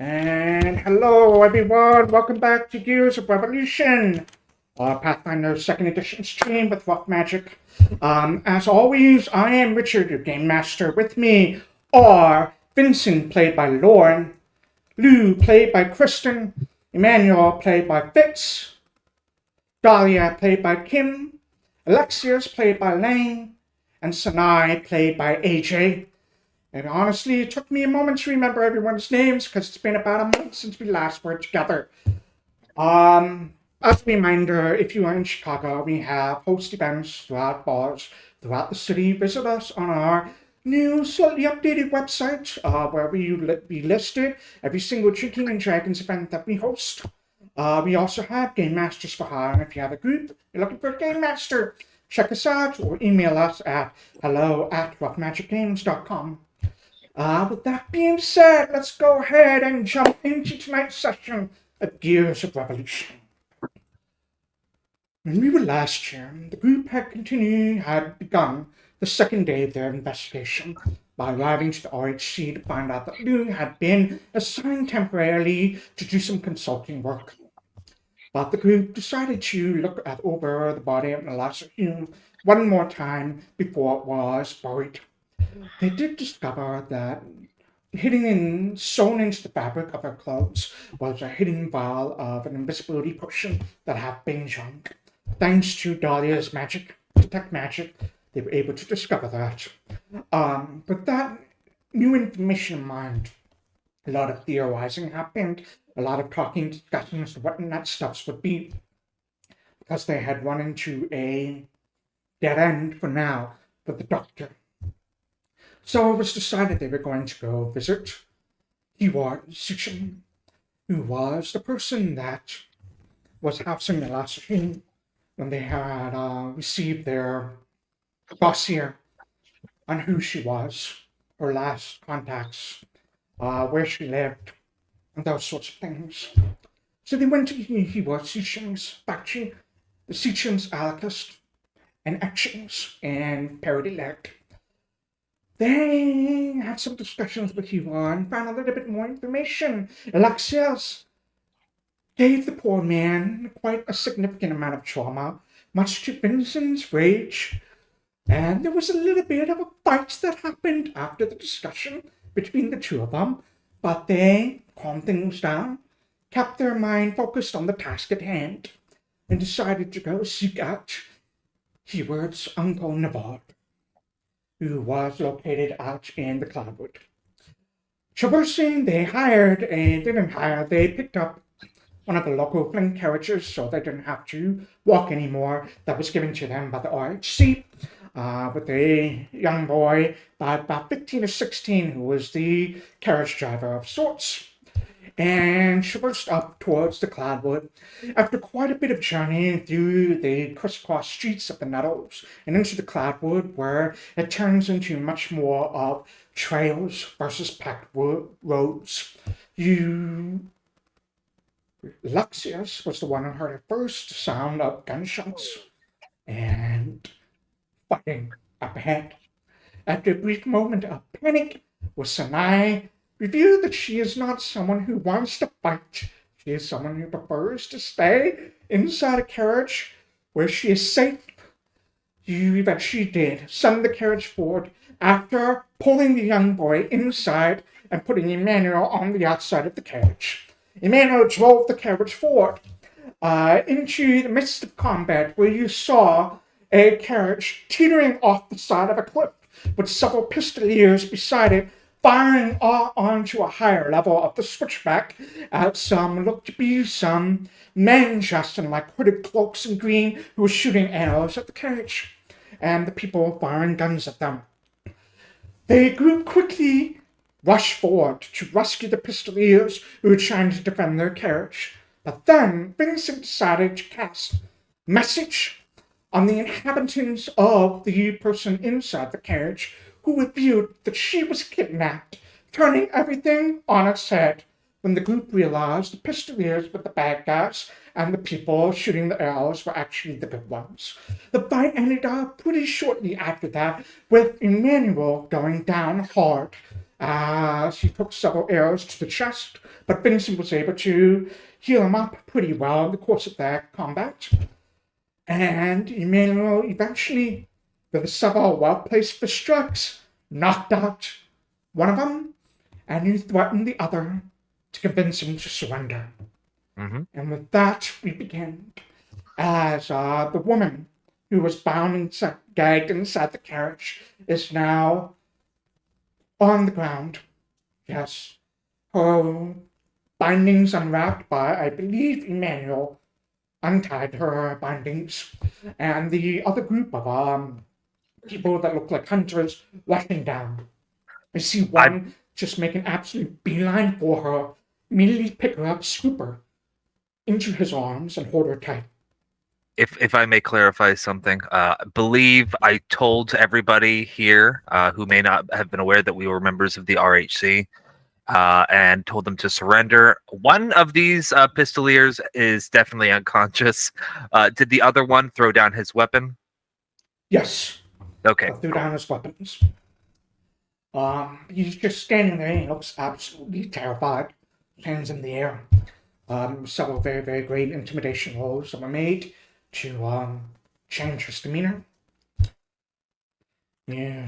And hello, everyone. Welcome back to Gears of Revolution, Pathfinder 2nd Edition stream with Rock Magic. As always, I am Richard, your Game Master. With me are Vincent, played by Lauren, Lou, played by Kristen, Emmanuel, played by Fitz, Dahlia, played by Kim, Alexias, played by Lane, and Sanai, played by AJ. And honestly, it took me a moment to remember everyone's names because it's been about a month since we last were together. As a reminder, if you are in Chicago, we have host events throughout bars throughout the city. Visit us on our new, slightly updated website where we listed every single Drinking and Dragons event that we host. We also have Game Masters for hire, and if you have a group you're looking for a Game Master, check us out or email us at hello@rockmagicgames.com. With that being said, let's go ahead and jump into tonight's session of Gears of Revolution. When we were last here, the group had begun the second day of their investigation by arriving to the RHC to find out that Lou had been assigned temporarily to do some consulting work. But the group decided to look over the body of Alexias one more time before it was buried. They did discover that sewn into the fabric of her clothes was a hidden vial of an invisibility potion that had been drunk. Thanks to Dahlia's detect magic, they were able to discover that. With that new information in mind, a lot of theorizing happened, a lot of talking, discussing as to what that stuff would be, because they had run into a dead end for now with the doctor. So it was decided they were going to go visit Sechin, who was the person that was housing the Alexias when they had received their dossier on who she was, her last contacts, where she lived, and those sorts of things. So they went to Sechin's factory, the Sechin's Alexias and etchings and Paradilect. They had some discussions with Hugo and found a little bit more information. Alexias gave the poor man quite a significant amount of trauma, much to Vincent's rage. And there was a little bit of a fight that happened after the discussion between the two of them, but they calmed things down, kept their mind focused on the task at hand, and decided to go seek out Heward's uncle Navard, who was located out in the Cloudwood. Traversing, they picked up one of the local fling carriages so they didn't have to walk anymore, that was given to them by the RHC, with a young boy about 15 or 16 who was the carriage driver of sorts, and traversed up towards the Cloudwood. After quite a bit of journey through the crisscross streets of the Nettles and into the Cloudwood, where it turns into much more of trails versus packed roads, Alexias was the one who heard the first sound of gunshots and fighting up ahead. After a brief moment of panic, with Sanai revealed that she is not someone who wants to fight. She is someone who prefers to stay inside a carriage where she is safe. She did send the carriage forward after pulling the young boy inside and putting Emmanuel on the outside of the carriage. Emmanuel drove the carriage forward into the midst of combat, where you saw a carriage teetering off the side of a cliff with several pistoliers beside it, firing onto a higher level of the switchback at some looked to be some men dressed in like hooded cloaks in green who were shooting arrows at the carriage, and the people firing guns at them. The group quickly rushed forward to rescue the pistoliers who were trying to defend their carriage. But then Vincent decided to cast message on the inhabitants of the person inside the carriage, who revealed that she was kidnapped, turning everything on its head when the group realized the pistoliers were the bad guys and the people shooting the arrows were actually the good ones. The fight ended up pretty shortly after that, with Emmanuel going down hard She took several arrows to the chest, but Vincent was able to heal him up pretty well in the course of their combat. And Emmanuel eventually, with several well-placed fist strikes, knocked out one of them, and he threatened the other to convince him to surrender. Mm-hmm. And with that, we begin as the woman who was bound and gagged inside the carriage is now on the ground. Yes, her bindings unwrapped by, I believe, Emmanuel untied her bindings, and the other group of people that look like hunters rushing down. I see I, one just make an absolute beeline for her, immediately pick her up, scoop her into his arms, and hold her tight. if I may clarify something, I believe I told everybody here who may not have been aware that we were members of the RHC. And told them to surrender. One of these pistoliers is definitely unconscious. Did the other one throw down his weapon? Yes, Okay, threw cool. down his weapons. He's just standing there and he looks absolutely terrified, hands in the air. Several very, very great intimidation rolls that were made to change his demeanor. Yeah.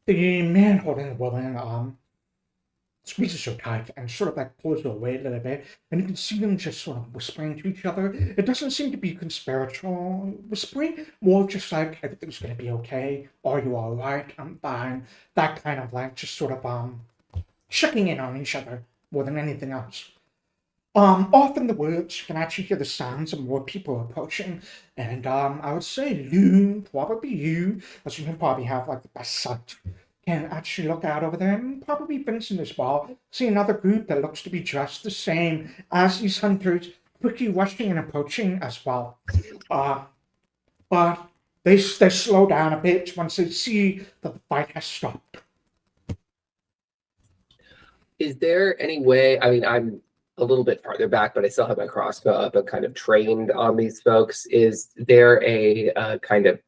The man holding the woman squeezes her tight and sort of like pulls her away a little bit, and you can see them just sort of whispering to each other. It doesn't seem to be conspiratorial whispering, more just like everything's gonna be okay. Are you all right? I'm fine. That kind of like just sort of checking in on each other more than anything else. Off in the woods, you can actually hear the sounds of more people approaching, and I would say Loon, probably you, as you can probably have like the best sight, can actually look out over there, and probably Vincent as well. See another group that looks to be dressed the same as these hunters, quickly rushing and approaching as well. Uh, but they slow down a bit once they see that the fight has stopped. Is there any way? I mean, I'm a little bit farther back, but I still have my crossbow up and kind of trained on these folks. Is there a kind of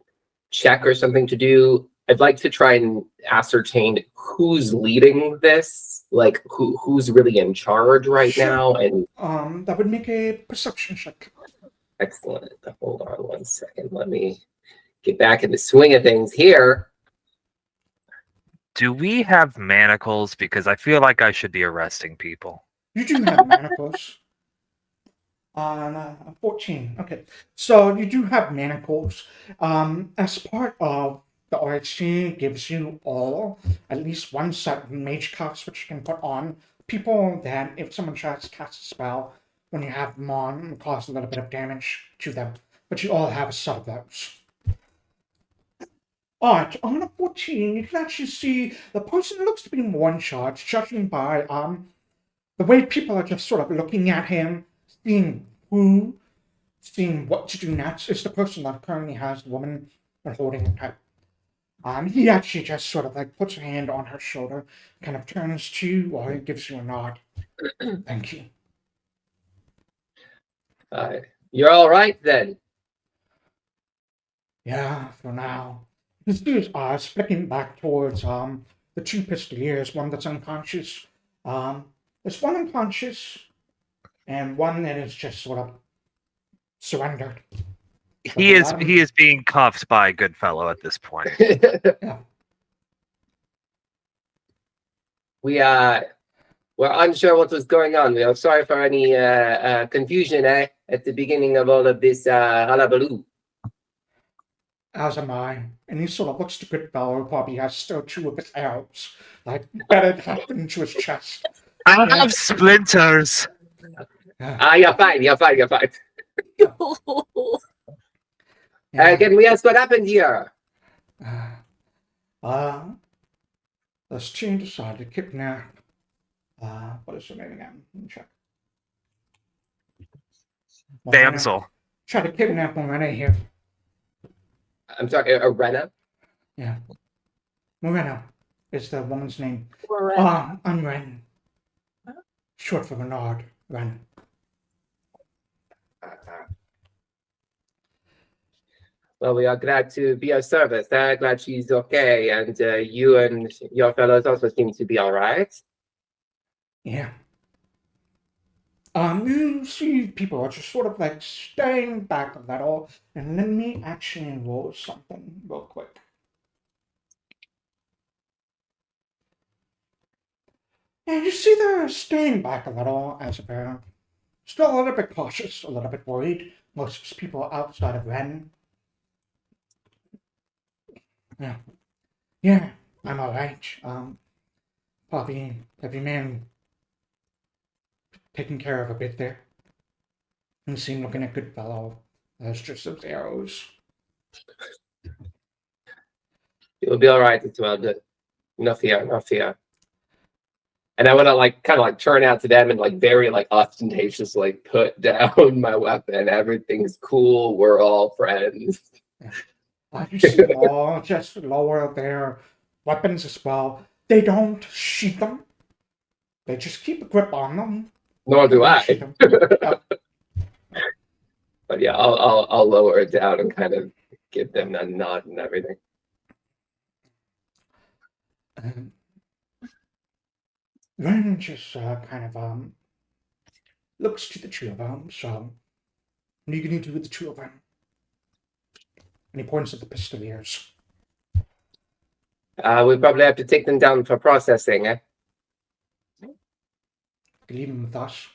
check or something to do? I'd like to try and ascertain who's leading this, like who's really in charge right Sure. now. And That would make a perception check. excellent. Hold on one second. Let me get back in the swing of things here. Do we have manacles? Because I feel like I should be arresting people. You do have manacles. On 14. Okay. So you do have manacles. As part of the RHC gives you all at least one set of mage cuffs which you can put on people that if someone tries to cast a spell when you have them on it cause a little bit of damage to them. But you all have a set of those. Alright, on a 14, you can actually see the person looks to be more in charge, judging by the way people are just sort of looking at him, seeing what to do next. Is the person that currently has the woman and holding her tight. He actually just sort of like puts a hand on her shoulder, kind of turns to you, or he gives you a nod. Thank you. You're all right then. Yeah, for now. His dude's eyes flicking back towards the two pistoliers, one that's unconscious. There's one unconscious and one that is just sort of surrendered. He is being cuffed by Goodfellow at this point. Yeah. We're unsure what was going on. We are sorry for any confusion at the beginning of all of this hullabaloo. As am I. And he sort of looks to Goodfellow, who probably has still two of his arrows, like bedded half into his chest. I have splinters. You're fine. You're fine. You're fine. Can we ask what happened here? This team decided to kidnap. What is her name again? Let me check. Damsel. Try to kidnap Morena here. I'm sorry, Arena? Yeah. Morena is the woman's name. I'm Ren. Short for Bernard. Ren. Well, we are glad to be of service. Glad she's okay, and you and your fellows also seem to be all right. Yeah. You see people are just sort of like staying back a little, and let me actually roll something real quick. And you see they're staying back a little as if they're still a little bit cautious, a little bit worried. Most people outside of Ren. Yeah. Yeah, I'm alright. Poppy, have you man taken care of a bit there? You seem looking a good fellow. There's just those arrows. You'll be all right as well. No fear, no fear. And I want to like kind of like turn out to them and like very like ostentatious like put down my weapon. Everything's cool. We're all friends. You see them all just lower their weapons as well. They don't sheath them. They just keep a grip on them. Nor do I. Sheath them. But yeah, I'll lower it down and kind of give them a nod and everything. Ren just kind of looks to the two of them. So, what are you going to do with the two of them? And he points at the pistoliers. We probably have to take them down for processing, eh? Leave them with us.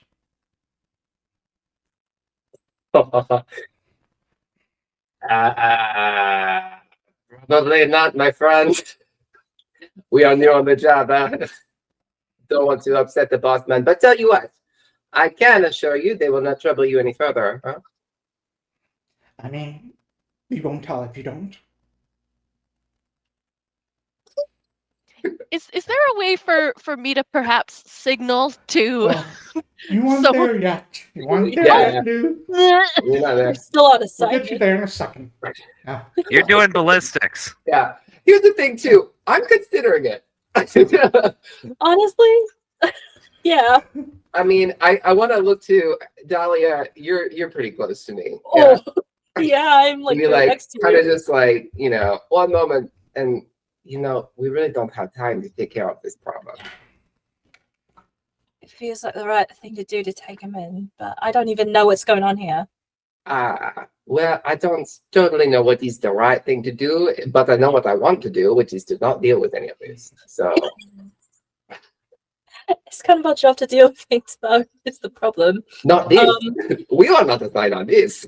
Probably not, my friend. We are new on the job. Don't want to upset the boss man. But tell you what, I can assure you they will not trouble you any further. Huh? I mean, you won't tell if you don't. Is there a way for me to perhaps signal to Well, you aren't someone? there yet. You aren't there Yeah. yet, dude. You're not there. Still out of We'll get you sight. there in a second. Yeah. You're doing ballistics. Yeah. Here's the thing, too. I'm considering it. Honestly, yeah. I mean, I want to look to Dahlia. You're pretty close to me. Oh, yeah. I'm like, Be right like next to kind of you. just like one moment, and we really don't have time to take care of this problem. It feels like the right thing to do to take him in, but I don't even know what's going on here. Well, I don't totally know what is the right thing to do, but I know what I want to do, which is to not deal with any of this. So It's kind of our job to deal with things, though. It's the problem. not this. We are not assigned on this.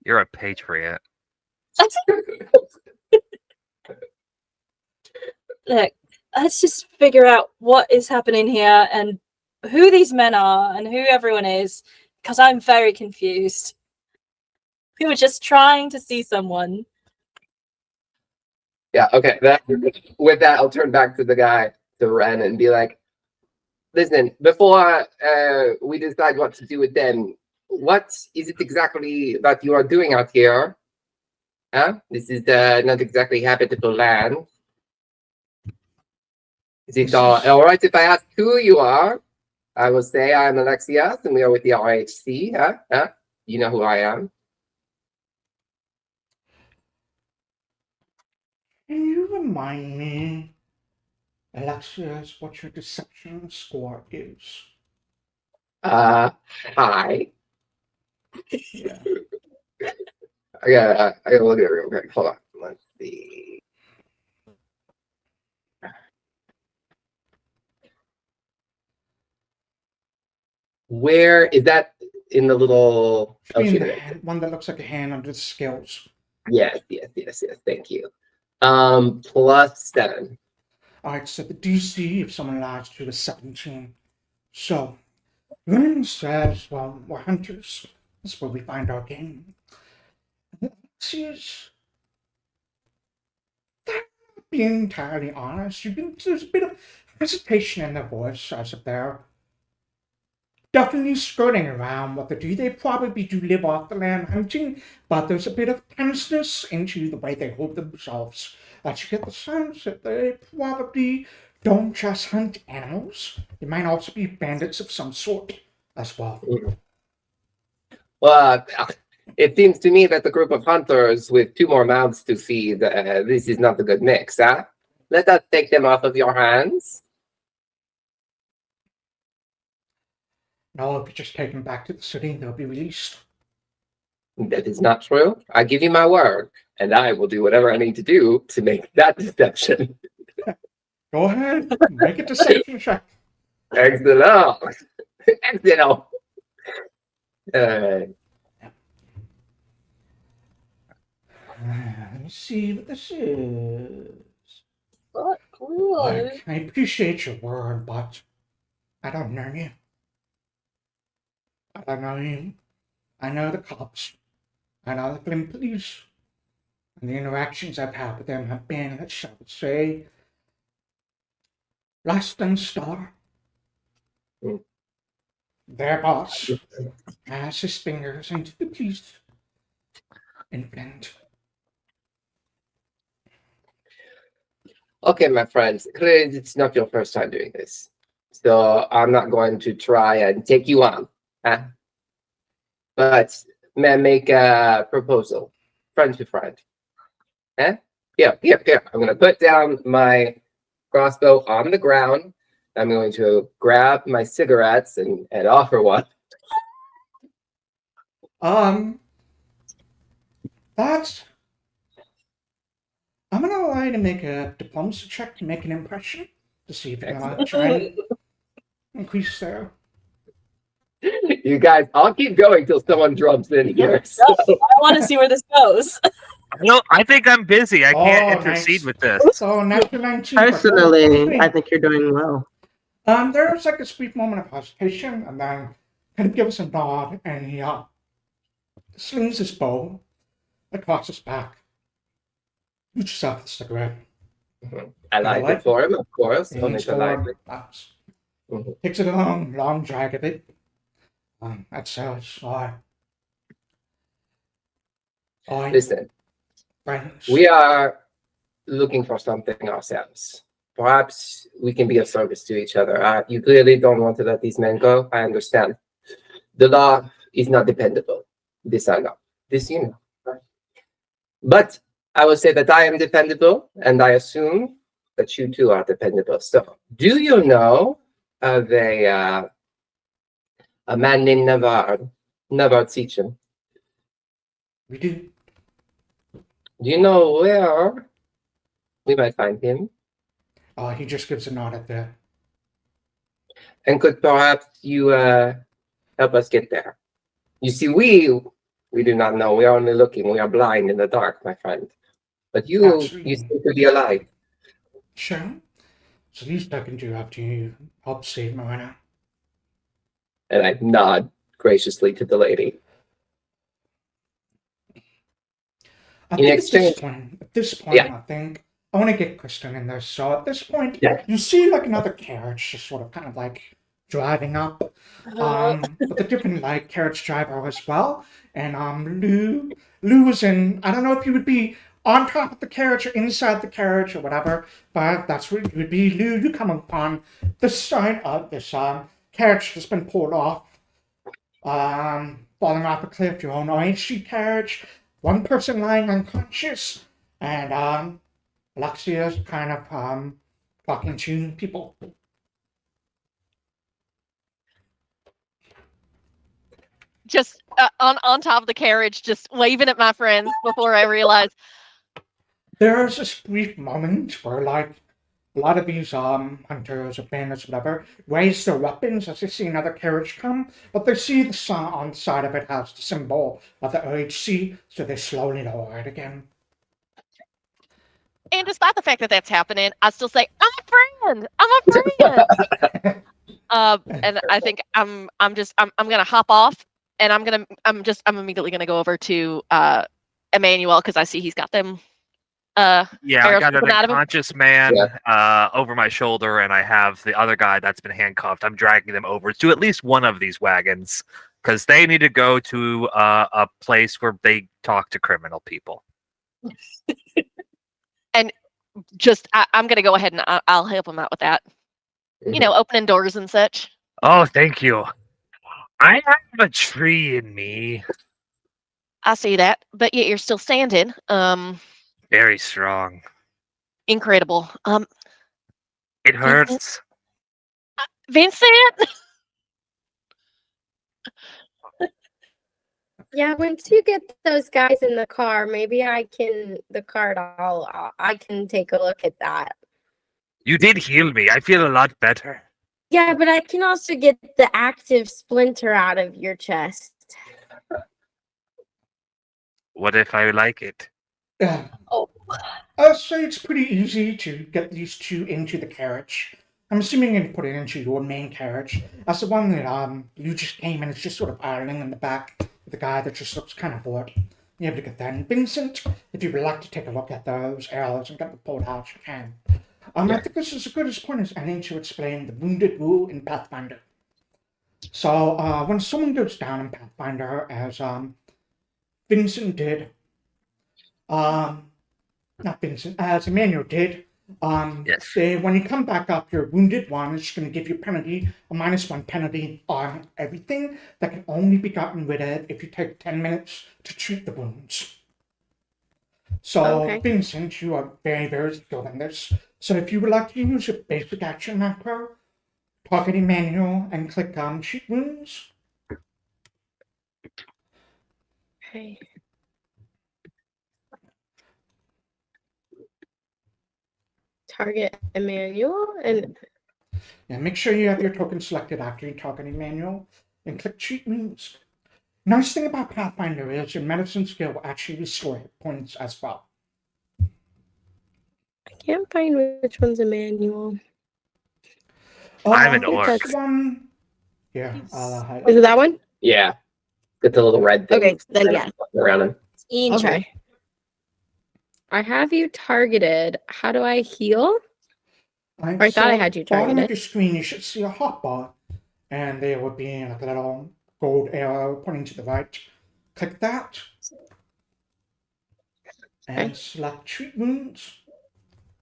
You're a patriot. Look, let's just figure out what is happening here and who these men are and who everyone is, because I'm very confused. We were just trying to see someone. Yeah, okay. With that, I'll turn back to the guy, to Ren, and be like, listen, before we decide what to do with them, what is it exactly that you are doing out here? Huh? This is not exactly habitable land. Is it all right if I ask who you are? I will say I'm Alexias, and we are with the RHC. Huh? You know who I am. Can you remind me, Alexias, what your deception score is? Hi. Yeah. I gotta look at it real quick. Hold on. Let's see. Where is that in the little? Oh, In shoot, the it. hand, one that looks like a hand under the scales. Yes. Thank you. +7. Alright, so the DC, if someone lies to, is 17. So, Ren says, well, we're hunters. That's where we find our game. Alexias, being entirely honest, there's a bit of hesitation in their voice as if they're definitely skirting around what they do. They probably do live off the land hunting, but there's a bit of tenseness into the way they hold themselves. That you get the sense that they probably don't just hunt animals. They might also be bandits of some sort as well. Well, it seems to me that the group of hunters with 2 more mouths to feed, this is not a good mix, huh? Let us take them off of your hands. No, if you just take them back to the city, they'll be released. That is not true. I give you my word, and I will do whatever I need to do to make that deception. Go ahead, make a deception check. Excellent. Excellent. Let me see what this is. What? Cool. Like, I appreciate your word, but I don't know you. I don't know you. I know the cops. I know the Flint police. And the interactions I've had with them have been, let's shall we say, less than stellar. Mm. Their boss has his fingers into the police in Flint. Okay, my friends, clearly it's not your first time doing this. So I'm not going to try and take you on. Huh? But may I make a proposal? Friend to friend. Huh? Here. I'm going to put down my crossbow on the ground. I'm going to grab my cigarettes and offer one. That's... I'm gonna allow you to make a diplomacy check to make an impression to see if you're gonna try and increase their... You guys, I'll keep going till someone drops in here. So. I want to see where this goes. No, I think I'm busy. I can't Oh, intercede nice. with this. So, natural 19. Personally, I think you're doing well. There's like a brief moment of hesitation, and then kind of gives a nod, and he slings his bow across his back. Reaches out for the cigarette. I like it for him, of course. He Only leans politely. forward, Mhm. takes it a long drag of it. That says, Listen, friends. we are looking for something ourselves. Perhaps we can be of service to each other. You clearly don't want to let these men go. I understand. The law is not dependable. This I know. This you know. Right? But I will say that I am dependable, and I assume that you two are dependable. So, do you know of a man named Navard Sitchin? We do. Do you know where we might find him? He just gives a nod at that. And could perhaps you help us get there? You see, we do not know. We are only looking. We are blind in the dark, my friend. But you Absolutely. seem to be alive. Sure. So least I can do after you help save Marina. And I nod graciously to the lady. I In think exchange- at this point, Yeah. I think I want to get Kristen in there. So at this point, Yeah. you see like another carriage just sort of kind of like driving up. With a different like carriage driver as well. And Lou was in. I don't know if you would be on top of the carriage or inside the carriage or whatever, but that's what it would be. Lou, you come upon this side of this carriage that's been pulled off. Falling off a cliff, your own OHC carriage, one person lying unconscious, and Alexias kind of talking to people. Just on top of the carriage, just waving at my friends before I realize. There's this brief moment where like a lot of these hunters or bandits, whatever, raise their weapons as they see another carriage come, but they see the sun on the side of it has the symbol of the OHC, so they slowly lower it again. And despite the fact that that's happening, I still say, "I'm a friend. I'm a friend." And I think I'm gonna hop off, and I'm immediately gonna go over to Emmanuel because I see he's got them. Yeah, I arrows got an coming out of him. unconscious man over my shoulder, and I have the other guy that's been handcuffed. I'm dragging them over to at least one of these wagons because they need to go to a place where they talk to criminal people. And I'm gonna go ahead and I'll help him out with that. You know, opening doors and such. Oh, thank you. I have a tree in me. I see that, but yet you're still standing. Very strong. Incredible. It Vincent, hurts. Vincent. Yeah, once you get those guys in the car, maybe I can the card. I can take a look at that. You did heal me. I feel a lot better. Yeah, but I can also get the active splinter out of your chest. What if I like it? Oh, So it's pretty easy to get these two into the carriage. I'm assuming you put it into your main carriage. That's the one that you just came in. It's just sort of idling in the back with the guy that just looks kind of bored. You're able to get that. And Vincent, if you would like to take a look at those arrows and get them pulled out, you can. I think this is as good as point as any to explain the wounded rule in Pathfinder. So when someone goes down in Pathfinder, as Vincent did, not Vincent, as Emmanuel did. Yes. When you come back up, your wounded one is going to give you a -1 penalty on everything that can only be gotten rid of if you take 10 minutes to treat the wounds. So, Okay. Vincent, you are very, very skilled in this. So, if you would like to use your basic action macro, target Emmanuel and click on treat wounds. Okay. Target Emmanuel and Yeah, make sure you have your token selected after you target Emmanuel and click treat wounds. Nice thing about Pathfinder is your medicine skill will actually restore hit points as well. I can't find which one's Emmanuel. I'm an It's orc. the one. Yeah, I'll Is highlight. it that one? Yeah. Get the little red thing. Okay, then yeah. Around him. Okay. I have you targeted. How do I heal? I thought I had you Bottom of targeted. your screen, you should see a hotbar, and there would be like a little gold arrow pointing to the right. Click that, and Okay. select treat wounds.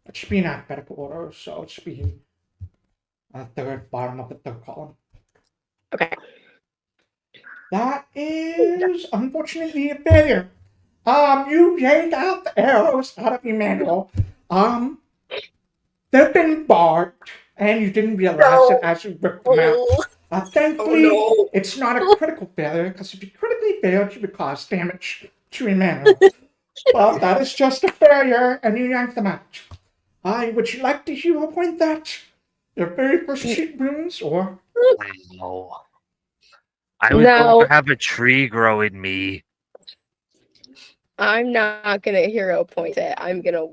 It should be in alphabetical order, so it should be third, bottom of the third column. Okay. That is unfortunately a failure. You yanked out the arrows out of Emmanuel. They've been barbed, and you didn't realize it as you ripped them out. Thankfully, it's not a critical failure, because if you critically failed, you would cause damage to Emmanuel. Well, that is just a failure, and you yanked them out. Would you like to hero point that? Your very first treat wounds, or? No. I was going to have a tree grow in me. I'm not gonna hero point it. I'm gonna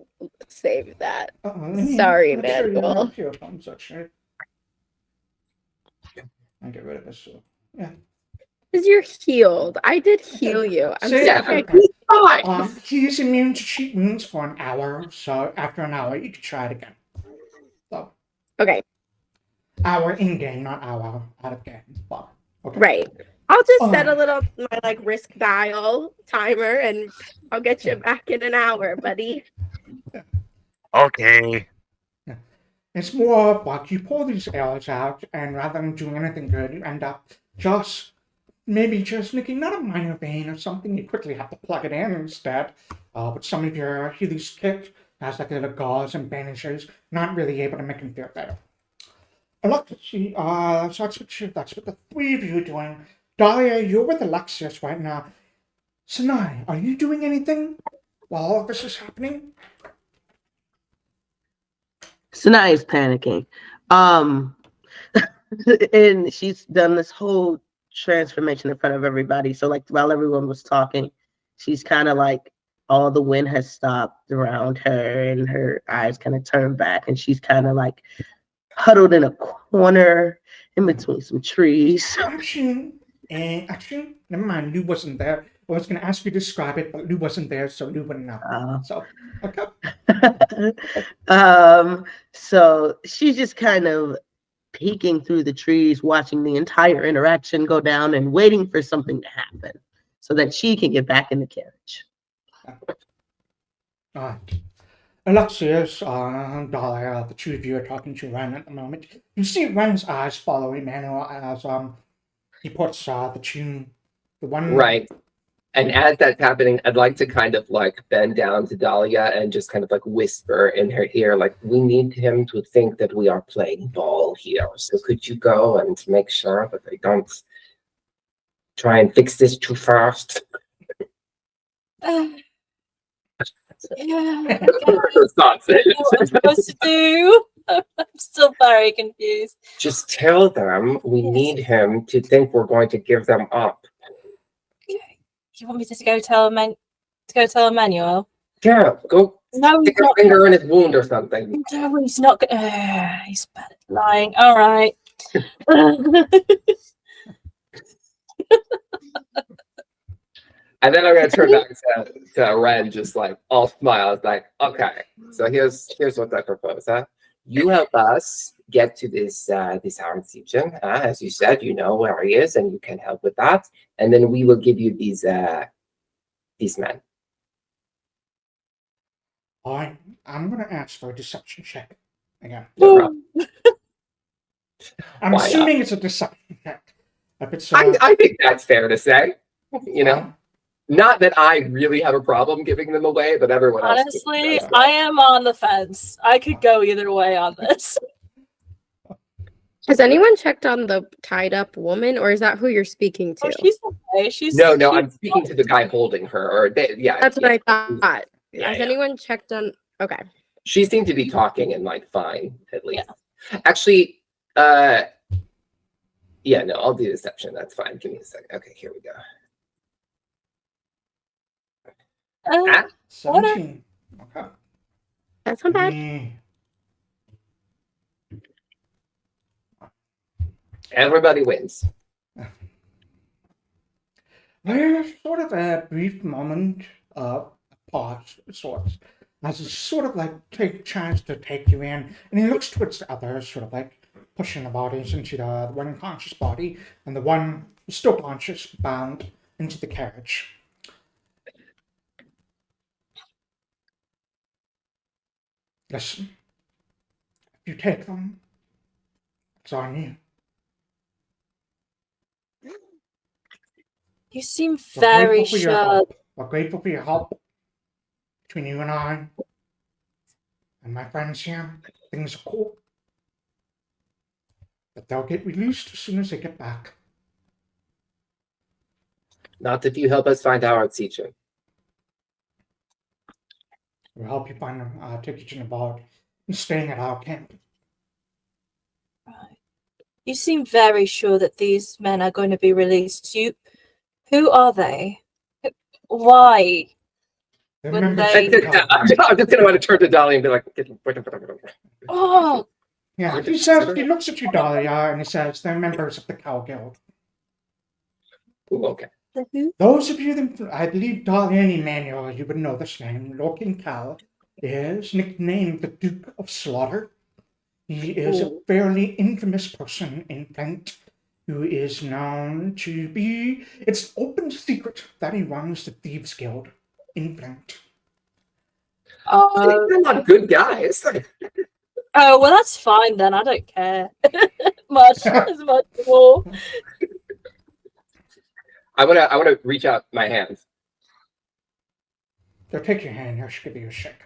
save that. Sorry, Sorry, Emmanuel. Emmanuel. Hero points, actually. I'll get rid of this. So, yeah. Because you're healed. I did heal you. I'm See, sorry. he's immune to cheat wounds for an hour, so after an hour, you can try it again. So, Okay. hour in game, not hour out of game. But, okay. Right. I'll just set a little my risk dial timer, and I'll get you back in an hour, buddy. Okay. It's more of like you pull these arrows out, and rather than doing anything good, you end up just nicking not a minor vein or something. You quickly have to plug it in instead. But some of your healer's kit has like little gauze and bandages, not really able to make him feel better. Alexias, so that's what the three of you are doing. Dahlia, you're with Alexias right now. Sanai, are you doing anything while all of this is happening? Sanai is panicking. And she's done this whole transformation in front of everybody. So like while everyone was talking, she's kind of like all the wind has stopped around her and her eyes kind of turned back, and she's kind of like huddled in a corner in between some trees. Actually, never mind. Lou wasn't there. I was going to ask you to describe it, but Lou wasn't there, so Lou wouldn't know. So, okay. So she's just kind of peeking through the trees, watching the entire interaction go down and waiting for something to happen so that she can get back in the carriage. Alexias, Dahlia, the two of you are talking to Ren at the moment. You see Ren's eyes follow Emmanuel as he puts the tune, the one. Right. And as that's happening, I'd like to kind of like bend down to Dahlia and just kind of like whisper in her ear, like, we need him to think that we are playing ball here. So could you go and make sure that they don't try and fix this too fast? Yeah. Those thoughts. What I'm supposed to do? I'm still very confused. Just tell them we Yes. need him to think we're going to give them up. You want me to go tell Emmanuel? Yeah, go No, he's stick a not. finger in his wound or something. No, he's not. He's bad at lying. All right. And then I'm gonna turn back to Ren, just like all smiles, like, okay, so here's what I propose, huh? You help us get to this Aaron's region, as you said, you know where he is, and you can help with that, and then we will give you these men. I'm going to ask for a deception check again. No problem. I'm Why assuming it's a deception check. If it's, I think that's fair to say. You know, not that I really have a problem giving them away, but everyone else. Honestly, I am on the fence. I could go either way on this. Has anyone checked on the tied up woman, or is that who you're speaking to? Oh, she's okay. She's No, I'm speaking to the guy holding her, or yeah. That's what I thought. Yeah, Has yeah. anyone checked on? Okay. She seemed to be talking and like fine, at least. Yeah. Actually, yeah, no, I'll do deception. That's fine. Give me a second. Okay, here we go. 17. Okay. That's not bad. Everybody wins. There's sort of a brief moment of pause, sorts, as he sort of like tries to take you in, and he looks towards the others, sort of like pushing the bodies into the one conscious body, and the one still conscious bound into the carriage. Listen, if you take them, it's on you. You seem very sure. We're grateful for your help. Between you and I, and my friends here, things are cool. But they'll get released as soon as they get back. Not if you help us find our teacher. We'll help you find them, take you to the boat, and staying at our camp. Right. You seem very sure that these men are going to be released. Who are they? Why? I'm just gonna want to turn to Dahlia and be like, Oh, yeah. He looks at you, Dahlia, and he says, they're members of the Cow Guild. Ooh, okay. Those of you that I believe Dahlia and Emmanuel, you would know this name. Lord King Cal is nicknamed the Duke of Slaughter. He is a fairly infamous person in Flint, who is known to be, it's open secret that he runs the Thieves Guild in Flint. They're not good guys. Oh, well, that's fine then. I don't care much more. I wanna reach out my hands. So take your hand, I should give you a shake.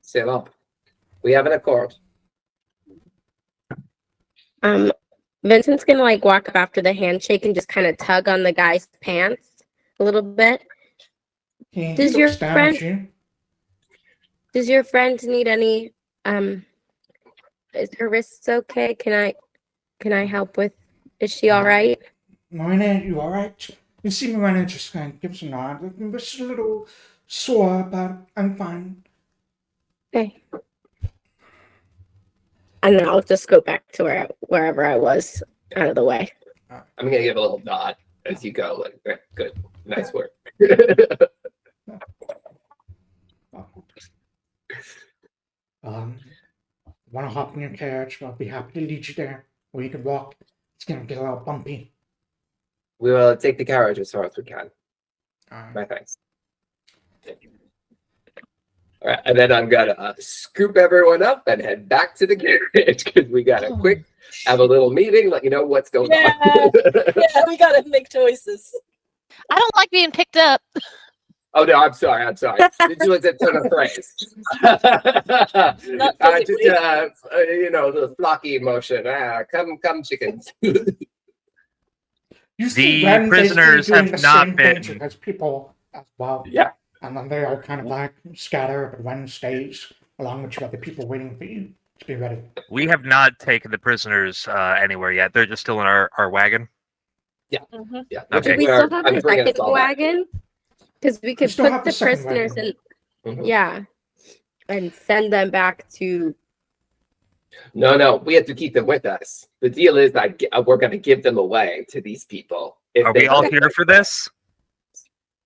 Say hello. We have an accord. Vincent's gonna like walk up after the handshake and just kind of tug on the guy's pants a little bit. Does your friend need any is her wrists okay? Can I help with, is she all right? Marina, you all right? You see Marina just kind of gives a nod. I'm just a little sore, but I'm fine. Okay. And then I'll just go back to wherever I was, out of the way. I'm gonna give a little nod as you go. Like, good, nice work. Want to hop in your carriage? I'll be happy to lead you there, or you can walk. It's gonna get a little bumpy. We will take the carriage as far as we can. My thanks. All right, and then I'm gonna scoop everyone up and head back to the garage because we gotta quick have a little meeting, let you know what's going on. Yeah, we gotta make choices. I don't like being picked up. Oh no, I'm sorry. This was a turn of phrase. Not Just physically. the flocky emotion. Come, chickens. You see The Ren basically prisoners doing have the not same thing been. to his people as well. Yeah. And then they all kind of like scatter, but Ren stays along with you other people waiting for you to be ready. We have not taken the prisoners anywhere yet. They're just still in our wagon. Mhm. Yeah. Okay. Do we still have the second wagon? Because we could still put have the the second prisoners wagon. in, Mhm. yeah, and send them back to. No, we have to keep them with us. The deal is we're going to give them away to these people. Are we all here for this?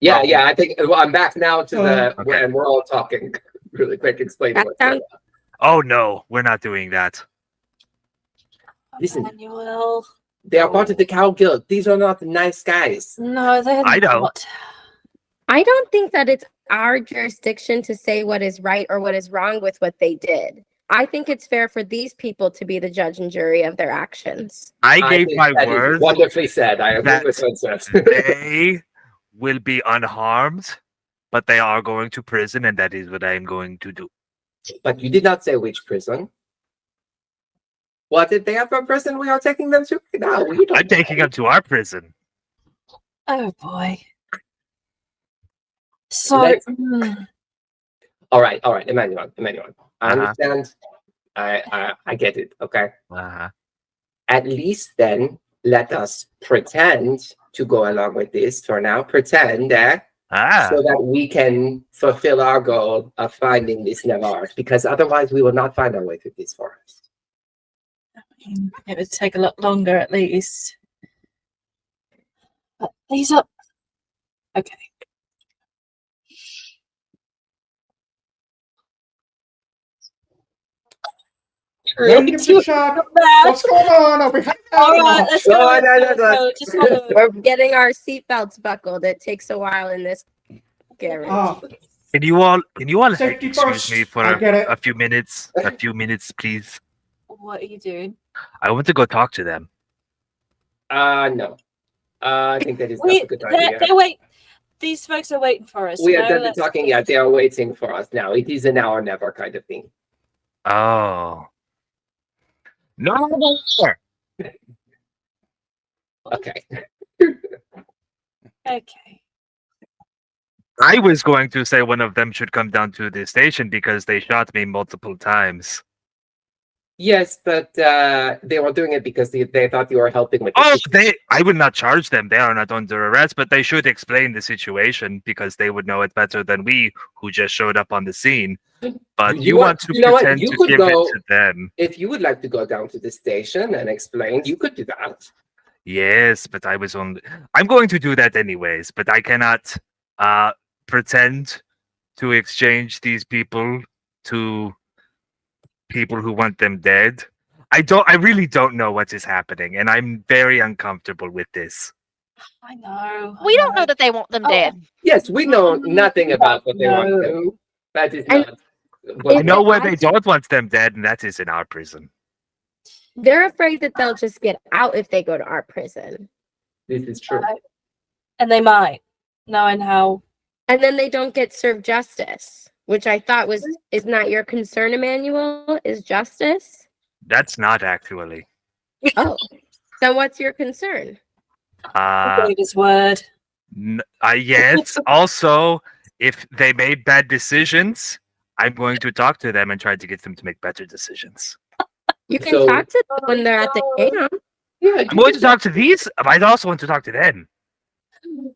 Yeah, Well, yeah. I think I'm back now to Okay. and we're all talking really quick, explaining That what's going sounds- on. Oh no, we're not doing that. Listen. Emmanuel. They are part of the Cow Guild. These are not nice guys. No, they're I know. not. I don't think that it's our jurisdiction to say what is right or what is wrong with what they did. I think it's fair for these people to be the judge and jury of their actions. I gave think my that is word wonderfully said. I agree that with Vincent. they will be unharmed, but they are going to prison, and that is what I am going to do. But you did not say which prison. What did they have for prison we are taking them to? No, we don't. I'm taking them to our prison. Oh boy. So Let's- mm, All right, Emmanuel. I Uh-huh. understand. I get it. Okay. Uh-huh. At least then let us pretend to go along with this for now. Pretend so that we can fulfill our goal of finding this Navarre, because otherwise we will not find our way through this forest. it would take a lot longer at least. But these are okay. Ren, give it a shot. What's going on over here? All right, let's go. No, Let's go. Just follow. We're getting our seatbelts buckled. It takes a while in this garage. Oh, Can you all Safety excuse first. me for I get it. a few minutes? A few minutes, please. What are you doing? I want to go talk to them. No. I think that is not a good idea. They wait. These folks are waiting for us. We you are know, done let's- talking. Yeah, they are waiting for us now. It is an now or never kind of thing. Oh. No more. Okay. Okay. I was going to say one of them should come down to the station because they shot me multiple times. Yes, but they were doing it because they thought you were helping with. Oh, I would not charge them. They are not under arrest, but they should explain the situation because they would know it better than we who just showed up on the scene. But you want to know what? pretend You to could give go- it to them. If you would like to go down to the station and explain, you could do that. Yes, but I'm going to do that anyways, but I cannot pretend to exchange these people to people who want them dead. I really don't know what is happening, and I'm very uncomfortable with this. I know. We don't know that they want them Oh, dead. Yes, we know nothing about what they want to do. No. That is And not. I If know it where they adds- don't want them dead, and that is in our prison. They're afraid that they'll just get out if they go to our prison. This is true. And they might, knowing how. And then they don't get served justice, which I thought is not your concern, Emmanuel, is justice. That's not actually. Oh, so what's your concern? Believe his word. Yes. Also, if they made bad decisions, I'm going to talk to them and try to get them to make better decisions. You can So- talk to them when they're at the camp. Yeah, I'm going to talk to these, but I also want to talk to them. You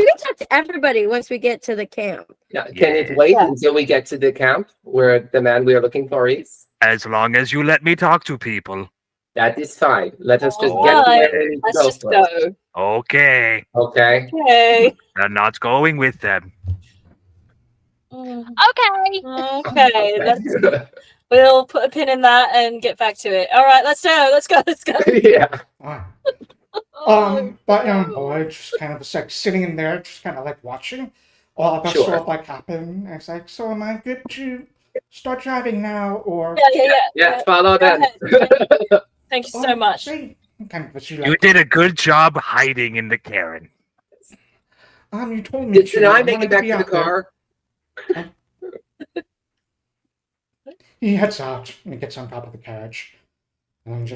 can talk to everybody once we get to the camp. Yeah, can it Yeah. wait Yeah. until we get to the camp where the man we are looking for is? As long as you let me talk to people. That is fine. Let us just All get to right, where we need to Let's go just first. go. Okay. Okay. Okay. I'm not going with them. Mm, Okay. Okay. We'll put a pin in that and get back to it. All right. Let's go. Let's go. Let's go. Yeah. Alright. Oh, But young no. boy just kind of was like sitting in there, just kind of like watching. all of us Sure. sort of like happen. It's like, so am I good to start driving now, or Yeah, follow Go them. ahead. Thank you so oh, much. great. Kind of what you You like. did a good job hiding in the Karen. You told me Did to. Sanai I make wanted it back be to the out there. car? He heads out and he gets on top of the carriage, and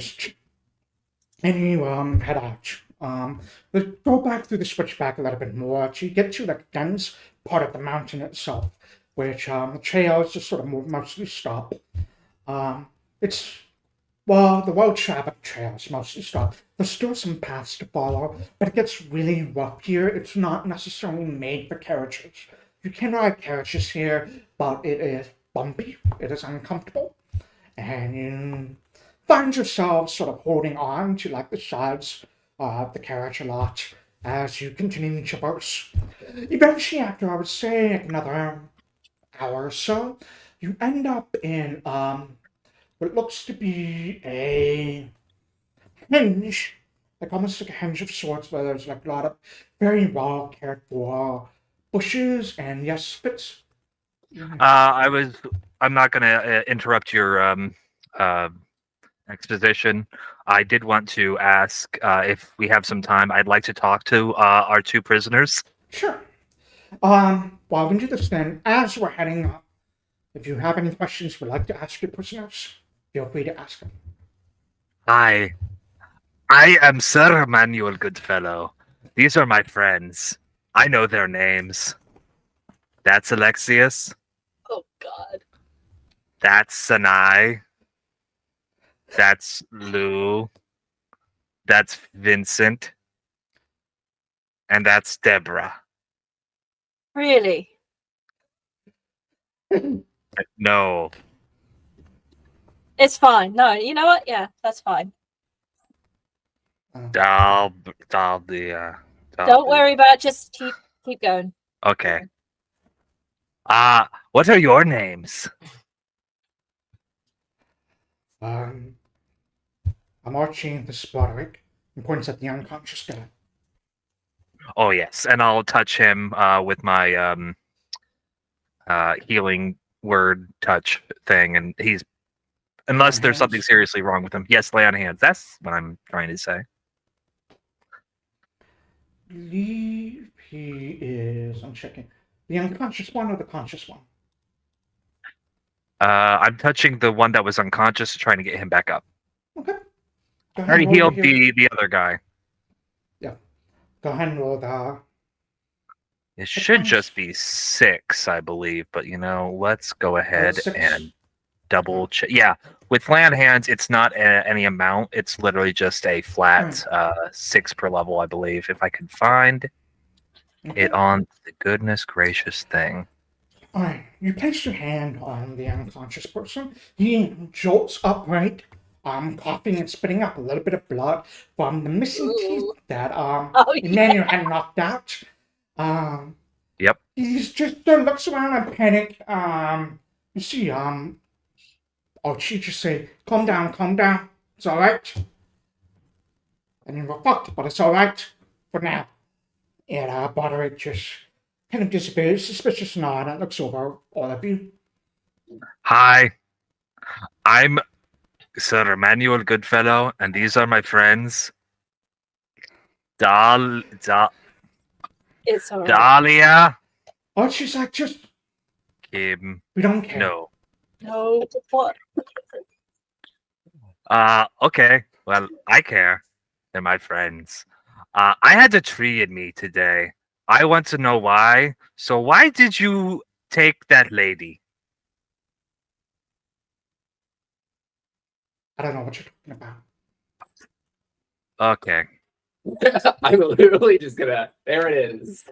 you head out. Let's go back through the switchback a little bit more to get to the dense part of the mountain itself, which the trails just sort of mostly stop. It's Well, the well-traveled trails mostly stop. There's still some paths to follow, but it gets really rough here. It's not necessarily made for carriages. You can ride carriages here, but it is bumpy. It is uncomfortable, and you find yourself sort of holding on to like the sides of the carriage a lot as you continue to traverse. Eventually, after I would say another hour or so, you end up in what looks to be a hinge, like almost like a hinge of sorts, where there's like a lot of very well cared for bushes and yes, Fitz. I'm not going to interrupt your uh, exposition. I did want to ask if we have some time. I'd like to talk to our two prisoners. Sure. Well, we can do this then. As we're heading up, if you have any questions we'd like to ask your prisoners, feel free to ask them. Hi, I am Sir Emmanuel Goodfellow. These are my friends. I know their names. That's Alexias. Oh God. That's Sanai. That's Lou. That's Vincent. And that's Deborah. Really? No. It's fine. No, you know what? Yeah, that's fine. Dahlia. Don't worry about it. Just keep going. Okay. What are your names? I'm Archie, this is Broderick, and points at the unconscious guy. Oh yes, and I'll touch him with my healing word touch thing, and he's unless there's something hands? seriously wrong with him. Yes, lay on hands. That's what I'm trying to say. Believe he is. I'm checking. The unconscious one or the conscious one? I'm touching the one that was unconscious, trying to get him back up. Okay. Go I ahead already and roll healed your- the other guy. Go ahead and roll the. It should just be 6, I believe, but let's go ahead 6. and double check. Yeah, with land hands, it's not any amount. It's literally just a flat 6 per level, I believe. If I can find it on the goodness gracious thing. All right. You place your hand on the unconscious person. He jolts upright, coughing and spitting up a little bit of blood from the missing teeth that Emmanuel had knocked out. Yep. He's just looks around and panic. You see, she just say, calm down, it's all right. And then we're fucked, but it's all right for now. And Broderick just kind of gives a very suspicious nod and looks over all of you. Hi, I'm Sir Emmanuel Goodfellow, and these are my friends. It's all right. Dahlia. Oh, she's like, just Kim. we don't care. No. No. What? Okay. Well, I care. They're my friends. I had a tree in me today. I want to know why. So why did you take that lady? I don't know what you're talking about. Okay. I'm literally just gonna. There it is.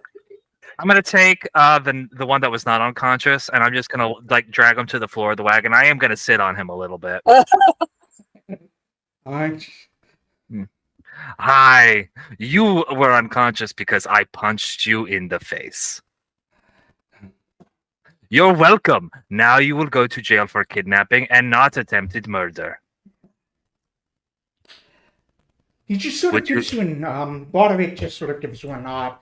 I'm gonna take the one that was not unconscious, and I'm just gonna drag him to the floor of the wagon. I am gonna sit on him a little bit. All right. Hi, you were unconscious because I punched you in the face. You're welcome. Now you will go to jail for kidnapping and not attempted murder. He just sort of gives you an Broderick just sort of gives you a nod.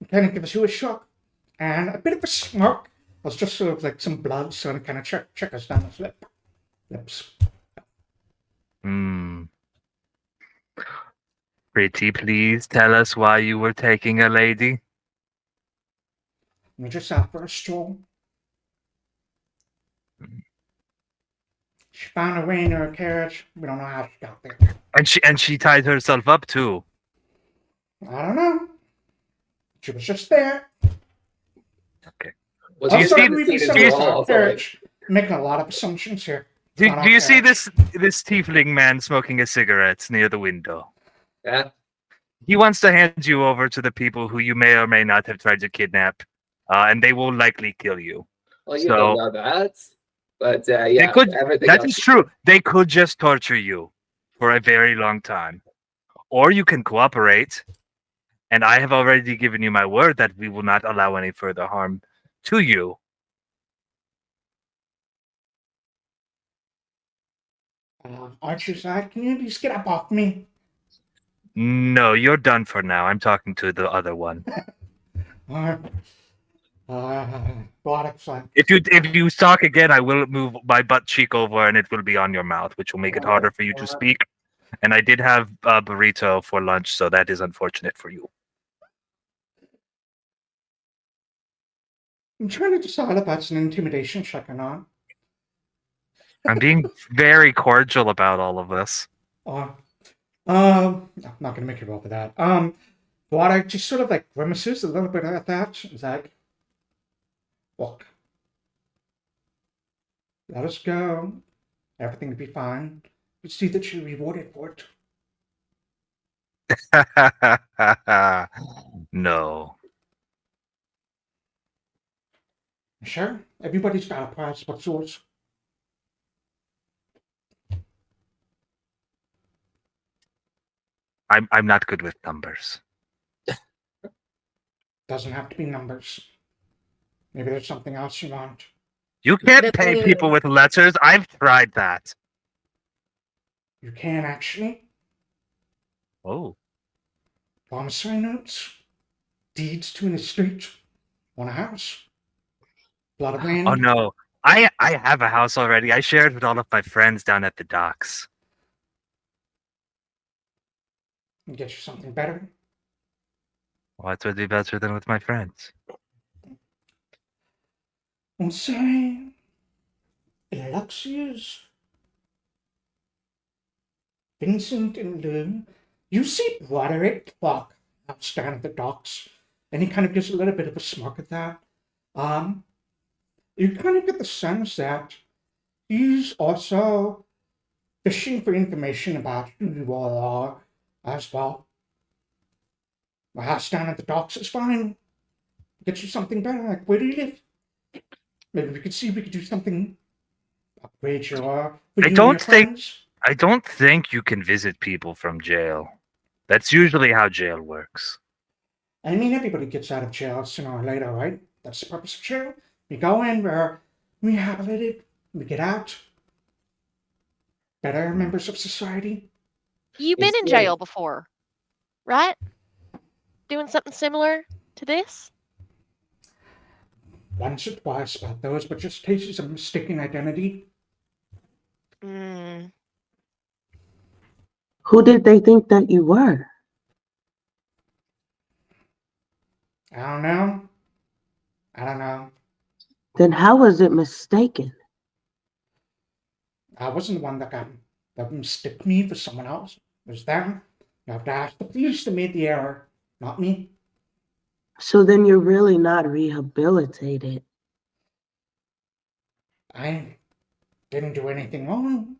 kind of gives you a shock and a bit of a smirk. It's just sort of like some blood, so it kind of checkers down his lips. Hmm. Pretty please tell us why you were taking a lady? We just out for a stroll. She found her way into her carriage. We don't know how she got there. And she tied herself up too. I don't know. She was just there. Was Do you also, see- we've been seated do you- wall, selling also, carriage. Making a lot of assumptions here. Do Not you our see carriage. this tiefling man smoking a cigarette near the window? yeah. He wants to hand you over to the people who you may or may not have tried to kidnap, and they will likely kill you. Well, you So- don't know that. But yeah, They could. everything That else. is true. They could just torture you for a very long time, or you can cooperate. And I have already given you my word that we will not allow any further harm to you. Archer's like, can you please get up off me? No, you're done for now. I'm talking to the other one. Broderick's like, If you talk again, I will move my butt cheek over, and it will be on your mouth, which will make it harder for you to speak. And I did have a burrito for lunch, so that is unfortunate for you. I'm trying to decide if that's an intimidation check or not. I'm being very cordial about all of this. I'm not gonna make you roll for that. Broderick just sort of like grimaces a little bit at that. He's like, look, let us go. Everything will be fine. You see that you're rewarded for it. No. Sure, everybody's got a price. What's yours? I'm not good with numbers. Doesn't have to be numbers. Maybe there's something else you want. You can't The pay thing- people with letters. I've tried that. You can actually. Oh. Promissory notes, deeds to an estate, want a house, a lot of land. Oh no. I have a house already. I shared with all of my friends down at the docks. And get you something better. What would be better than with my friends? On say, Alexias, Vincent, and Lou. You see Broderick walk stand at the docks, and he kind of gives a little bit of a smirk at that. You kind of get the sense that he's also fishing for information about who you all are as well. My house down at the docks is fine. Get you something better. Like, where do you live? Maybe we could see if we could do something. Upgrade your. I don't think you can visit people from jail. That's usually how jail works. I mean, everybody gets out of jail sooner or later, right? That's the purpose of jail. We go in, we're rehabilitated, we get out. Better members of society. You've been It's in good. jail before, right? Doing something similar to this? Once or twice, but those were just cases of mistaken identity. Mm. Who did they think that you were? I don't know. I don't know. Then how was it mistaken? I wasn't the one that mistook me for someone else. It was them. You have to ask the police that made the error, not me. So then you're really not rehabilitated. I didn't do anything wrong.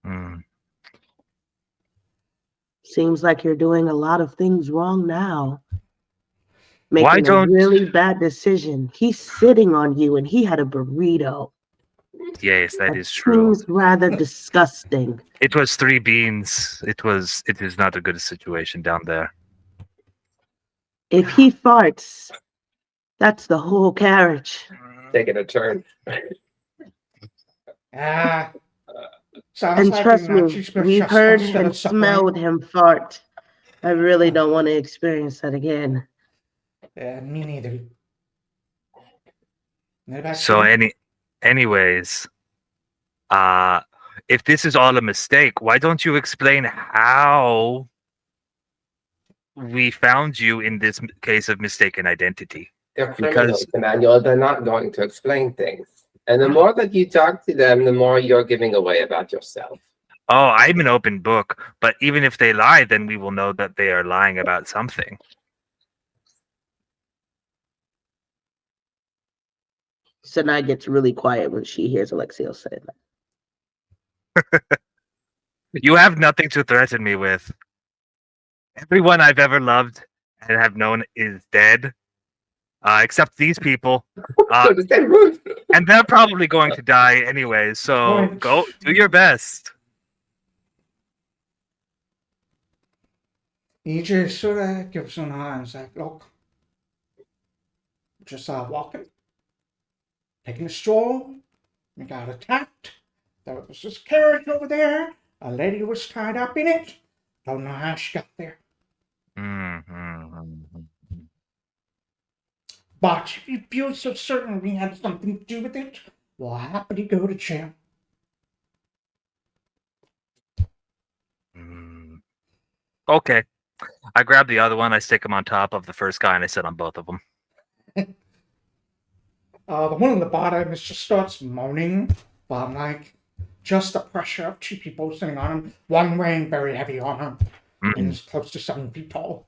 Hmm. Seems like you're doing a lot of things wrong now. Why Making a don't- really bad decision. He's sitting on you and he had a burrito. Yes, that That is true. seems rather disgusting. It was 3 beans. It is not a good situation down there. If he farts, that's the whole carriage. Taking a turn. Ah. Sounds And like trust you're not me, just gonna we've trust heard us instead and of suffering. smelled him fart. I really don't want to experience that again. Me neither. What about So you? anyways, if this is all a mistake, why don't you explain how we found you in this case of mistaken identity? They're Because criminals, Emmanuel. They're not going to explain things. And the more that you talk to them, the more you're giving away about yourself. oh, I'm an open book, but even if they lie, then we will know that they are lying about something. Sanai gets really quiet when she hears Alexios say that. You have nothing to threaten me with. Everyone I've ever loved and have known is dead, except these people. So to say rude. And they're probably going to die anyway, so Right. go do your best. He just sort of gives an eye and is like, look, just walking, taking a stroll. We got attacked. There was this carriage over there. A lady was tied up in it. Don't know how she got there. Mm-hmm. But if you feel so certain we had something to do with it, we'll happily go to jail. Okay. I grab the other one, I stick him on top of the first guy, and I sit on both of them. The one on the bottom is just starts moaning, but like just the pressure of two people sitting on him, one weighing very heavy on him, and is close to 7 feet tall.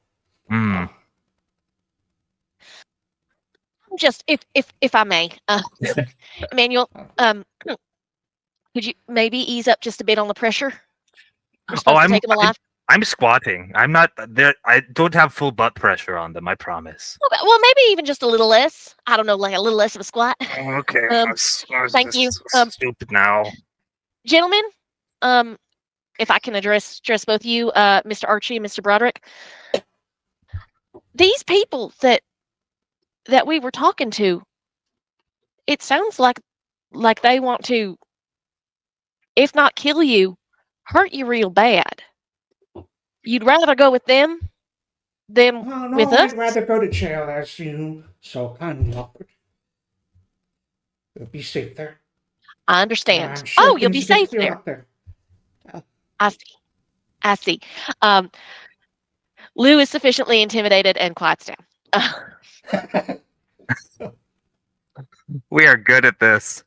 Just if I may, Emmanuel, could you maybe ease up just a bit on the pressure? We're supposed to take him alive. I'm squatting. I'm not there. I don't have full butt pressure on them. I promise. Okay, well, maybe even just a little less. I don't know, like a little less of a squat. Okay. Thank you. Stupid now. Gentlemen, if I can address both you, Mr. Archie and Mr. Broderick, these people that we were talking to, it sounds like they want to, if not kill you, hurt you real bad. You'd rather go with them than Oh, no, with us? I'd rather go to jail as you so kindly offered. You'll be safe there. I understand. I'm sure Oh, you'll be things will get safe cleared there. up there. I see. Lou is sufficiently intimidated and quiets down. We are good at this.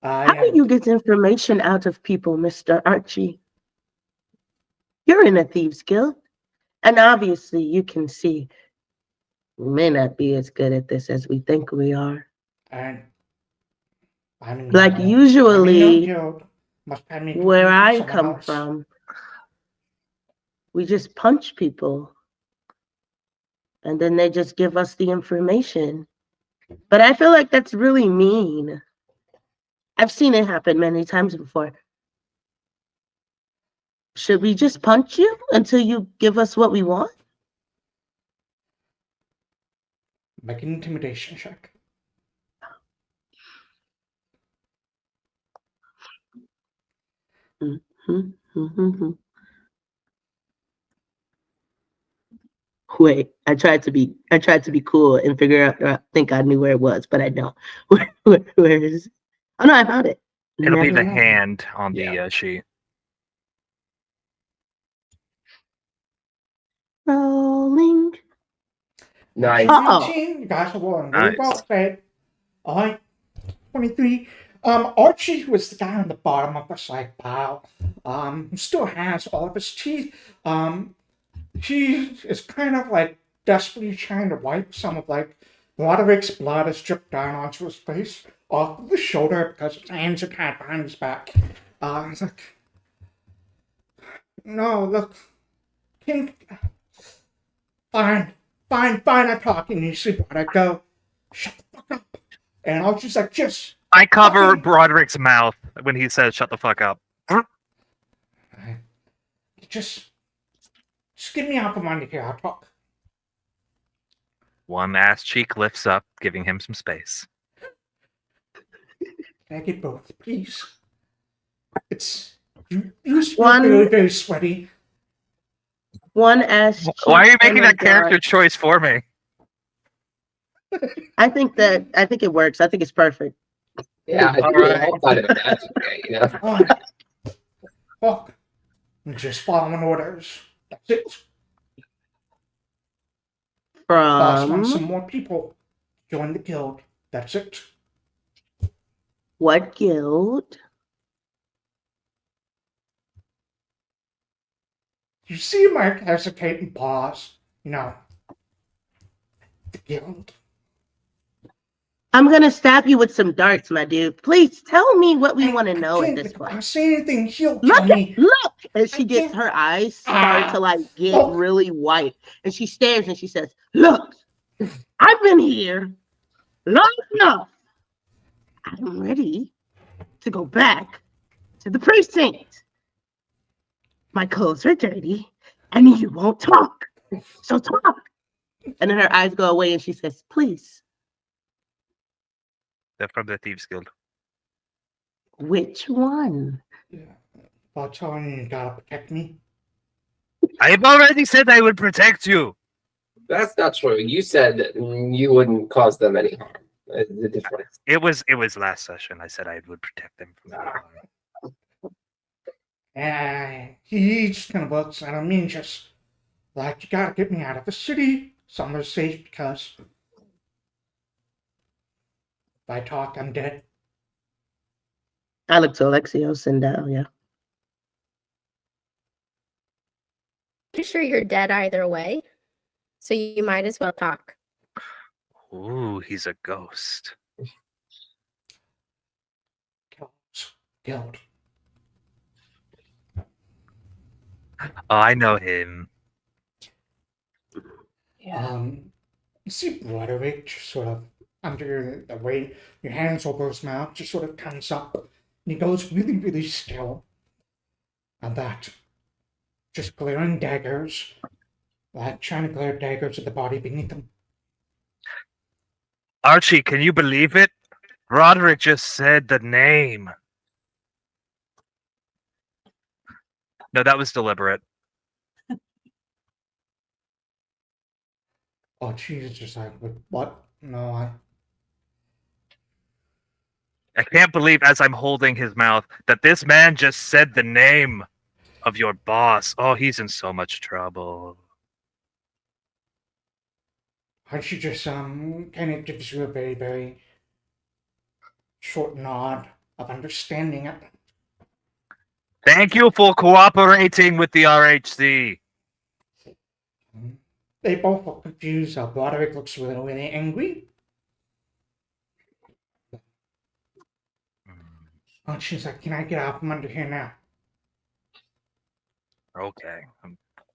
How do you get information out of people, Mr. Archie? You're in a thieves' guild, and obviously you can see we may not be as good at this as we think we are. And like usually, where I come else. from, we just punch people, and then they just give us the information. But I feel like that's really mean. I've seen it happen many times before. Should we just punch you until you give us what we want? Make an intimidation check. Wait, I tried to be cool and figure out. I think I knew where it was, but I don't. Where is it? Oh no, I found it. It'll be the hand on the sheet. Rolling. Nice. You guys are rolling really well today. All right, 23. Archie, who was the guy on the bottom of the like pile, who still has all of his teeth. He is kind of like desperately trying to wipe some of like Broderick's blood has dripped down onto his face off of the shoulder because his hands are tied behind his back. He's like, no, look, fine, I talk. And you see Broderick go, shut the fuck up. And I was just like, just. I cover Broderick's mouth when he says, shut the fuck up. Just get me out from under here, I'll talk. One ass cheek lifts up, giving him some space. Can I get both, please? It's you very, very sweaty. One as Why are you cheap and making that character dark. choice for me? I think it works. I think it's perfect. Yeah, I All think we right. all kind of imagine it, Fine. Fuck. I'm just following orders. That's it. Boss wants some From more people. Join the guild. That's it. what guild? You see Mark hesitate and pause. The guild. I'm gonna stab you with some darts, my dude. Please tell me what we want to I know at can't, this if I point. say anything, he'll Look tell at me. look, and she I gets can't- her eyes start to like get look. really white, and she stares and she says, "Look, I've been here long enough. I'm ready to go back to the precinct. My clothes are dirty, and you won't talk. So talk." And then her eyes go away, and she says, "Please, They're from the Thieves Guild. which one?" Yeah. If I tell you, you gotta protect me. I have already said I would protect you. That's not true. You said that you wouldn't cause them any harm. The difference. It was last session. I said I would protect them from harm. And he just kind of looks at him and just like, you gotta get me out of the city. Somewhere safe because if I talk, I'm dead. I look to Alexios and Dahlia. Pretty sure you're dead either way, so you might as well talk. Ooh, he's a ghost. Guild. Oh, I know him. You see Broderick just sort of under the weight, your hands over his mouth, just sort of comes up, and he goes really, really still. And that, just glaring daggers, like trying to glare daggers at the body beneath him. Archie, can you believe it? Roderick just said the name. No, that was deliberate. Oh, Jesus, just like, what? No, I can't believe, as I'm holding his mouth, that this man just said the name of your boss. Oh, he's in so much trouble. Archie just, kind of gives you a very, very short nod of understanding it. Thank you for cooperating with the RHC. They both look confused. Broderick looks really, really angry. Oh, she's like, can I get out from under here now? Okay,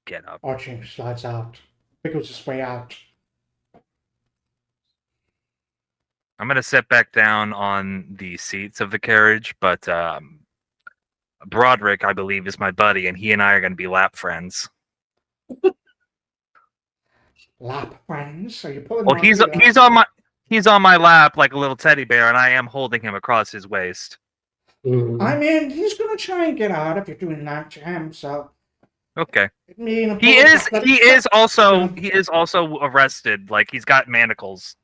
get up. Archie slides out, wiggles his way out. I'm gonna sit back down on the seats of the carriage, but Broderick, I believe, is my buddy, and he and I are gonna be lap friends. Lap friends? Are you pulling Well, on he's on my lap like a little teddy bear, and I am holding him across his waist. I mean, he's gonna try and get out if you're doing that to him, so. Okay. I mean, He is also arrested. Like, he's got manacles.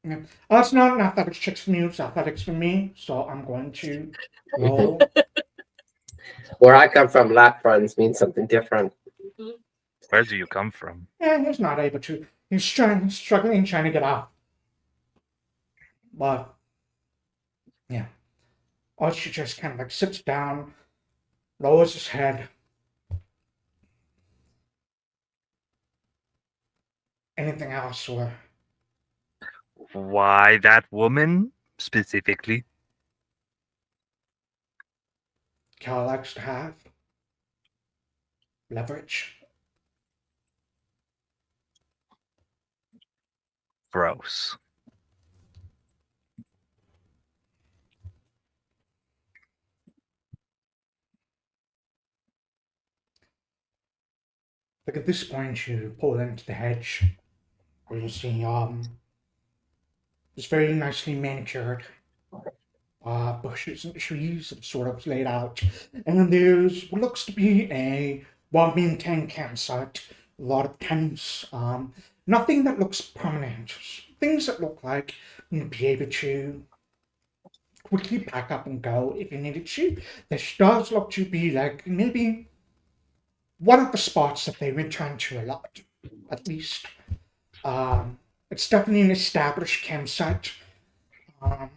Yeah. Oh, it's not an athletics check from you, it's athletics from me, so I'm going to roll. Where I come from, lap runs means something different. Where do you come from? And he's not able to. He's struggling, trying to get out. But, yeah. Archie just kind of like sits down, lowers his head. Anything else, or Why that woman specifically? Cal likes to have leverage? Gross. Like at this point, you pull into the hedge, where you see this very nicely manicured bushes and trees sort of laid out, and then there's what looks to be a one-man tent campsite a lot of tents. Nothing that looks permanent. Things that look like you'd be able to quickly pack up and go if you needed to. This does look to be like maybe one of the spots that they return to a lot, at least. It's definitely an established campsite. Um,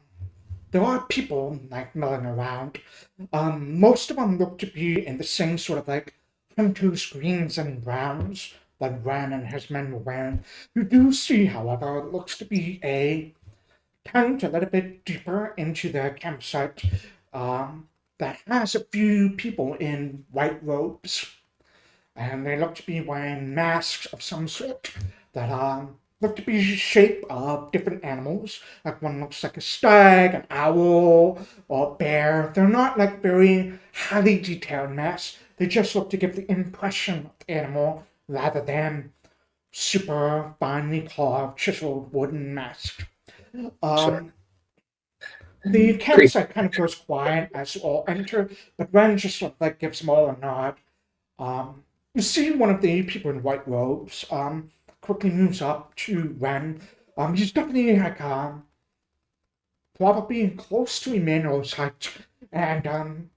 there are people like milling around. Most of them look to be in the same sort of like hunters, greens, and browns that Ren and his men were wearing. You do see, however, it looks to be a tent a little bit deeper into the campsite that has a few people in white robes, and they look to be wearing masks of some sort that look to be shape of different animals. Like one looks like a stag, an owl, or a bear. They're not like very highly detailed masks. They just look to give the impression of the animal rather than super finely carved, chiseled wooden masks. Sure. The campsite kind of goes quiet as you all enter, but Ren just sort of like gives them all a nod. You see one of the people in white robes quickly moves up to Ren. He's definitely like probably close to Emmanuel's height, and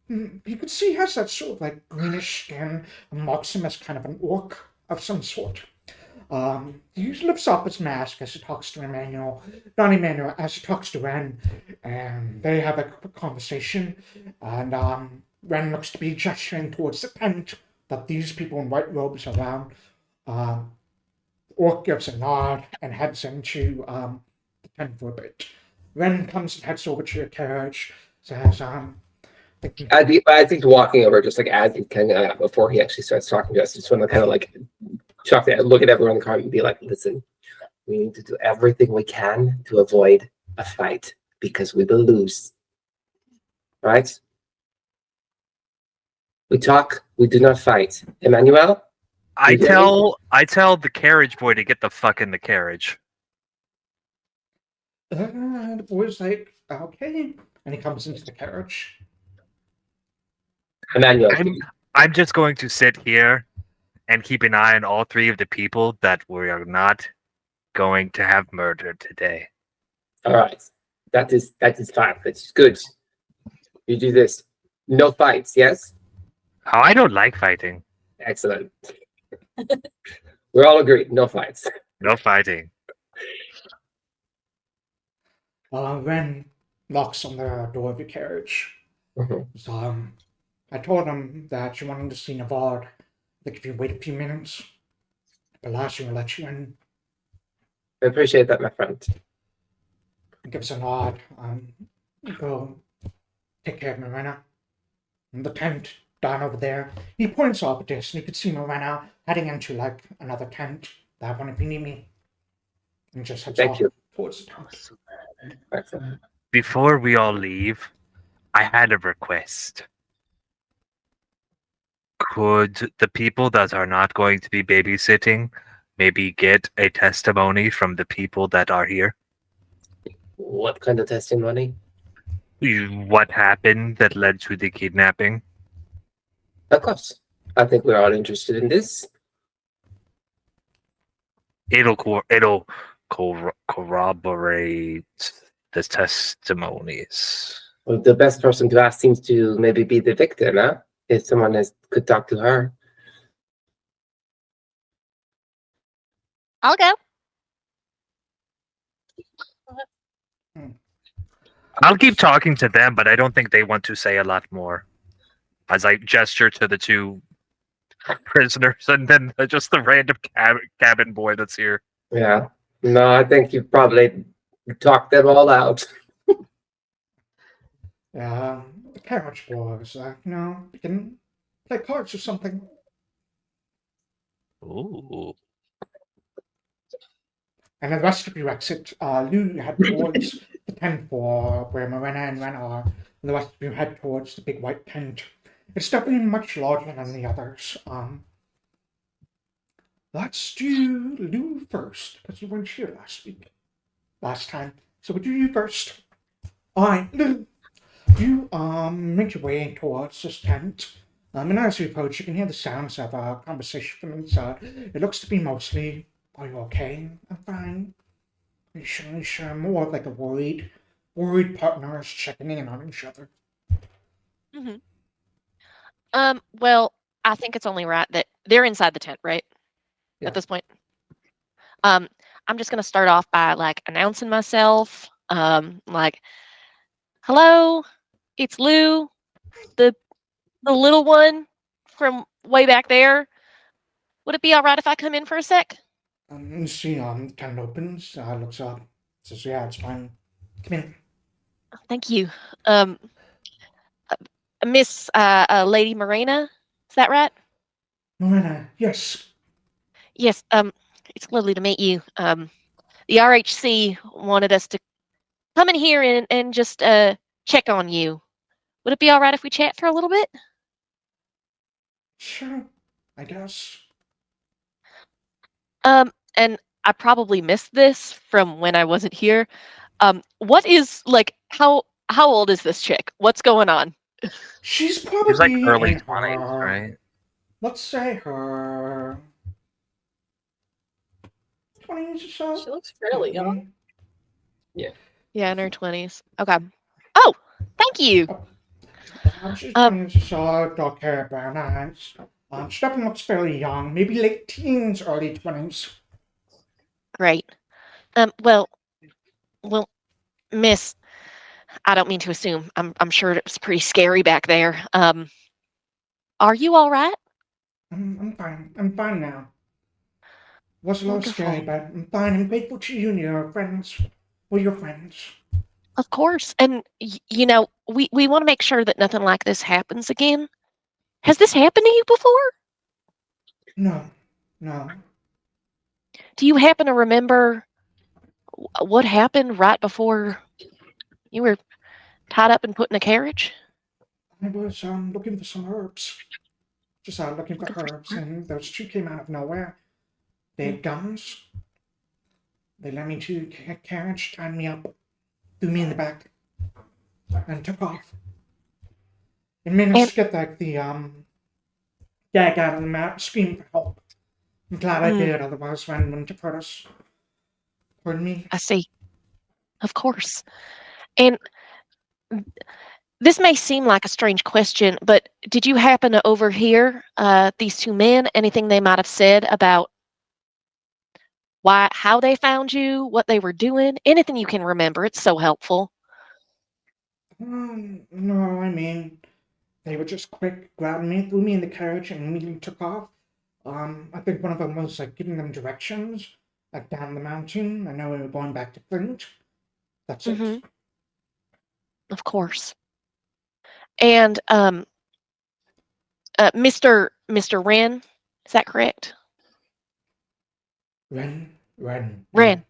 you can see he has that sort of like greenish skin and marks him as kind of an orc of some sort. He lifts up his mask as he talks to Emmanuel, not Emmanuel, as he talks to Ren, and they have a quick conversation. And Ren looks to be gesturing towards the tent that these people in white robes are around. Orc gives a nod and heads into the tent for a bit. Ren comes and heads over to your carriage, says, I think walking over just like as he kind of before he actually starts talking to us, just want to kind of like look at everyone in the car and be like, listen, we need to do everything we can to avoid a fight because we will lose. Right? We talk, we do not fight. Emmanuel? I tell the carriage boy to get the fuck in the carriage. the boy's like, okay. And he comes into the carriage. Emmanuel. I'm just going to sit here and keep an eye on all three of the people that we are not going to have murdered today. All right. That is fine. That's good. You do this. No fights, yes? Oh, I don't like fighting. Excellent. We're all agreed. No fights. No fighting. Ren knocks on the door of your carriage. So, I told him that you wanted to see Navard. Like if you wait a few minutes, Palacio will let you in. I appreciate that, my friend. He gives a nod. Go take care of Morena. And the tent down over there. He points off at this, and you can see Morena heading into like another tent. That one if you need me. And just heads Thank off you. towards the tent. Excellent. Before we all leave, I had a request. Could the people that are not going to be babysitting maybe get a testimony from the people that are here? What kind of testimony? What happened that led to the kidnapping? Of course. I think we're all interested in this. It'll corroborate the testimonies. Well, the best person to ask seems to maybe be the victim, huh? If someone could talk to her. I'll go. I'll keep talking to them, but I don't think they want to say a lot more. As I gesture to the two prisoners and then just the random cabin boy that's here. Yeah. No, I think you probably talked them all out. The carriage boy was like, we can play cards or something. Ooh. And the rest of you exit. You head towards the tent for where Morena and Ren are. And the rest of you head towards the big white tent. It's definitely much larger than the others. Let's do Lou first, because you weren't here last time. So we'll do you first. Alright, Lou. You make your way towards this tent. And as you approach, you can hear the sounds of a conversation from inside. It looks to be mostly, "Are you okay?" "I'm fine." You sure more like a worried partners checking in on each other. Hmm. Well, I think it's only right that they're inside the tent, right? Yeah. At this point. Um, I'm just gonna start off by like announcing myself. Like, hello, it's Lou, the the little one from way back there. Would it be all right if I come in for a sec? You see, the tent opens, looks up, says, "Yeah, it's fine. Come in." Thank you. Um, Miss Lady Morena, is that right? "Morena, yes." Yes. It's lovely to meet you. The RHC wanted us to come in here and just check on you. Would it be all right if we chat for a little bit? "Sure, I guess." And I probably missed this from when I wasn't here. What is like how old is this chick? What's going on? She's She's like probably early in 20s, her, right? let's say her 20s or so. She looks fairly young. Mhm. Yeah, in her 20s. Okay. Oh, thank you. She's Um, 20s or so, dark hair, brown eyes. She definitely looks fairly young, maybe late teens, early 20s. Great. Well, well, Miss, I don't mean to assume. I'm sure it was pretty scary back there. Are you all right? I'm fine. I'm fine now. Was a little scary, Wonderful. but I'm fine. I'm grateful to you and your friends. We're your friends. Of course. And you know, we want to make sure that nothing like this happens again. Has this happened to you before? No, no. Do you happen to remember what happened right before you were tied up and put in a carriage? I was looking for some herbs. Just out looking for Looking for herbs, some and those two came out of nowhere. They Mm. had guns. They led me to a carriage, tied me up, threw me in the back, and took off. It managed And to get like the gag out of the mouth, scream for help. I'm glad I mm, did, otherwise Ren wouldn't have hurt us. Pardon me? I see. Of course. And this may seem like a strange question, but did you happen to overhear these two men? Anything they might have said about how they found you, what they were doing? Anything you can remember? It's so helpful. No, I mean, they were just quick, grabbed me, threw me in the carriage, and immediately took off. I think one of them was like giving them directions, like down the mountain. I know we were going back to Flint. That's it. Hmm. Of course. And Mr. Wren, is that correct? Ren, yeah. Wren.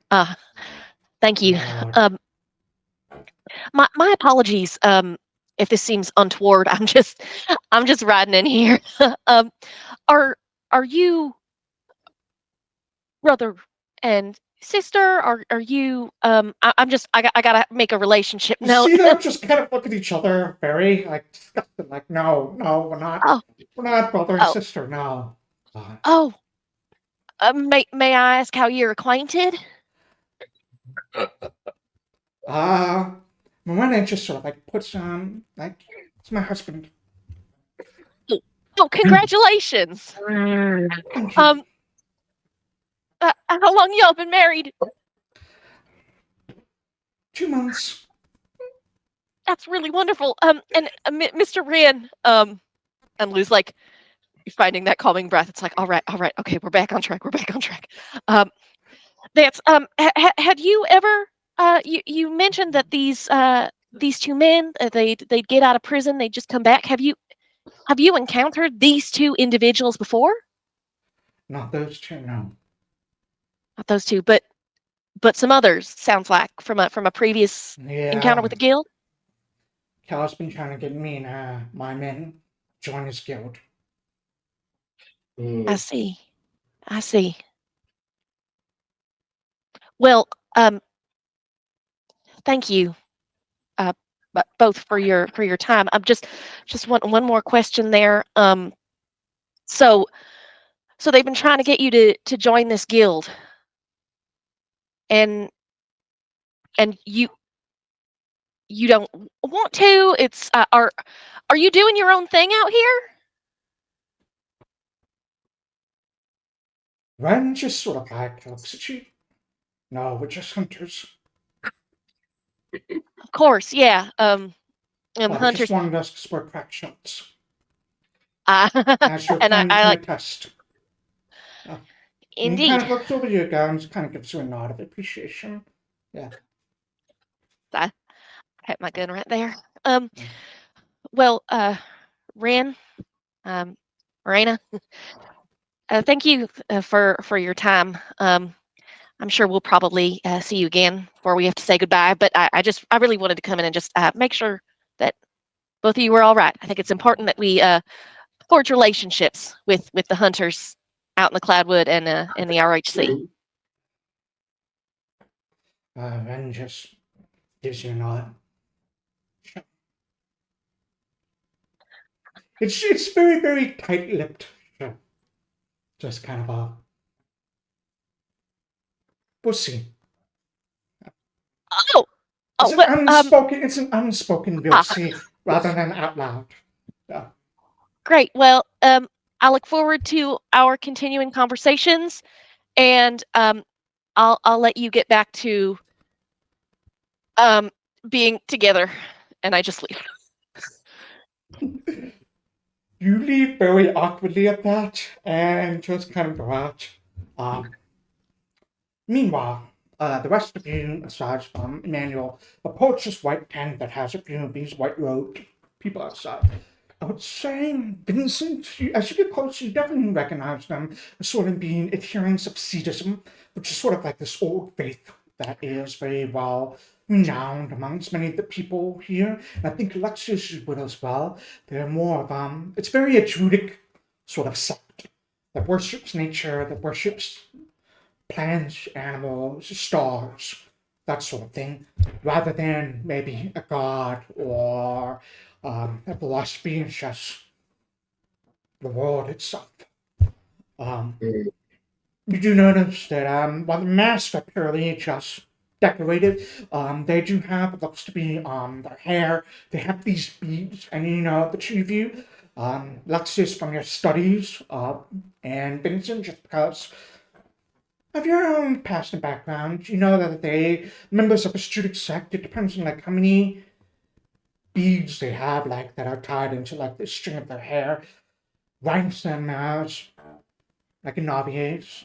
Uh, Thank you. Lord. Um, my apologies. If this seems untoward, I'm just riding in here. um, are are you brother and sister? Are you? I gotta make a relationship You note. see them just kind of look at each other, very like disgusted, like, no, no, Oh, we're not brother and oh, sister, no. Uh, oh. May I ask how you're acquainted? uh, Miranda just sort of like puts on, like, it's my husband. Oh, oh, congratulations. Thank you. Um, how long y'all been married? 2 months. That's really wonderful. And Mr. Wren, and Lou's like finding that calming breath. It's like, all right, okay, we're back on track. We're back on track. Um, that's have you ever you mentioned that these two men they'd get out of prison, they'd just come back. Have you encountered these two individuals before? Not those two, no. Not those two, but some others. Sounds like from a previous encounter with Yeah, the guild. Cal's been trying to get me and my men join his guild. I see. I see. Well, thank you. but both for your time. I'm just one more question there. So they've been trying to get you to join this guild, and you don't want to. It's are you doing your own thing out here? Ren just sort of like looks at you. No, we're just hunters. Of course, yeah. Well, they just Hunters. wanted us to spread crack shots. Uh, As your and friend I can like attest. And he kind indeed. of looks over your guns, kind of gives you a nod of appreciation. Yeah. I had my gun right there. Well, Ren, Morena, thank you for your time. I'm sure we'll probably see you again before we have to say goodbye. But I really wanted to come in and just make sure that both of you were all right. I think it's important that we forge relationships with the hunters out in the Cloudwood and in the RHC. Ren just gives you a nod. It's very, very tight-lipped. Just kind of a pussy. Oh, It's well, an unspoken we'll see rather than out loud. Yeah. great. Well, I look forward to our continuing conversations, and I'll let you get back to being together, and I just leave. You leave very awkwardly at that and just kind of go out. Meanwhile, the rest of you, aside from Emmanuel, approach this white tent that has a few of these white-robed people outside. I would say, Vincent, as you get closer, you definitely recognize them as sort of being adherents of Cetism, which is sort of like this old faith that is very well renowned amongst many of the people here. And I think Alexias is with as well. They're more of, it's very a Druidic sort of sect that worships nature, that worships plants, animals, stars, that sort of thing, rather than maybe a god or a philosophy is just the world itself. You do notice that while the masks are purely just decorated, they do have what looks to be their hair. They have these beads, and the two of you, Lexus from your studies, and Vincent, just because of your own past and background, you know that they members of a student sect. It depends on like how many beads they have, like that are tied into like the string of their hair. Ranks them as like a novice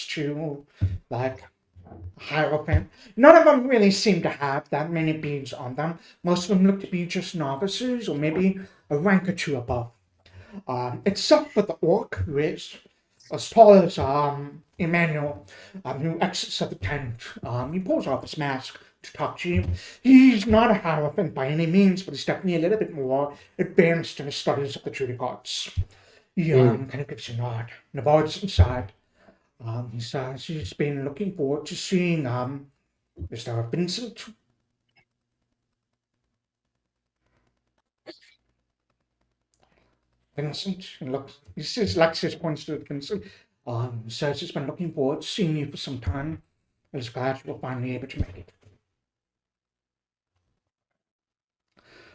to like a hierophant. None of them really seem to have that many beads on them. Most of them look to be just novices or maybe a rank or two above. Except for the orc, who is as tall as Emmanuel, who exits at the tent. He pulls off his mask to talk to you. He's not a hierophant by any means, but he's definitely a little bit more advanced in his studies of the Druidic arts. He kind of gives a nod and avoids inside. He says he's been looking forward to seeing Mr. Vincent. Vincent, and looks, he says, Alexias points to Vincent. Says he's been looking forward to seeing you for some time. And is glad you were finally able to make it.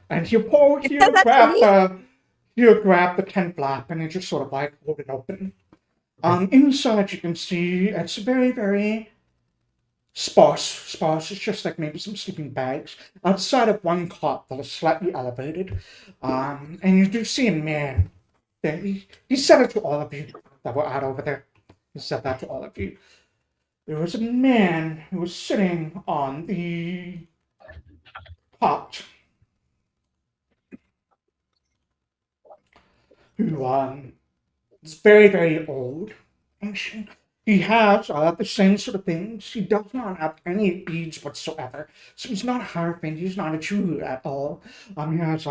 And he'll grab the tent flap and he'll just sort of like hold it open. Inside you can see it's very, very sparse. It's just like maybe some sleeping bags outside of one cot that is slightly elevated. And you do see a man. He said it to all of you that were out over there. He said that to all of you. There was a man who was sitting on the cot who is very, very old, ancient. He has the same sort of things. He does not have any beads whatsoever. So he's not a hierophant. He's not a Jew at all. He has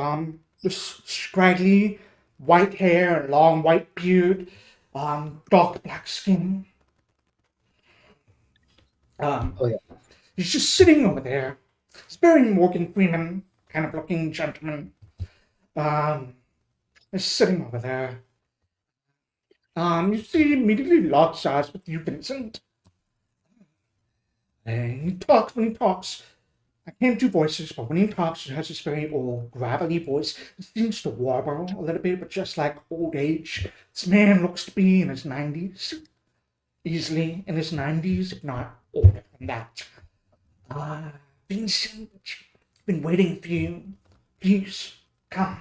this scraggly white hair, long white beard, dark black skin. He's just sitting over there. It's very Morgan Freeman kind of looking gentleman, is sitting over there. You see, he immediately locks eyes with you, Vincent. And he talks when he talks. I can't do voices, but when he talks, he has this very old, gravelly voice. It seems to warble a little bit, but just like old age. This man looks to be in his 90s. Easily in his 90s, if not older than that. Vincent, been waiting for you. Please, come.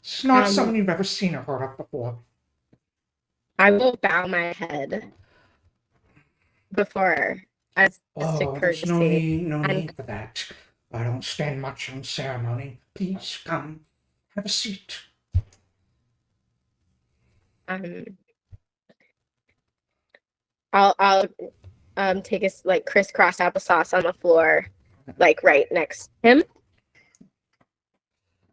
It's not someone you've ever seen or heard of before. I will bow my head before, as just a There's no courtesy. need for that. I don't stand much on ceremony. Please, come. Have a seat. I'll take a like crisscross applesauce on the floor, like right next to him.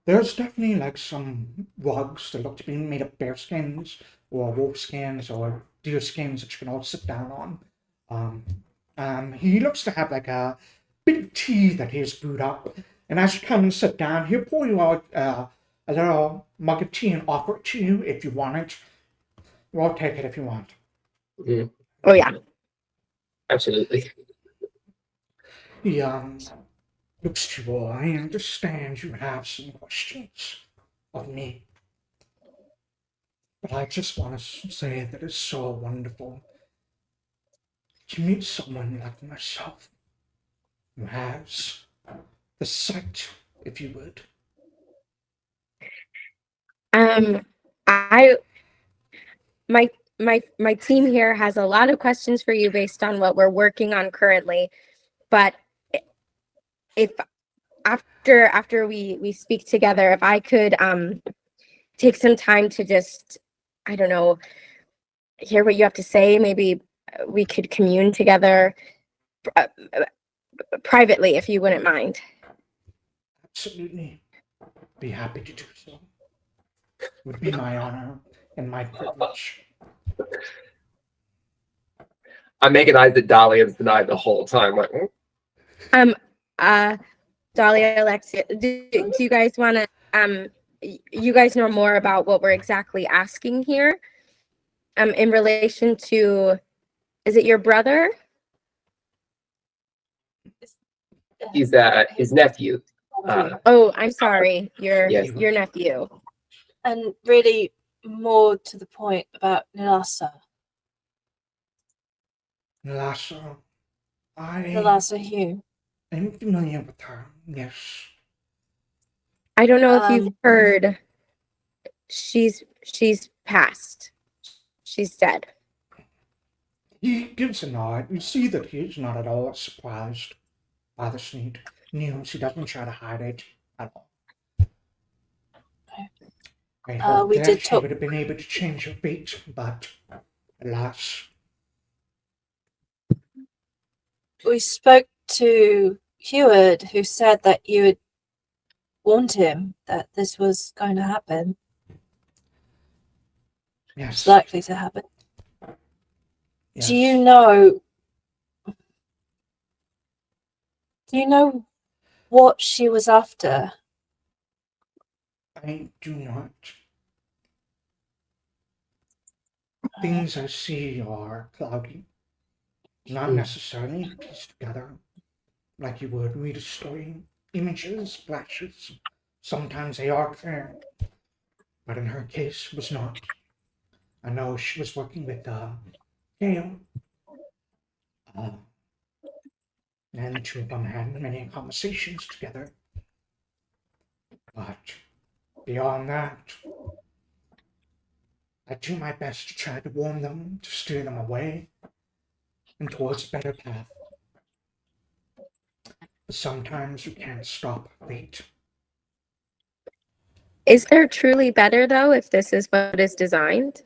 There's definitely like some rugs that look to be made of bear skins or wolf skins or deer skins that you can all sit down on. He looks to have like a bit of tea that he's brewed up, and as you come and sit down, he'll pour you out a little mug of tea and offer it to you if you want it. Or take it if you want. Mhm. Oh yeah. Absolutely. He looks to you all. I understand you have some questions of me. But I just want to say that it's so wonderful to meet someone like myself who has the sight, if you would. My team here has a lot of questions for you based on what we're working on currently, but if after we speak together, if I could take some time to just, I don't know, hear what you have to say, maybe we could commune together privately, if you wouldn't mind. Absolutely. Be happy to do so. It would be my honor and my privilege. I'm making eyes at Dahlia and Sanai the whole time. Like, Dahlia, Alexias, do you guys want to, you guys know more about what we're exactly asking here? In relation to, is it your brother? he's his nephew. Oh, I'm sorry, Yes. your nephew. And really more to the point about Nilasa. Nilasa, Nilasa Hugh. I'm familiar with her, yes. I don't know if you've heard, she's passed. She's dead. He gives a nod. You see that he is not at all surprised by this news. He doesn't try to hide it at all. I hope we that did he talk- would have been able to change your fate, but alas. We spoke to Heward, who said that you had warned him that this was going to happen. Yes. It's likely to happen. Yes. Do you know what she was after? I do not. Things I see are cloudy, not necessarily pieced together like you would read a story. Images, flashes, sometimes they are clear, but in her case, it was not. I know she was working with Gail, and the two of them had many conversations together. But beyond that, I do my best to try to warn them, to steer them away and towards a better path. But sometimes you can't stop fate. Is there truly better, though, if this is what is designed?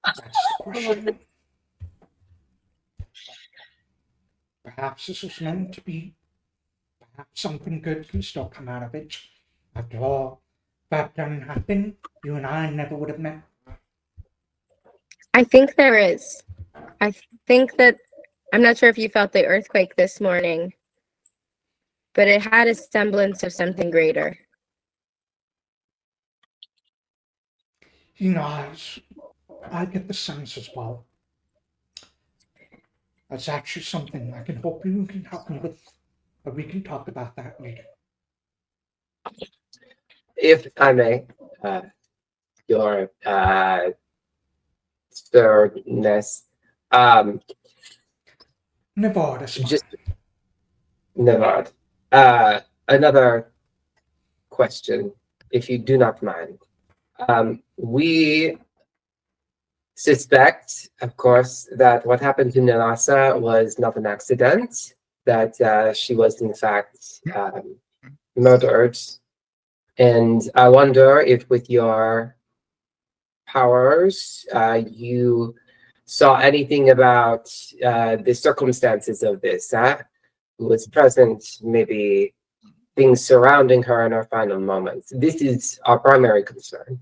That's the question. Perhaps this was meant to be. Perhaps something good can still come out of it. After all, if that didn't happen, you and I never would have met. I think there is. I think that I'm not sure if you felt the earthquake this morning, but it had a semblance of something greater. He nods. I get the sense as well. That's actually something I can hope you can help me with, but we can talk about that later. If I may, your thirdness, Never, that's just Nevard. Another question, if you do not mind. We suspect, of course, that what happened to Nalasa was not an accident, that she was in fact murdered. And I wonder if with your powers, you saw anything about the circumstances of this, who was present, maybe things surrounding her in her final moments. This is our primary concern.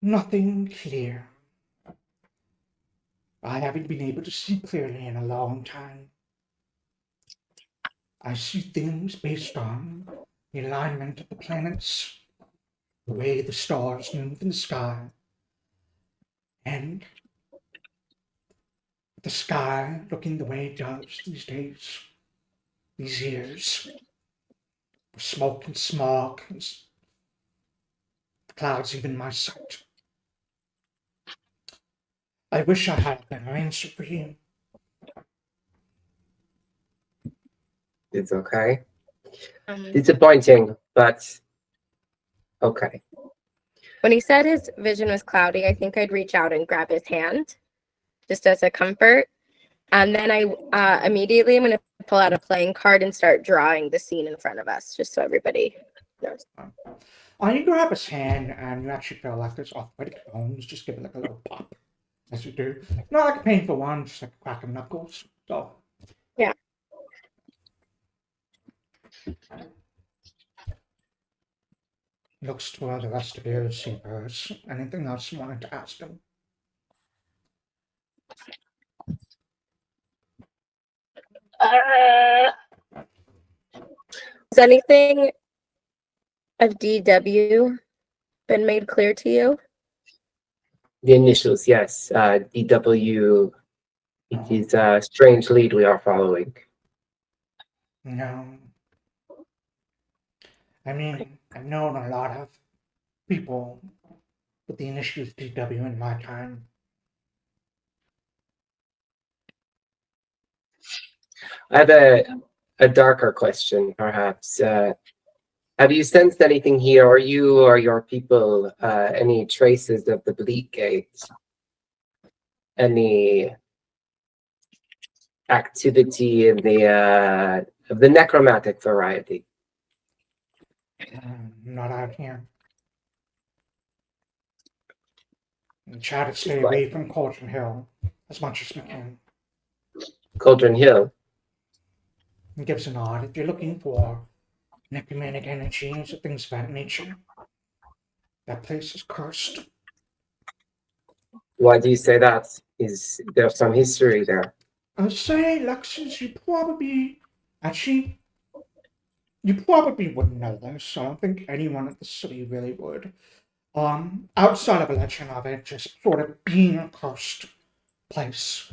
Nothing clear. I haven't been able to see clearly in a long time. I see things based on the alignment of the planets, the way the stars move in the sky, and the sky looking the way it does these days, these years, with smoke and smog, and clouds even my sight. I wish I had a better answer for you. It's okay. Disappointing, but okay. When he said his vision was cloudy, I think I'd reach out and grab his hand, just as a comfort. And then I immediately am going to pull out a playing card and start drawing the scene in front of us, just so everybody knows. You grab his hand and you actually feel like there's arthritic bones, just give it like a little pop as you do. Not like a painful one, just like a crack of knuckles. So yeah. Looks toward the rest of you, seekers. Anything else you wanted to ask him? Has anything of DW been made clear to you? The initials, yes. DW. It is a strange lead we are following. No. I mean, I've known a lot of people with the initials DW in my time. I have a darker question, perhaps. Have you sensed anything here, or you or your people, any traces of the Bleak Gate? Any activity in the of the necromantic variety? Not out here. And try to stay away from Cauldron Hill as much as we can. Cauldron Hill. He gives a nod. If you're looking for necromantic energies or things of that nature, that place is cursed. Why do you say that? Is there some history there? I'd say, Alexias, you probably wouldn't know this. I don't think anyone in the city really would. Outside of a legend of it just sort of being a cursed place.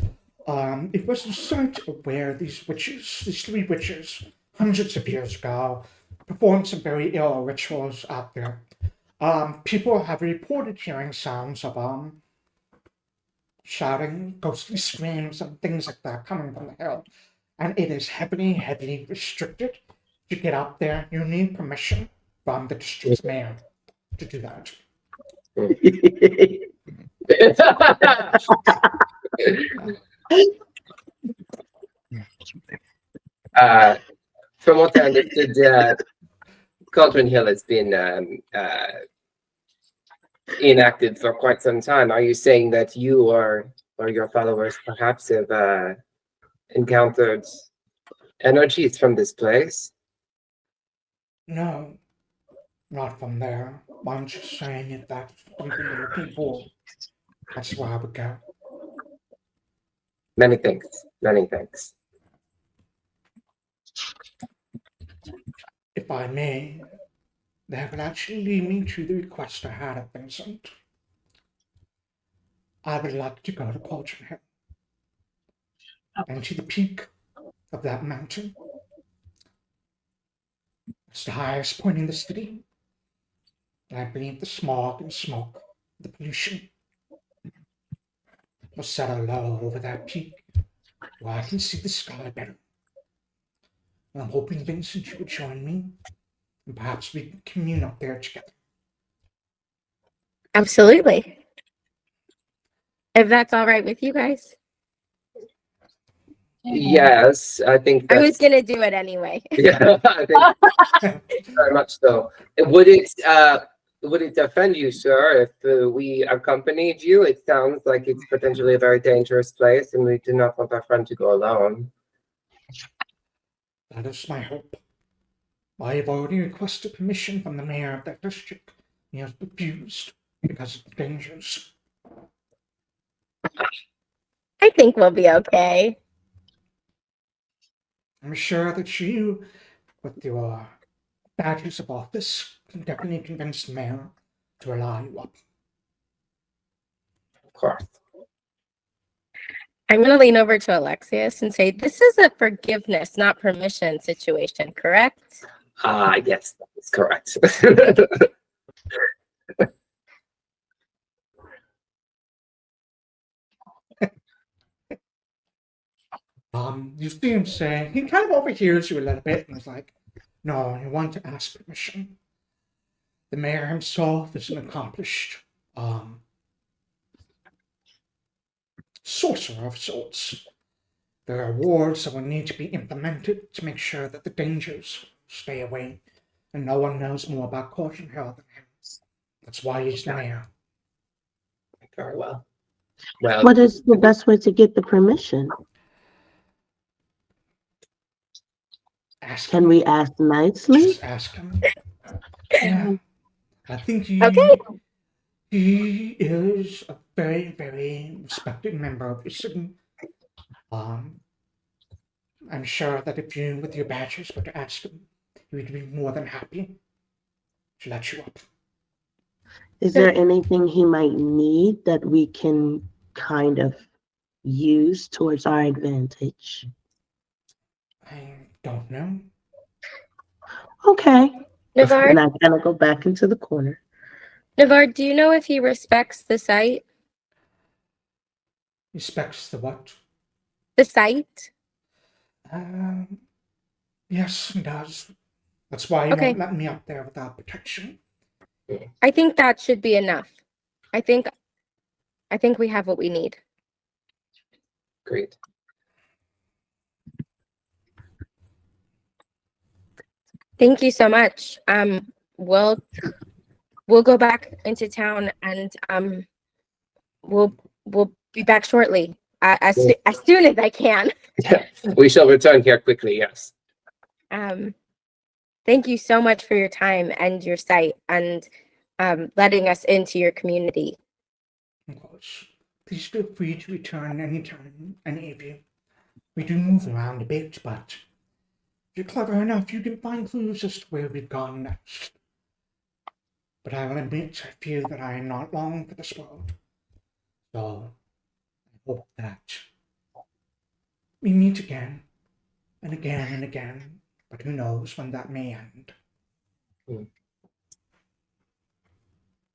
It was a site where these three witches, hundreds of years ago, performed some very ill rituals out there. People have reported hearing sounds of shouting, ghostly screams, and things like that coming from the hill. And it is heavily, heavily restricted to get up there. You need permission from the district's mayor to do that. From what I understood, Cauldron Hill has been inactive for quite some time. Are you saying that you or your followers perhaps have encountered energies from this place? No, not from there. I'm just saying if that's something you're looking for, that's where I would go. Many thanks. Many thanks. If I may, that would actually lead me to the request I had of Vincent. I would like to go to Cauldron Hill and to the peak of that mountain. It's the highest point in the city. And I believe the smog and smoke, the pollution, will settle low over that peak where I can see the sky better. And I'm hoping, Vincent, you would join me, and perhaps we can commune up there together. Absolutely. If that's all right with you guys. Yes, I think I that's, was gonna do it anyway. yeah, I think very much so. Would it offend you, sir, if we accompanied you? It sounds like it's potentially a very dangerous place, and we do not want our friend to go alone. That is my hope. I have already requested permission from the mayor of that district. He has refused because of the dangers. I think we'll be okay. I'm sure that you, with your badges of office, can definitely convince the mayor to allow you up. Of course. I'm gonna lean over to Alexias and say, this is a forgiveness, not permission situation, correct? Yes, that is correct. You see him say, he kind of overhears you a little bit and is like, no, you want to ask permission. The mayor himself is an accomplished sorcerer of sorts. There are wards that will need to be implemented to make sure that the dangers stay away, and no one knows more about Caution Hill than him. That's why he's the mayor. Very well. Well, What is the best way to get the permission? Ask Can him. we ask nicely? Just ask him. Yeah. I think Okay. he is a very, very respected member of the city. I'm sure that if you, with your badges, were to ask him, he would be more than happy to let you up. Is there anything he might need that we can kind of use towards our advantage? I don't know. Okay. Navarre, And I kind of go back into the corner. Navarre, do you know if he respects the site? Respects the what? The site? Yes, he does. That's why he Okay. won't let me up there without protection. I think that should be enough. I think we have what we need. great. Thank you so much. We'll go back into town and we'll be back shortly. As soon as I can. We shall return here quickly, yes. Thank you so much for your time and your site and letting us into your community. Of course. Please feel free to return anytime, any of you. We do move around a bit, but if you're clever enough, you can find clues as to where we've gone next. But I will admit, I feel that I am not long for this world. So, I hope that we meet again, and again, and again. But who knows when that may end.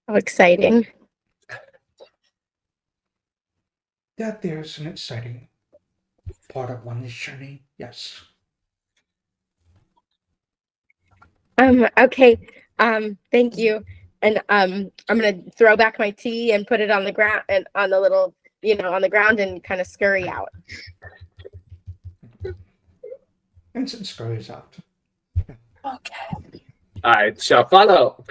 How exciting. That there's an exciting part of one's journey, yes. Okay. Thank you. And I'm gonna throw back my tea and put it on the ground and on the little, on the ground and kind of scurry out. Vincent scurries out. Okay. I shall follow.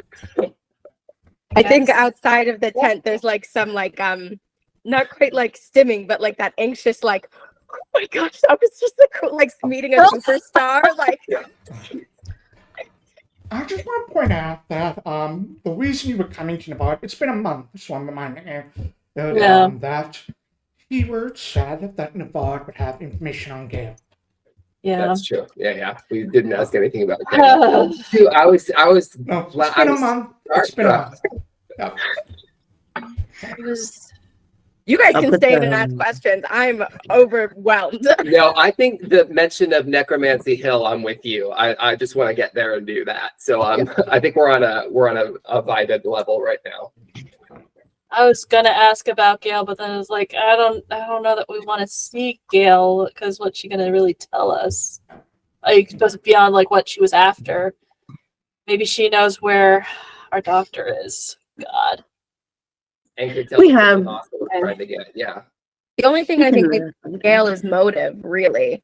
I think outside of the tent there's like some not quite like stimming, but like that anxious like, oh my gosh, that was just like meeting a superstar. Like I just want to point out that the reason you were coming to Navarre, it's been a month, so I'm reminding you that He were sad that Navarre would have information on Gale. Yeah. That's true. Yeah. We didn't ask anything about Gale. Dude, I was No, glad- it's been I a was- month. It's been a month. Yep. It was. You guys I'll can put stay in that and ask on. questions. I'm overwhelmed. No, I think the mention of Necromancy Hill, I'm with you. I just want to get there and do that. So I think we're on a vibed level right now. I was gonna ask about Gail, but then I was like, I don't know that we want to see Gail because what's she gonna really tell us? Like, just beyond like what she was after. Maybe she knows where our doctor is. God. And could tell We us what have- the hospital is trying to get. Yeah. The only thing I think we We Gail is motive, really.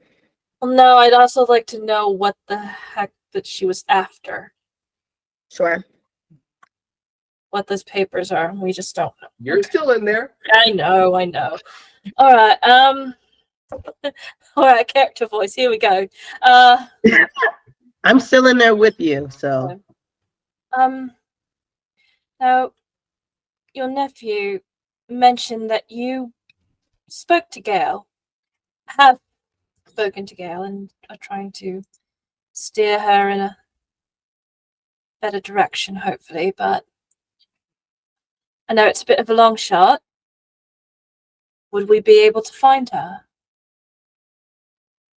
Well, no, I'd also like to know what the heck that she was after. Sure. What those papers are. We just don't know. You're still in there. I know. All right. All right. Character voice. Here we go. I'm still in there with you, so Now, your nephew mentioned that you spoke to Gail, have spoken to Gail, and are trying to steer her in a better direction, hopefully. But I know it's a bit of a long shot. Would we be able to find her?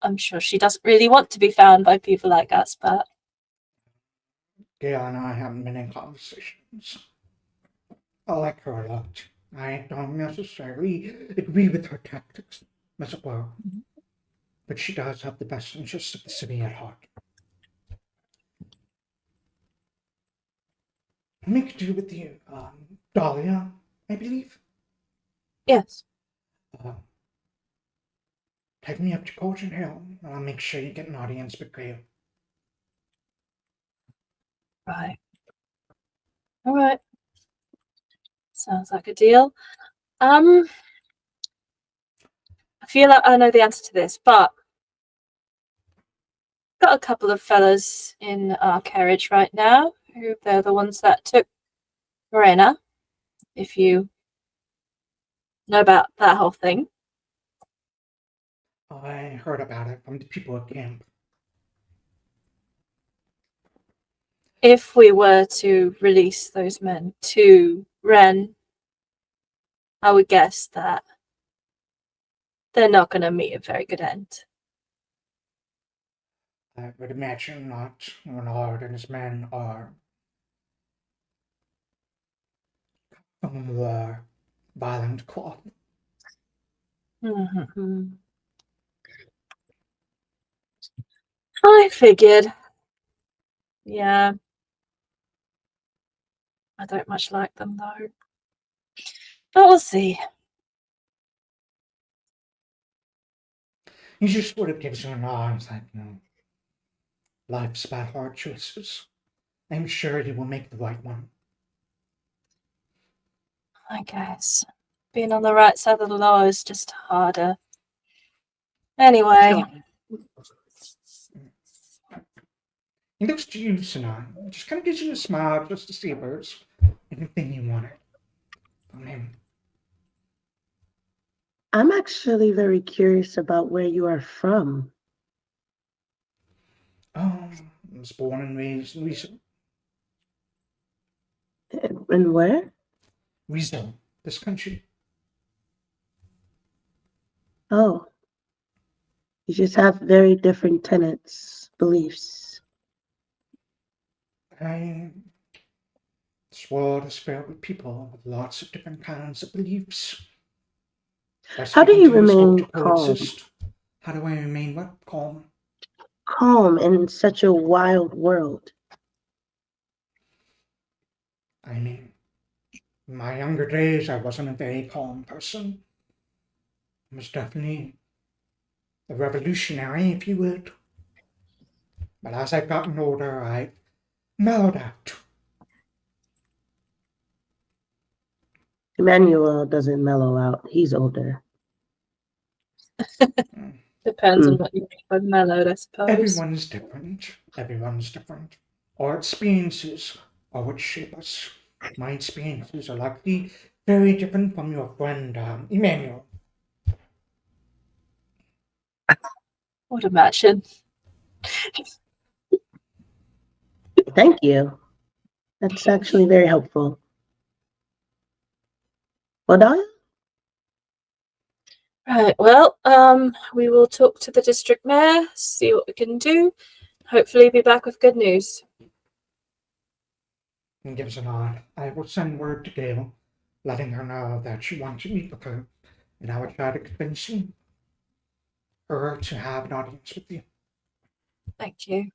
I'm sure she doesn't really want to be found by people like us, but Gail and I haven't been in conversations. I like her a lot. I don't necessarily agree with her tactics, as it were. But she does have the best interests of the city at heart. Make do with you, Dahlia, I believe. yes. Take me up to Caution Hill, and I'll make sure you get an audience with Gail. Right. All right. Sounds like a deal. I feel like I know the answer to this, but got a couple of fellas in our carriage right now. Who they're the ones that took Morena. If you know about that whole thing. I heard about it from the people at camp. If we were to release those men to Ren, I would guess that they're not going to meet a very good end. I would imagine not. Renard and his men are from a more violent cloth. Mm-hmm. I figured. Yeah. I don't much like them though. But we'll see. He just sort of gives you an eye. It's like, life's about hard choices. I'm sure you will make the right one. I guess. Being on the right side of the law is just harder. Anyway. He looks to you, Sanai. Just kind of gives you a smile just to see if there's anything you wanted from him. I'm actually very curious about where you are from. I was born and raised in And where? Rizzo, this country. Oh. You just have very different tenets, beliefs. This world is filled with people with lots of different kinds of beliefs. How do you remain calm? How do I remain what? Calm? Calm in such a wild world. I mean, in my younger days, I wasn't a very calm person. I was definitely a revolutionary, if you would. But as I've gotten older, I mellowed out. Emmanuel doesn't mellow out. He's older. Depends on what you mean by mellowed, I suppose. Everyone's different. Our experiences are what shape us. My experiences are likely very different from your friend, Emmanuel. would imagine. Thank you. That's actually very helpful. Well, Dahlia? Right, well, we will talk to the district mayor, see what we can do. Hopefully be back with good news. And gives a nod. I will send word to Gail, letting her know that you want to meet with her, and I will try to convince her to have an audience with you. Thank you.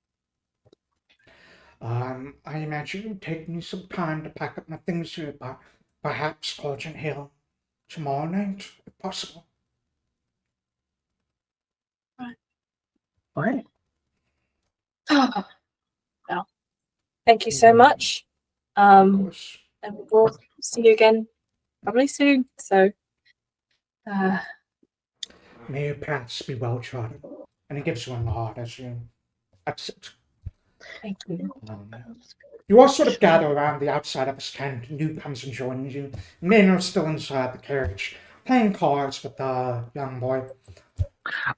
I imagine it would take me some time to pack up my things here, but perhaps Cauldron Hill tomorrow night, if possible. All right. Well, thank you so much. Of course. And we'll see you again probably soon. So, May your paths be well trodden. And he gives you a nod as you exit. thank you. You all sort of gather around the outside of his tent, and New comes and joins you. Men are still inside the carriage, playing cards with the young boy.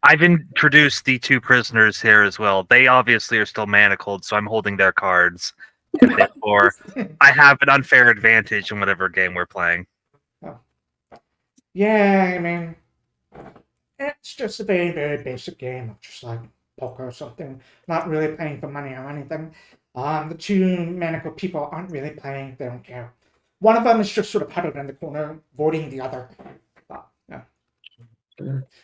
I've introduced the 2 prisoners here as well. They obviously are still manacled, so I'm holding their cards. And therefore, I have an unfair advantage in whatever game we're playing. Yeah, I mean, it's just a very, very basic game of just like poker or something. Not really playing for money or anything. The 2 manacled people aren't really playing, they don't care. One of them is just sort of huddled in the corner, voting the other. Yeah.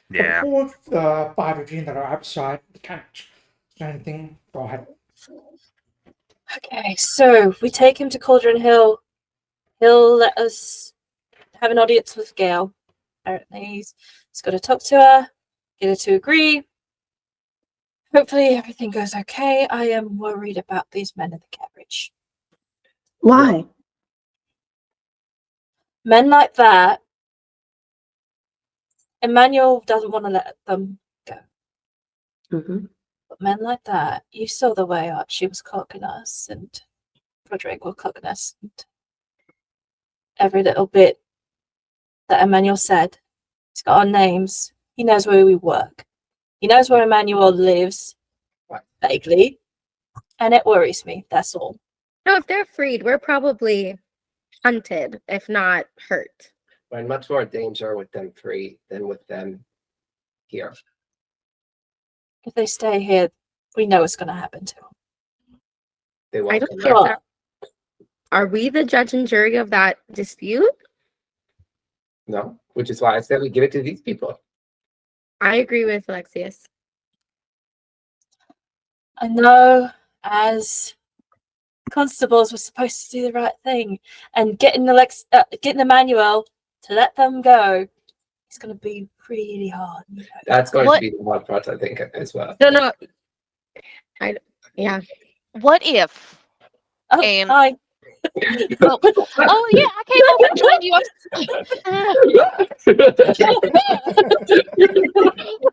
Yeah. Of the 5 of you that are outside the tent, is there anything? Go ahead. Okay, so we take him to Cauldron Hill. He'll let us have an audience with Gail. Apparently, he's got to talk to her, get her to agree. Hopefully, everything goes okay. I am worried about these men in the carriage. Why? Men like that, Emmanuel doesn't want to let them go. Mm-hmm. But men like that, you saw the way Archie was clocking us and Roderick was clocking us. And every little bit that Emmanuel said, he's got our names. He knows where we work. He knows where Emmanuel lives, vaguely. And it worries me, that's all. No, if they're freed, we're probably hunted, if not hurt. We're in much more danger with them free than with them here. If they stay here, we know what's going to happen to them. They I won't don't come think back. that. Are we the judge and jury of that dispute? No, which is why I said we give it to these people. I agree with Alexias. I know as constables we're supposed to do the right thing, and getting Emmanuel to let them go is going to be really hard. That's going What- to be the hard part, I think, as well. No. Yeah. What if? Oh, And- hi. Oh yeah, I came over and joined you.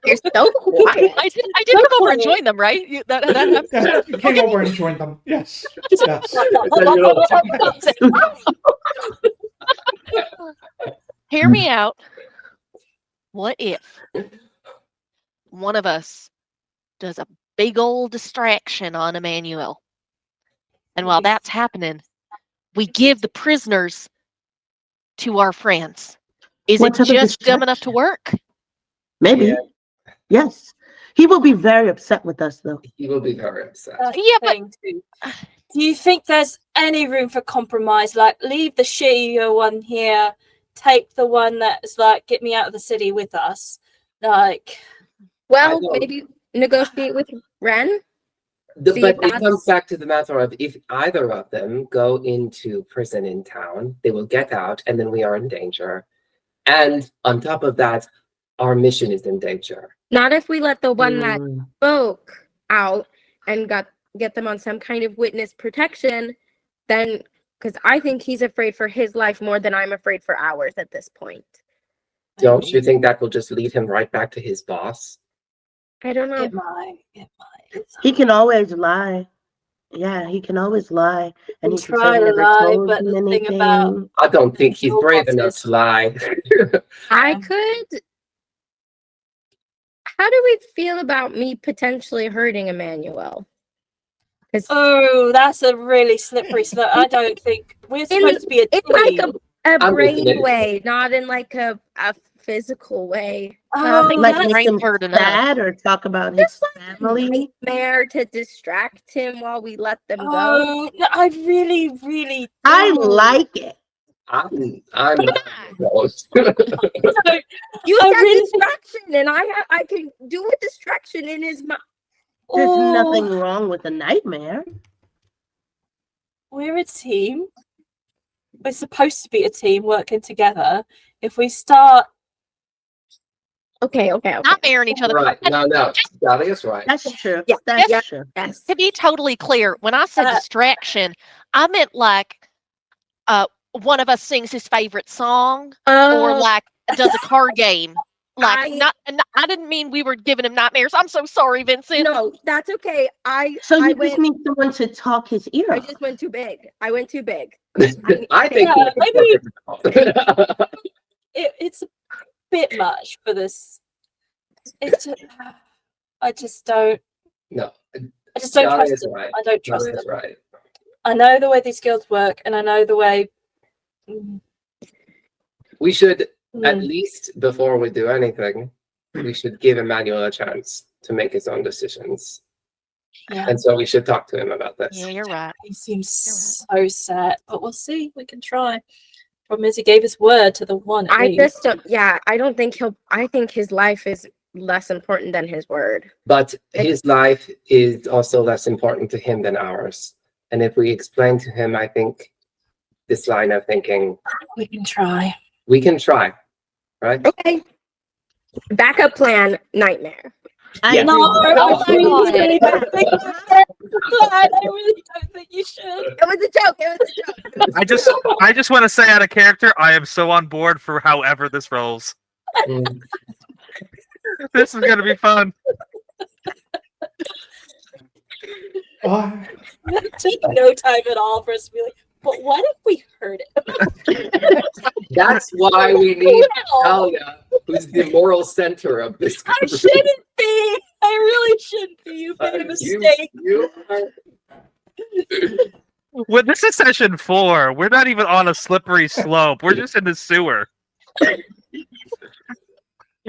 You're so quiet. I did come over and join them, right? That Yeah, you came over and joined them. Yes. Yes. Hear me out. What if one of us does a big old distraction on Emmanuel? And while that's happening, we give the prisoners to our friends. Is What it type of just dumb enough to distraction? work? Maybe. Yeah. Yes. He will be very upset with us, though. He will be very upset. That's Yeah, the but- thing too. Do you think there's any room for compromise? Like, leave the shittier one here, take the one that's like, get me out of the city with us. Like, Well, don't- maybe negotiate with Ren. See But if it comes that's- back to the matter of if either of them go into prison in town, they will get out, and then we are in danger. And on top of that, our mission is in danger. Not if we let the one that Mm. spoke out and get them on some kind of witness protection, then because I think he's afraid for his life more than I'm afraid for ours at this point. Don't you think that will just lead him right back to his boss? I don't know. it might. He can always lie. Yeah, he can always lie. And he can Try say to never lie, told but him the thing anything. about- I don't think he's Your brave boss enough is- to lie. I could how do we feel about me potentially hurting Emmanuel? Because Oh, that's a really slippery slope. I don't think we're supposed to be a in like team. a I'm brain listening. way, not in like a physical way. I Oh, think Like the that's make brain's him hurt enough. sad or talk about his Just like family. nightmare to distract him while we let them go. oh, no, I really, really I don't. like it. I'm Close. You I said really- distraction, and I can do a distraction in his mind. There's Oh, nothing wrong with a nightmare. we're a team. We're supposed to be a team working together. If we start, Okay. Not marrying each other. right. And No. Dahlia's right. That's true. Yeah. That's Yes. true. Yes. to be totally clear, when I said distraction, I meant like one of us sings his favorite song or like does a card game. Like I didn't mean we were giving him nightmares. I'm so sorry, Vincent. No, that's okay. So you I just went. need someone to talk his ear I off. just went too big. I went too big. I think Yeah, maybe- perfect. it's a bit much for this. It's just, I just don't. No, I just don't Dahlia's trust them. right. I don't trust Dahlia's them. right. I know the way these guilds work, and I know the way. We should, at Mm. least before we do anything, we should give Emmanuel a chance to make his own decisions. Yeah, And so we should talk to him about this. Yeah, you're right. he seems so sad, but we'll see. We can try. Problem is, he gave his word to the one. at I least. just don't. Yeah, I don't think he'll. I think his life is less important than his word. But his life is also less important to him than ours. And if we explain to him, I think, this line of thinking, We can try. we can try, right? Okay. Backup plan: nightmare. I Yeah. agree. No, Oh my God. I really don't think you should. It was a joke. It was a joke. I just want to say out of character, I am so on board for however this rolls. Mm. This is gonna be fun. It took no time at all for us to be like, but what if we heard it? That's why we need No, Dahlia, who's the moral center of this I conversation. shouldn't be. I really shouldn't be. You made a mistake. You are Well, this is session 4. We're not even on a slippery slope. We're just in the sewer.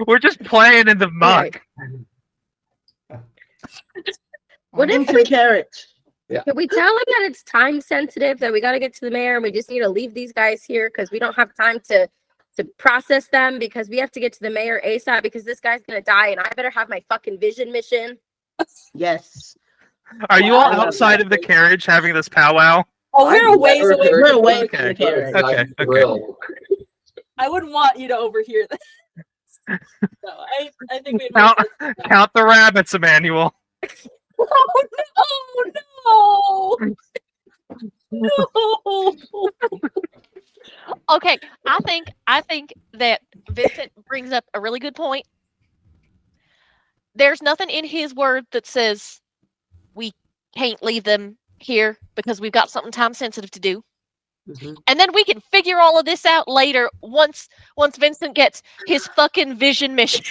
We're just playing in the muck. What if Into carrot. Can we tell him that it's time sensitive, that we got to get to the mayor and we just need to leave these guys here because we don't have time to process them because we have to get to the mayor ASAP because this guy's going to die and I better have my fucking vision mission? Yes. Are you all Wow. outside of the carriage having this powwow? Oh, we're a I've ways never away. heard We're of away this from the Okay. carrot. like Okay, okay. drill. I wouldn't want you to overhear this. No, I think we'd Count, count the rabbits, Emmanuel. Oh no! No! Okay, I think that Vincent brings up a really good point. There's nothing in his word that says we can't leave them here because we've got something time sensitive to do. Mhm. And then we can figure all of this out later once Vincent gets his fucking vision mission.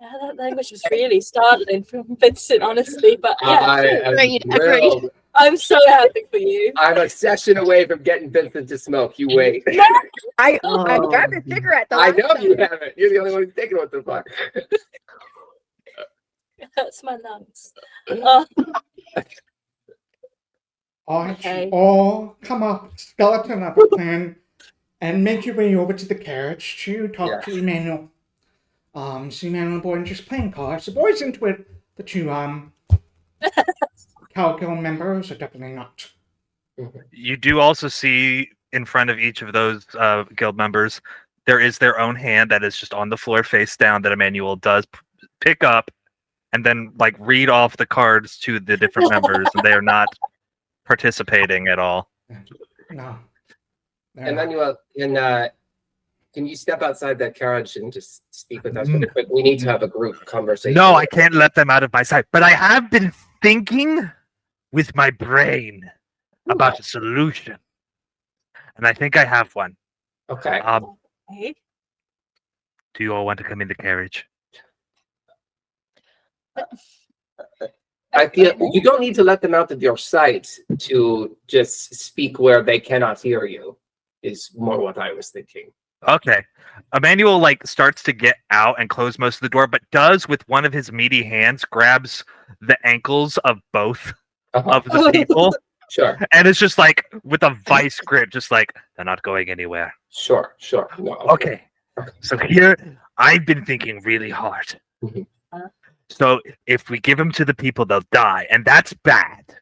Yeah, that language was really startling from Vincent, honestly. But yeah, I am Agreed, thrilled. I'm so happy for you. I'm a session away from getting Vincent to smoke. You wait. I Oh. grabbed a cigarette the I last know you time. haven't. You're the only one who's taking what the fuck. It hurts my lungs. Alright, all come up, skeleton of a plan, and make your way over to the carriage to talk to Emmanuel. So Emmanuel and the boy are just playing cards. The boy's into it. The two Calco members are definitely not. You do also see in front of each of those guild members, there is their own hand that is just on the floor face down that Emmanuel does pick up and then like read off the cards to the different members, and they are not participating at all. No. They're not. Emmanuel, can you step outside that carriage and just speak with us really quick? We need to have a group conversation. No, I can't let them out of my sight. But I have been thinking with my brain about a solution. And I think I have one. Okay. Hey, Do you all want to come in the carriage? I feel you don't need to let them out of your sight to just speak where they cannot hear you, is more what I was thinking. Okay. Emmanuel starts to get out and close most of the door, but does with one of his meaty hands grabs the ankles of both of the people, Sure, and it's just with a vice grip, just they're not going anywhere. sure. No, Okay. So here I've been thinking really hard. Mhm. So if we give them to the people, they'll die, and that's bad.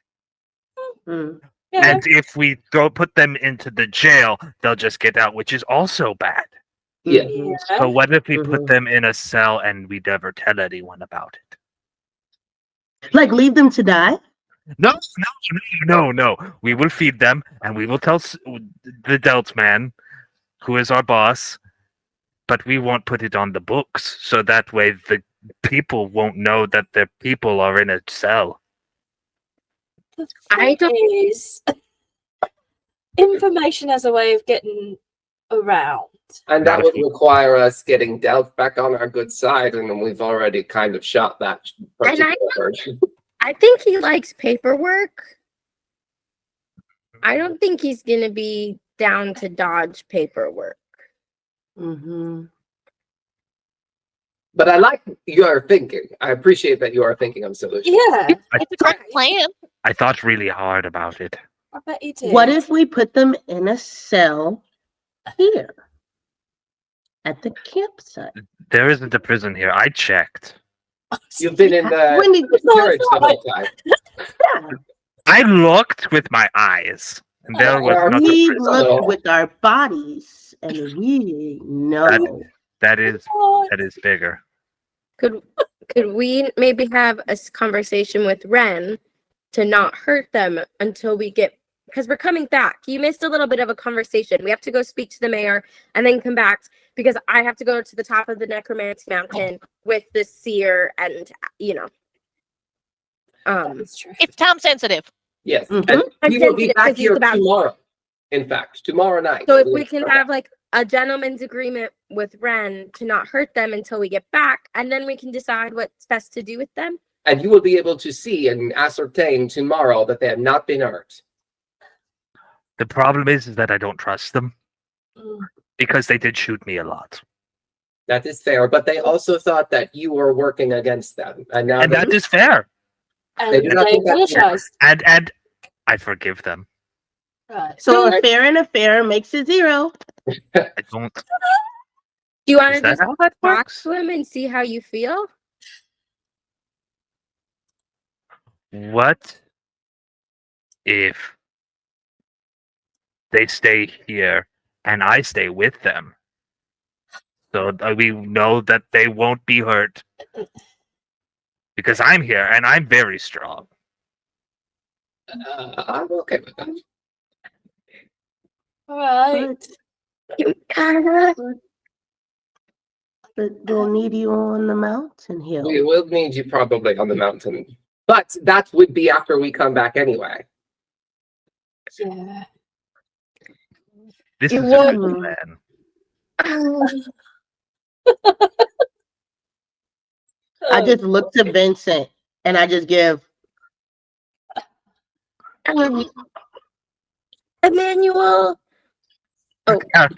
Mm. Yeah. And if we put them into the jail, they'll just get out, which is also bad. Yeah. Mhm. So what if we put Mhm. them in a cell and we never tell anyone about it? Like leave them to die? No. We will feed them, and we will tell the Delt man, who is our boss, but we won't put it on the books, so that way the people won't know that their people are in a cell. The I thing is, information as a way of getting around. And Not that if would we- require us getting Delph back on our good side, and then we've already kind of shot that particular version. I think he likes paperwork. I don't think he's gonna be down to dodge paperwork. Mm-hmm. But I like your thinking. I appreciate that you are thinking of solutions. Yeah, It's a great plan. I thought really hard about it. I bet you did. What if we put them in a cell here at the campsite? There isn't a prison here. I checked. You've been in When did the carriage the whole time. yeah, I looked with my eyes, and there was Well, not a we prison. looked with our bodies, and we know. That is What? bigger. Could we maybe have a conversation with Ren to not hurt them until we get, because we're coming back. You missed a little bit of a conversation. We have to go speak to the mayor and then come back because I have to go to the top of the necromancy mountain with the seer and That's true. It's time sensitive. Yes. Mhm. And we will be Sensitive back 'cause he's here about- tomorrow. In fact, tomorrow night. so if we can have a gentleman's agreement with Ren to not hurt them until we get back, and then we can decide what's best to do with them. And you will be able to see and ascertain tomorrow that they have not been hurt. The problem is that I don't trust them Mm. because they did shoot me a lot, That is fair, but they also thought that you were working against them. And now and that is fair. And They do not they think that's fair. apologized. And I forgive them. Right. So a fair and a fair makes a zero. I don't. Do you want Is to that just how that talk works? to him and see how you feel? What if they stay here and I stay with them? So that we know that they won't be hurt. Because I'm here and I'm very strong. I'm okay with that. All right. But we'll need you on the mountain hill. We will need you probably on the mountain. But that would be after we come back anyway. Yeah. This You is a good won't. plan. I just look to Vincent and I just give. Emmanuel.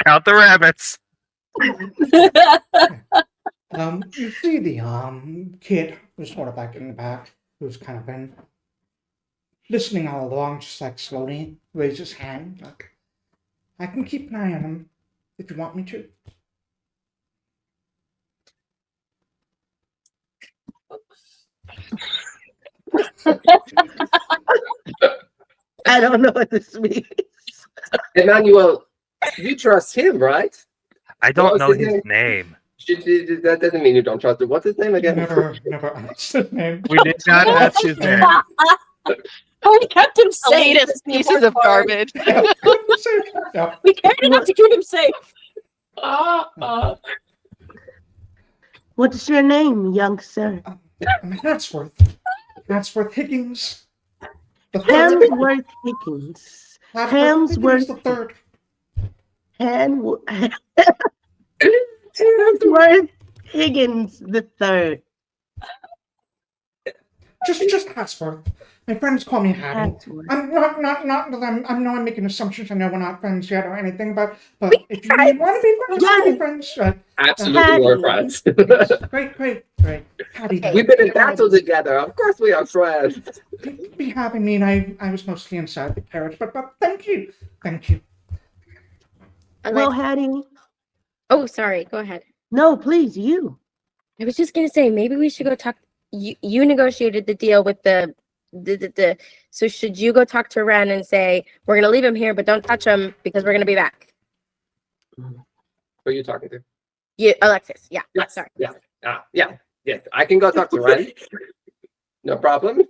Count the rabbits. You see the kid who's sort of in the back, who's kind of been listening all along, just slowly raise his hand, I can keep an eye on him if you want me to. I don't know what this means. Emmanuel, you trust him, right? I don't What's know his his name. That doesn't mean you don't trust him. What's his name again? Never asked his name. We did not ask his name. We kept him safe. Elitist pieces of garbage. No. We cared enough to keep him safe. What is your name, young sir? Hansworth Higgins. The third. Hamsworth Higgins. Hamsworth Hamsworth the third. Edward Higgins the third. Just Hatsworth. My friends call me Hattie. Hatsworth. I'm not that I know I'm making assumptions. I know we're not friends yet or anything, but if you Friends. want to be friends, we'll be friends. Absolutely, we're Hattie. friends. Yes, great. Hattie, Okay. We've been in battle together. Of course, we are friends. be happy. I mean, I was mostly inside the carriage, but thank you. Well, Hattie. Oh, sorry. Go ahead. No, please, you. I was just gonna say maybe we should go talk. You negotiated the deal with the. So should you go talk to Ren and say we're gonna leave him here, but don't touch him because we're gonna be back? Who are you talking to? You, Alexis. Yeah. Yes. Sorry. Yeah. Yes. I can go talk to Ren. No problem.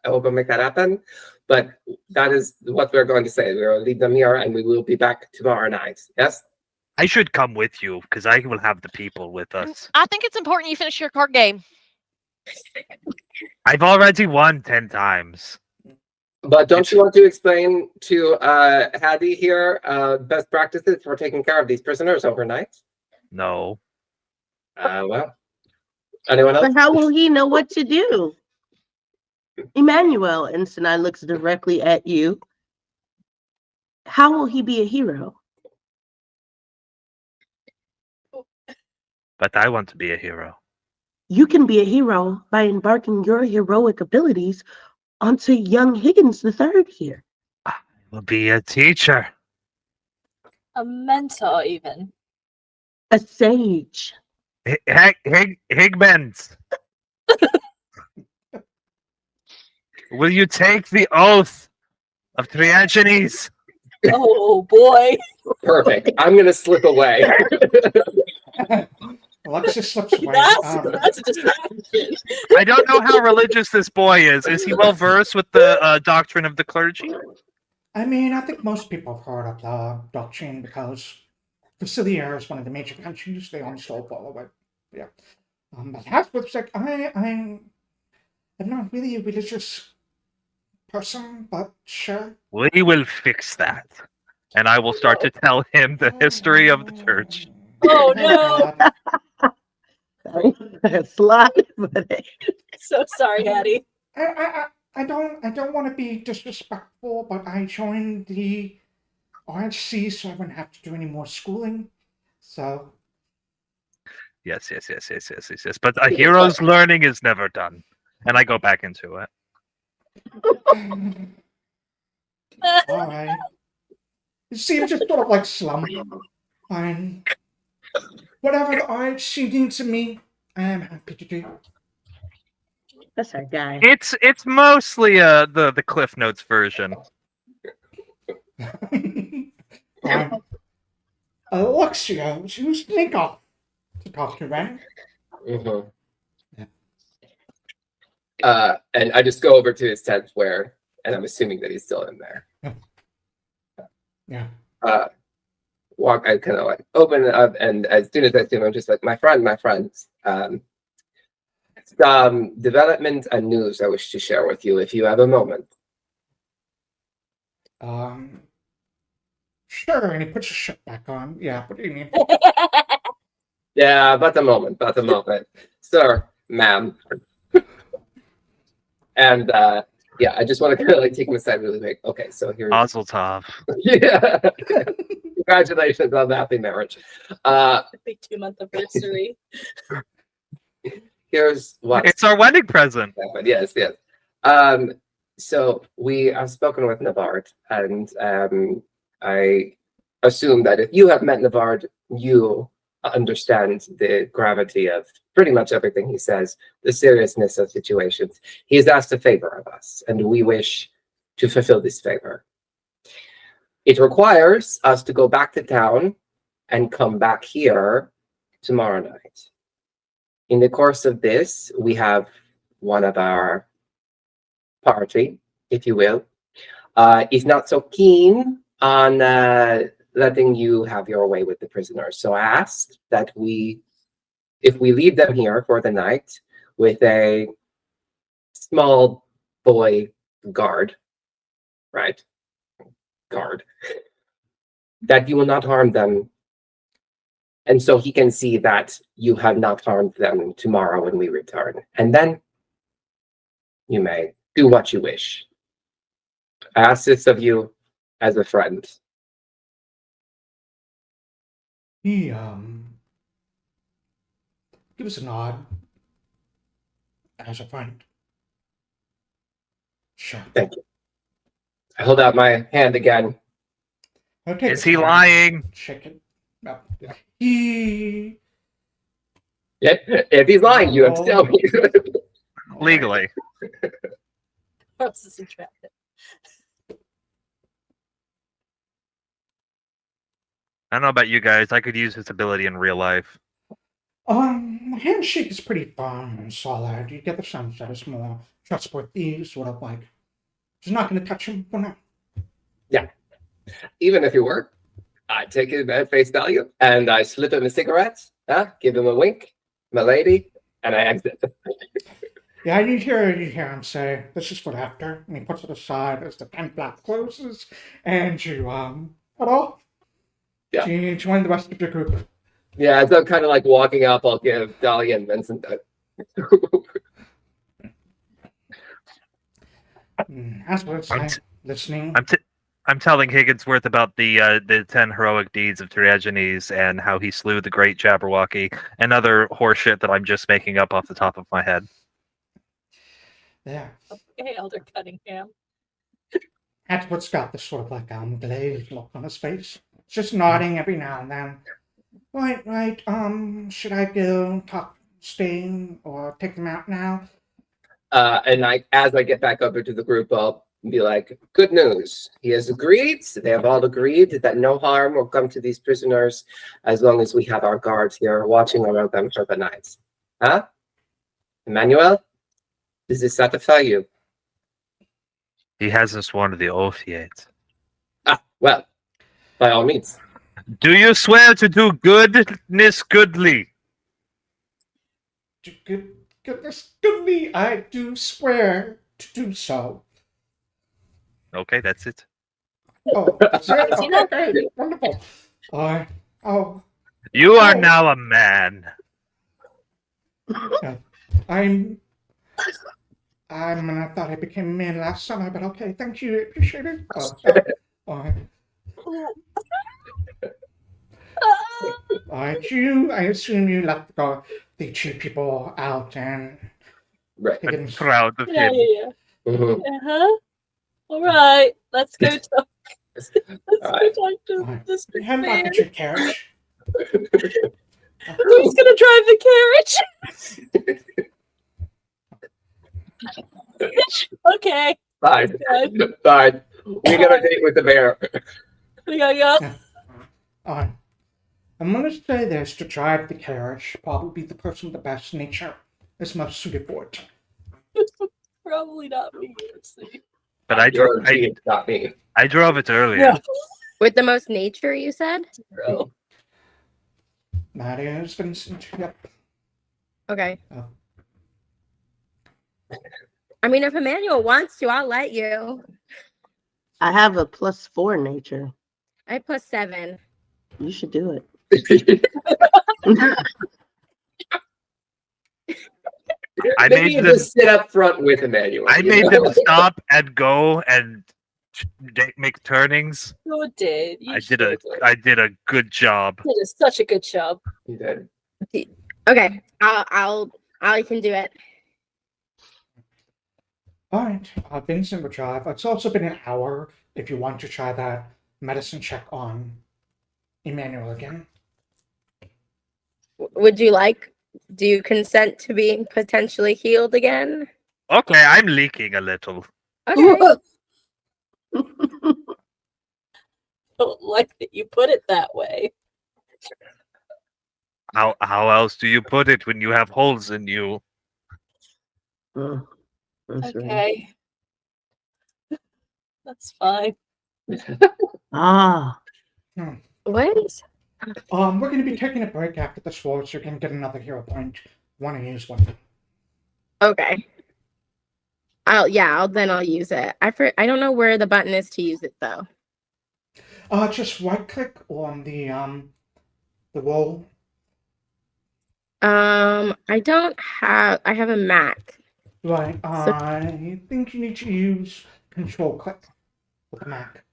I hope I'll make that happen. But that is what we're going to say. We will leave them here and we will be back tomorrow night. Yes? I should come with you because I will have the people with us. I think it's important you finish your card game. I've already won 10 times. But don't you want to explain to Hattie here best practices for taking care of these prisoners overnight? No. Well, anyone else? But how will he know what to do? Emmanuel, and Sanai looks directly at you. How will he be a hero? But I want to be a hero. You can be a hero by embarking your heroic abilities onto young Higgins III here. I will be a teacher. A mentor, even. A sage. Higmans. Will you take the oath of Triagenes? Oh boy. Perfect. I'm going to slip away. Alexis slips away. That's a distraction. I don't know how religious this boy is. Is he well versed with the doctrine of the clergy? I mean, I think most people have heard of the doctrine because Facilier is one of the major countries. They almost all follow it. Yeah. But Hatsworth's like, I'm not really a religious person, but sure. We will fix that. And I will start to tell him the history of the church. Oh no. Slide, but So sorry, Hattie. I don't want to be disrespectful, but I joined the RHC so I wouldn't have to do any more schooling. So Yes. But a hero's learning is never done. And I go back into it. all right. You seem just sort of like slump. Fine. Whatever the RHC needs of me, I am happy to do. that's our guy. It's mostly the Cliff Notes version. Fine. Alexias, you sneak off to talk to Ren. Mhm. Yeah. And I just go over to his tent and I'm assuming that he's still in there. Yeah. I kind of like open it up, and as soon as I see him, I'm just like, my friends. Some development and news I wish to share with you if you have a moment. Sure. And he puts his shirt back on. Yeah. What do you mean? Yeah, but a moment. Sir, ma'am. And yeah, I just want to kind of like take him aside really quick. Okay, so here's Mazel tov. yeah. Congratulations on the happy marriage. Big 2-month anniversary. Here's what It's our wedding present. happened. Yes. So we have spoken with Navard, and I assume that if you have met Navard, you understand the gravity of pretty much everything he says, the seriousness of situations. He has asked a favor of us, and we wish to fulfill this favor. It requires us to go back to town and come back here tomorrow night. In the course of this, we have one of our party, if you will, is not so keen on letting you have your way with the prisoners. So I asked that if we leave them here for the night with a small boy guard, right? Guard, that you will not harm them And so he can see that you have not harmed them tomorrow when we return. And then you may do what you wish. I ask this of you as a friend. He gives a nod as a friend. Sure. Thank you. I hold out my hand again. I'll take Is the he hand, lying? Shake it. No. He If he's lying, you have to tell me. Legally. Ross is attractive. I don't know about you guys. I could use his ability in real life. Handshake is pretty firm and solid. You get the sense that it's more trustworthy, sort of like he's not going to touch him for now. Even if you were, I take it at face value and I slip him a cigarette, give him a wink, my lady, and I exit. Yeah, you hear him say, "This is for after," and he puts it aside as the tent flap closes, and you head off. Yeah. You join the rest of the group. Yeah, as I'm kind of like walking up, I'll give Dahlia and Vincent that. As we're I'm listening. I'm telling Higginsworth about the 10 heroic deeds of Triogenes and how he slew the great Jabberwocky and other horseshit that I'm just making up off the top of my head. Yeah. Okay, Elder Cunningham. Atwood's got this sort of like glazed look on his face. Just nodding every now and then. Right. Should I go talk to Stain or take them out now? And as I get back over to the group, I'll be like, good news. He has agreed. They have all agreed that no harm will come to these prisoners as long as we have our guards here watching over them for the night. Huh? Emmanuel? Does this satisfy you? He hasn't sworn to the oath yet. Well, by all means. Do you swear to do goodness goodly? Goodness, goodly, I do swear to do so. Okay, that's it. Oh, that's it? Is he Okay, not- great, wonderful. You are Oh. now a man. I thought I became a man last summer, but okay, thank you, appreciate it. I assume you let the two people out and Right. they I'm can proud of Yeah. him. Mhm. Uh-huh. All right, let's go talk. Let's All right. go talk to Alright. this head back man. at your carriage. Who's gonna drive the carriage? Okay, Fine. good. Fine. We got a date with the mayor. We gotta go. I'm gonna say this to drive the carriage. Probably the person with the best nature is most suited for it. Probably not me. Let's see. But I Guaranteed, not me. drove it earlier. Yeah. With the most nature, you said? Bro. That is Vincent. Yep. Okay. Oh. I mean, if Emmanuel wants to, I'll let you. I have a +4 nature. I +7. You should do it. I Maybe made you them- just sit up front with Emmanuel. I you made know? them stop and go and make turnings. You did. You I did a good job. did such a good job. You did. Okay, I can do it. All right. Vincent will drive. It's also been an hour if you want to try that medicine check on Emmanuel again. Would you like? Do you consent to being potentially healed again? Okay, I'm leaking a little. Okay. Don't like that you put it that way. How else do you put it when you have holes in you? Mm, that's right. Okay. That's fine. Ah, What? We're going to be taking a break after this war, so you can get another hero point. Want to use one? Okay. I'll use it. I don't know where the button is to use it though. Just right click on the roll I don't have. I have a Mac. Right, So I think you need to use control click with the Mac.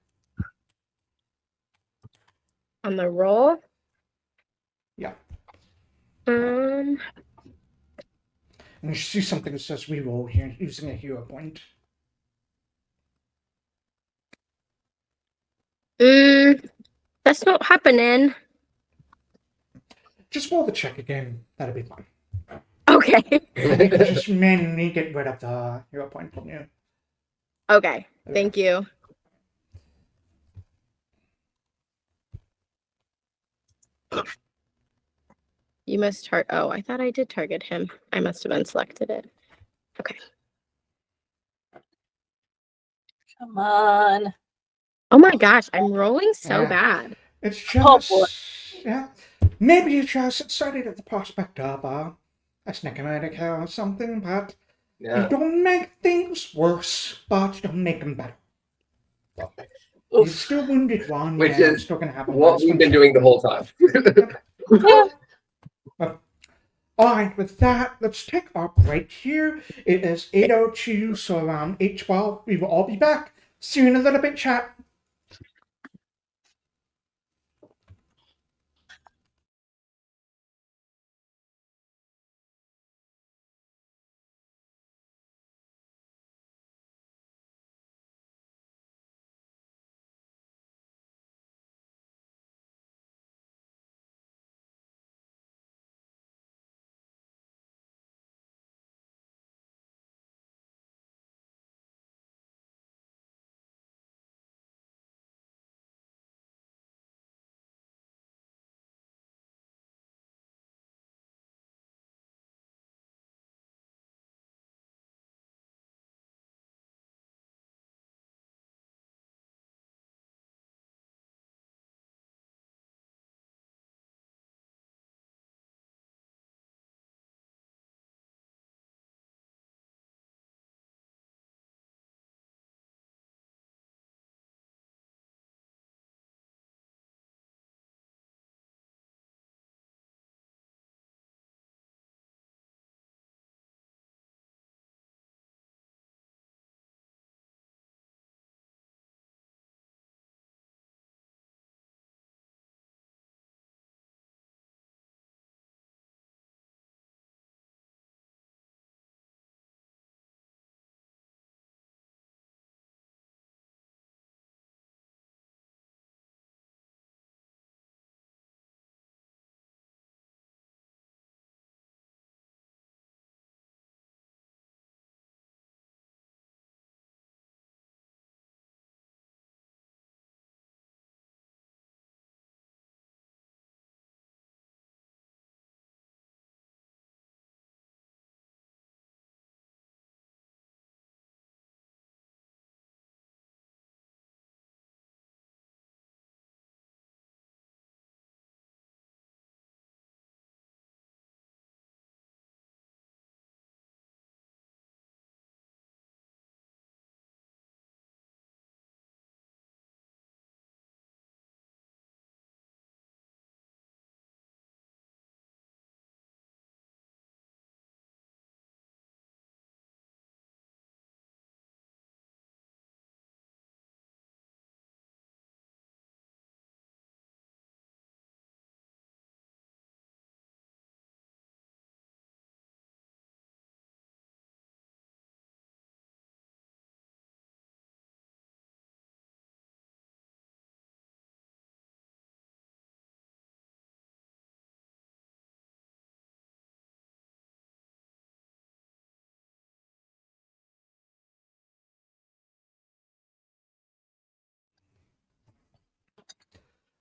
on the roll. Yeah. Um. And you see something that says reroll here using a hero point. That's not happening. Just roll the check again. That'll be fine. Okay. And you can just manually get rid of the hero point from you. Okay. Thank you. You must target. Oh, I thought I did target him. I must have unselected it. Okay. Come on. Oh my gosh, I'm rolling so Yeah. bad. It's Oh, just, boy. yeah. Maybe you're just excited at the prospect of a snake or something, but you Yeah. don't make things worse, but you don't make them better. You're Oof. still wounded one, Which and I'm is still gonna have a what minus we've one been check. doing the whole time. Yeah. Alright, with that, let's take our break here. It is 8:02, so around 8:12, we will all be back. See you in a little bit, chat.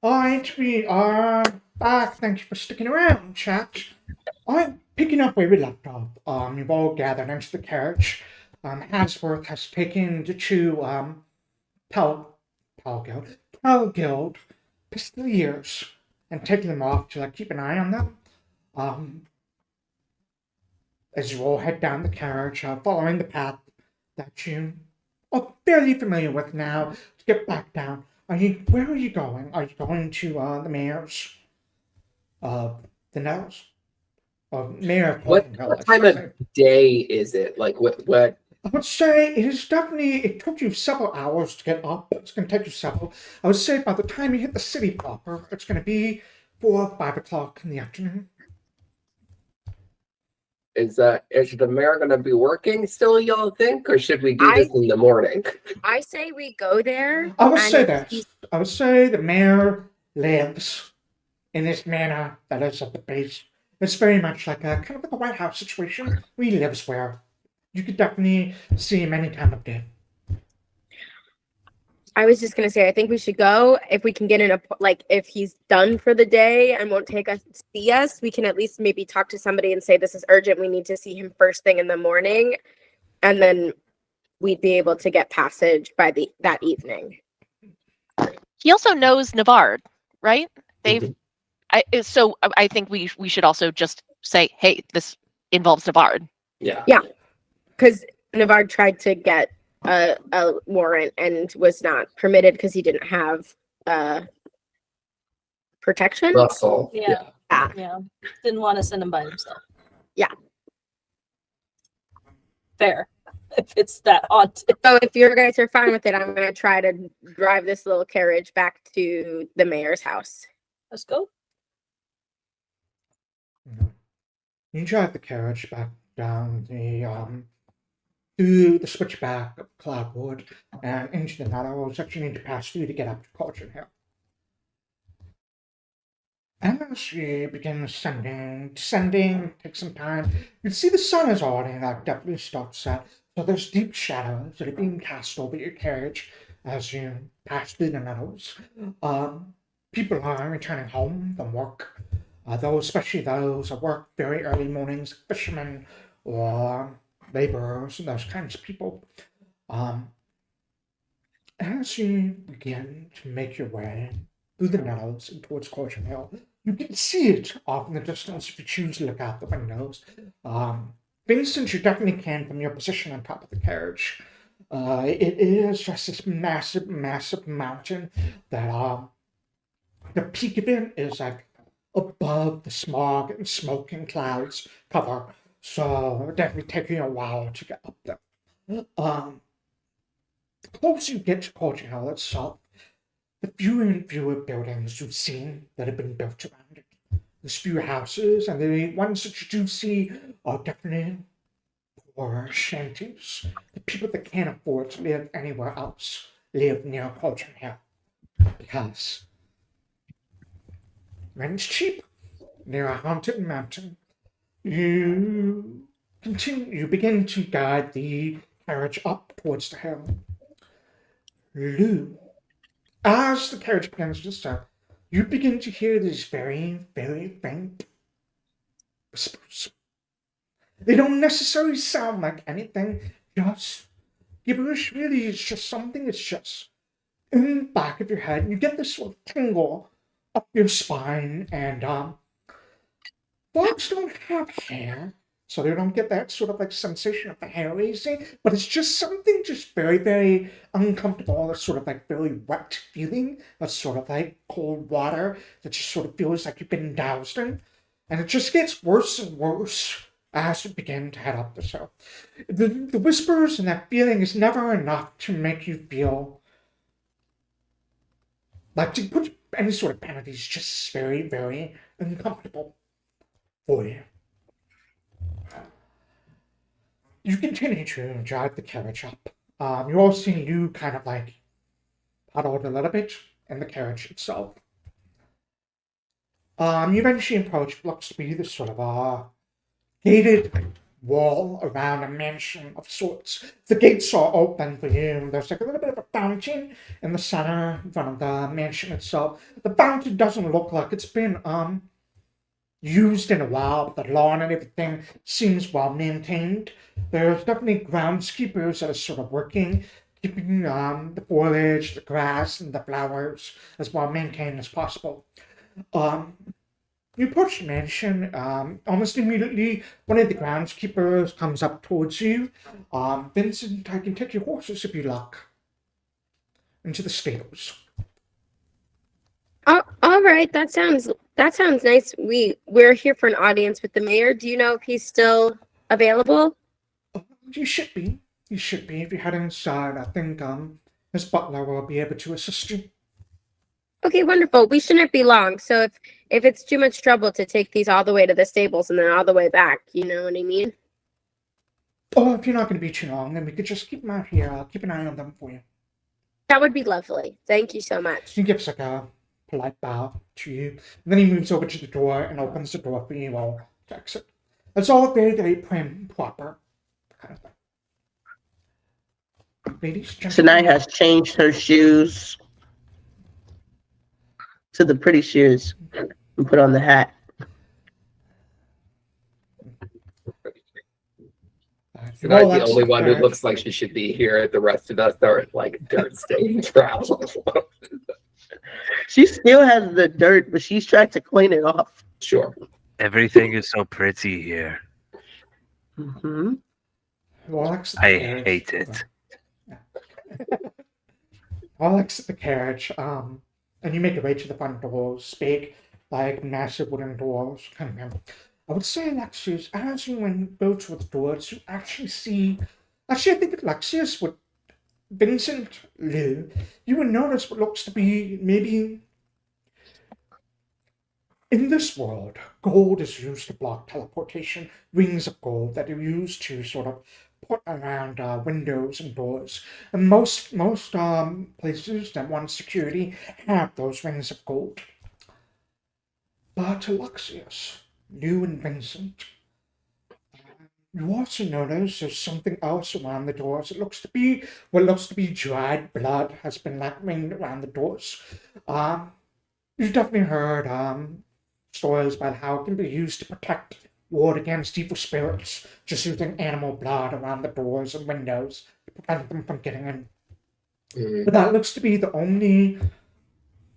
Alright, we are back. Thank you for sticking around, chat. Alright, picking up where we left off. You've all gathered into the carriage. Hansworth has taken the two, Pal Guild Pistoliers and taken them off to keep an eye on them. As you all head down the carriage, following the path that you are fairly familiar with now, to get back down. Where are you going? Are you going to the mayor's, the nose? Mayor of What, Colton Hill, what I time should of say. day is it? Like what? I would say it took you several hours to get up. It's going to take you several. I would say by the time you hit the city proper, it's going to be 4 or 5 o'clock in the afternoon. Is the mayor going to be working still, y'all think, or should we do this I in the morning? I say we go there. I would and say if this. he's- I would say the mayor lives in this manor that is at the base. It's very much like a kind of like a White House situation. He lives where you could definitely see him any time of day. I was just gonna say, I think we should go if we can get in a like if he's done for the day and won't take us see us, we can at least maybe talk to somebody and say this is urgent. We need to see him first thing in the morning, and then we'd be able to get passage by that evening. He also knows Navard, right? So I think we should also just say, hey, this involves Navard. Yeah. Because Navard tried to get a warrant and was not permitted because he didn't have protection. Russell. Yeah. Ah. Yeah. Didn't want to send him by himself. Yeah. Fair. If it's that haunted. So if you guys are fine with it, I'm gonna try to drive this little carriage back to the mayor's house. Let's go. You drive the carriage back down through the switchback of Cloudwood and into the narrows that you need to pass through to get up to Cauldron Hill. And as you begin descending, takes some time, you see the sun is already definitely starts to set. So there's deep shadows that are being cast over your carriage as you pass through the meadows. People are returning home from work. Especially those that work very early mornings, fishermen or laborers and those kinds of people. As you begin to make your way through the meadows and towards Cauldron Hill, you can see it off in the distance if you choose to look out the windows. Vincent, you definitely can from your position on top of the carriage. It is just this massive, massive mountain that the peak of it is like above the smog and smoke and clouds cover. So it'll definitely take you a while to get up there. The closer you get to Cauldron Hill itself, the fewer and fewer buildings you've seen that have been built around it. There's fewer houses, and the ones that you do see are definitely poor shanties. The people that can't afford to live anywhere else live near Cauldron Hill because rent's cheap near a haunted mountain. You begin to guide the carriage up towards the hill. Lou, as the carriage begins to descend, you begin to hear these very, very faint whispers. They don't necessarily sound like anything, just gibberish. Really, it's just something that's just in the back of your head. You get this sort of tingle up your spine, and dogs don't have hair, so they don't get that sort of like sensation of the hair raising, but it's just something just very, very uncomfortable, that sort of like very wet feeling, that's sort of like cold water that just sort of feels like you've been doused in, and it just gets worse and worse as you begin to head up the hill. The whispers and that feeling is never enough to make you feel like to put any sort of penalty. Is just very, very uncomfortable for you. You continue to drive the carriage up. You all see you kind of like huddled a little bit in the carriage itself. You eventually approach what looks to be this sort of gated wall around a mansion of sorts. The gates are open for you. There's like a little bit of a fountain in the center in front of the mansion itself. The fountain doesn't look like it's been used in a while, but the lawn and everything seems well maintained. There's definitely groundskeepers that are sort of working, keeping the foliage, the grass, and the flowers as well maintained as possible. You approach the mansion. Almost immediately, one of the groundskeepers comes up towards you. Vincent, I can take your horses if you like into the stables. Oh, all right. That That sounds nice. We're here for an audience with the mayor. Do you know if he's still available? Oh, you should be. You should be. If you head inside, I think his butler will be able to assist you. Okay, wonderful. We shouldn't be long. So if it's too much trouble to take these all the way to the stables and then all the way back, you know what I mean? Oh, if you're not going to be too long, then we could just keep them out here. I'll keep an eye on them for you. That would be lovely. Thank you so much. He gives like a polite bow to you. And then he moves over to the door and opens the door for you all to exit. It's all very, very prim, proper kind of thing. Ladies, Sanai has changed her shoes to the pretty shoes and put on the hat. She's not the only one who looks like she should be here. The rest of us are like dirt stained travel. She still has the dirt, but she's trying to clean it off. Sure. Everything is so pretty here. Mm-hmm. Alex, I hate it. I'll exit the carriage, and you make your way to the front doors, big, like massive wooden doors. Kind of. I would say, Alexias, as you go towards the doors, you actually see. Actually, I think Alexias would. Vincent, Lou, you would notice what looks to be maybe. In this world, gold is used to block teleportation, rings of gold that are used to sort of put around windows and doors. And most places that want security have those rings of gold. But Alexias, you and Vincent, you also notice there's something else around the doors. It looks to be what looks to be dried blood has been ringed around the doors. You've definitely heard stories about how it can be used to protect ward against evil spirits, just using animal blood around the doors and windows to prevent them from getting in. But that looks to be the only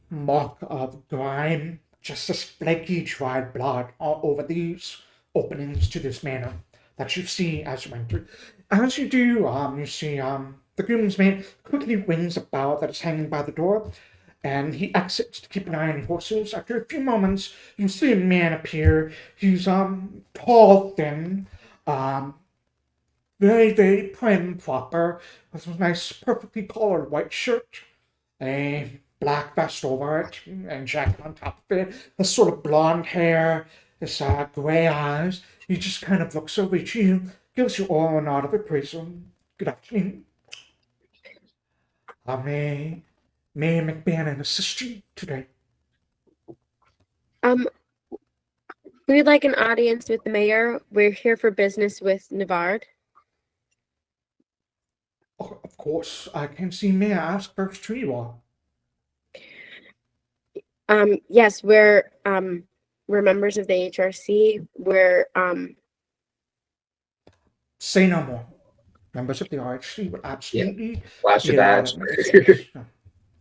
mark of grime, just this flaky dried blood all over these openings to this manor that you see as you enter. As you do, you see the groomsman quickly rings a bell that is hanging by the door, and he exits to keep an eye on the horses. After a few moments, you see a man appear. He's tall, thin, very, very prim, proper, with a nice, perfectly colored white shirt, a black vest over it, and jacket on top of it. This sort of blonde hair, his gray eyes. He just kind of looks over at you, gives you all a nod of appraisal. Good afternoon. May McBannon assist you today? We'd like an audience with the mayor. We're here for business with Navard. Oh, of course, I can see. May I ask first who you are? Yes, we're members of the HRC. We're Say no more. Members of the RHC would absolutely. Flash a badge.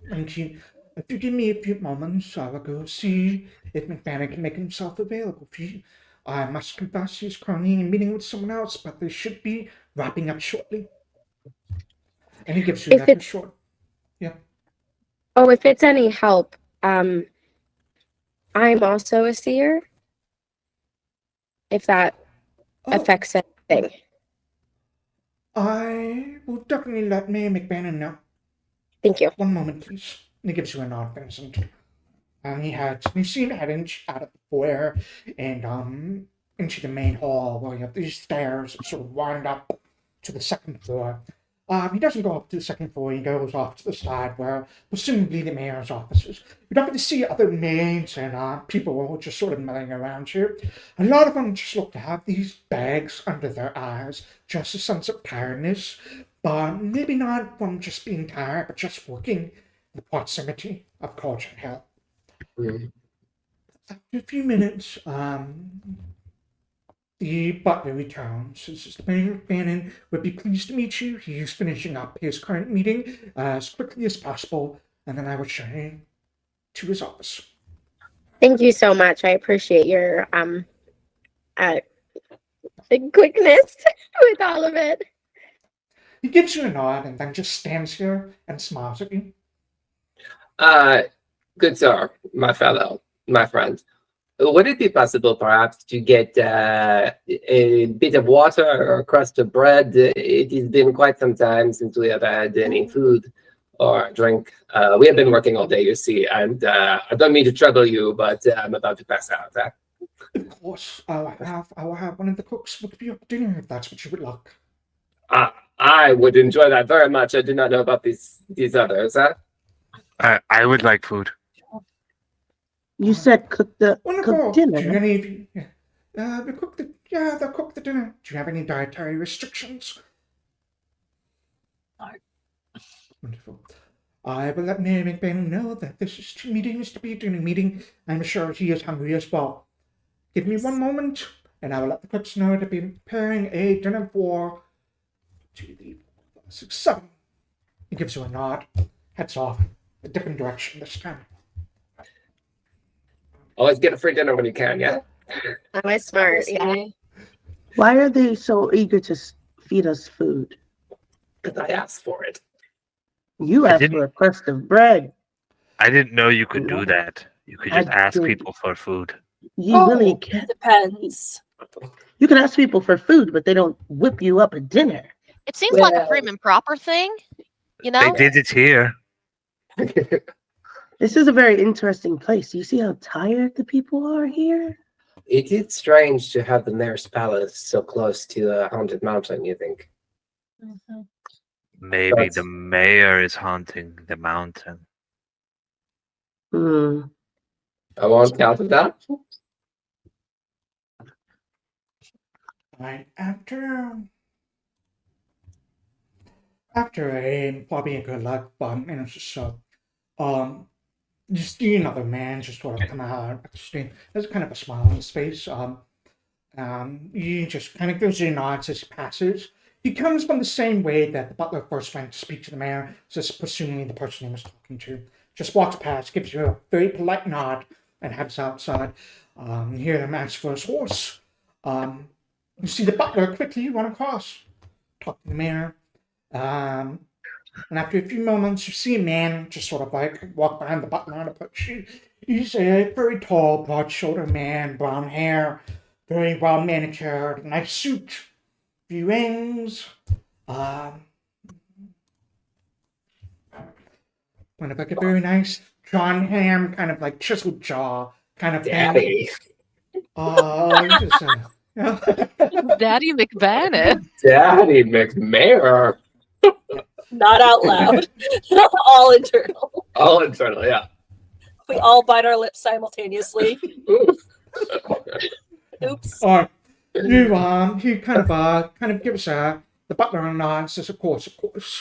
Thank you. If you give me a few moments, I will go see if McBannon can make himself available for you. I must confess he's currently in a meeting with someone else, but they should be wrapping up shortly. And he gives you that short. Yeah. Oh, if it's any help, I'm also a seer. If that affects anything. I will definitely let Mayor McBannon know. Thank you. One moment, please. And he gives you a nod, Vincent. And you see him heading out of the foyer and into the main hall where you have these stairs that sort of wind up to the second floor. He doesn't go up to the second floor, he goes off to the side where presumably the mayor's offices. You definitely see other maids and people just sort of milling around here. A lot of them just look to have these bags under their eyes, just a sense of tiredness, but maybe not from just being tired, but just working in the proximity of Cauldron Hill. After a few minutes, the butler returns. Says, Mayor McBannon would be pleased to meet you. He's finishing up his current meeting as quickly as possible, and then I will show him to his office. Thank you so much. I appreciate your quickness with all of it. He gives you a nod and then just stands here and smiles at you. Good sir, my fellow, my friend. Would it be possible, perhaps, to get a bit of water or a crust of bread? It has been quite some time since we have had any food or drink. We have been working all day, you see, and I don't mean to trouble you, but I'm about to pass out. Of course, I will have one of the cooks whip you up dinner if that's what you would like. I would enjoy that very much. I do not know about these others. I would like food. You said cook Wonderful. dinner. Do any of you? They'll cook the dinner. Do you have any dietary restrictions? No. Wonderful. I will let Mayor McBain know that meeting is to be a dinner meeting. I'm sure he is hungry as well. Give me one moment, and I will let the cooks know to be preparing a dinner for 2, 3, 4, 5, 6, 7. He gives you a nod, heads off, a different direction this time. Always get a free dinner when you can, yeah? Always smart. Yeah. Why are they so eager to feed us food? Because I asked for it. You I asked didn't- for a crust of bread. I didn't know you could do that. You could just I ask did. people for food. You really can. Depends. You can ask people for food, but they don't whip you up a dinner. It seems like a Well- prim and proper thing, you know? They did it here. This is a very interesting place. You see how tired the people are here? It is strange to have the mayor's palace so close to a haunted mountain, you think? Mhm. Maybe That's- the mayor is haunting the mountain. Hmm. I won't count it out. Right after a probably a good luck, minutes or so, you see another man just sort of come out of the stream. There's kind of a smile on his face. He just kind of gives you nods as he passes. He comes from the same way that the butler first went to speak to the mayor, just presumably the person he was talking to. Just walks past, gives you a very polite nod, and heads outside. You hear him ask for his horse. You see the butler quickly run across, talk to the mayor. And after a few moments, you see a man just sort of like walk behind the butler and approach you. He's a very tall, broad-shouldered man, brown hair, very well manicured, nice suit, few rings. Kind of like a very nice John Hamm, kind of like chiseled jaw, kind of thing. Daddy. Just, Daddy McBannon. Daddy McMayor. Not out loud. All internal. All internal, yeah. We all bite our lips simultaneously. Oops. All right. He kind of gives the butler a nod, says, of course,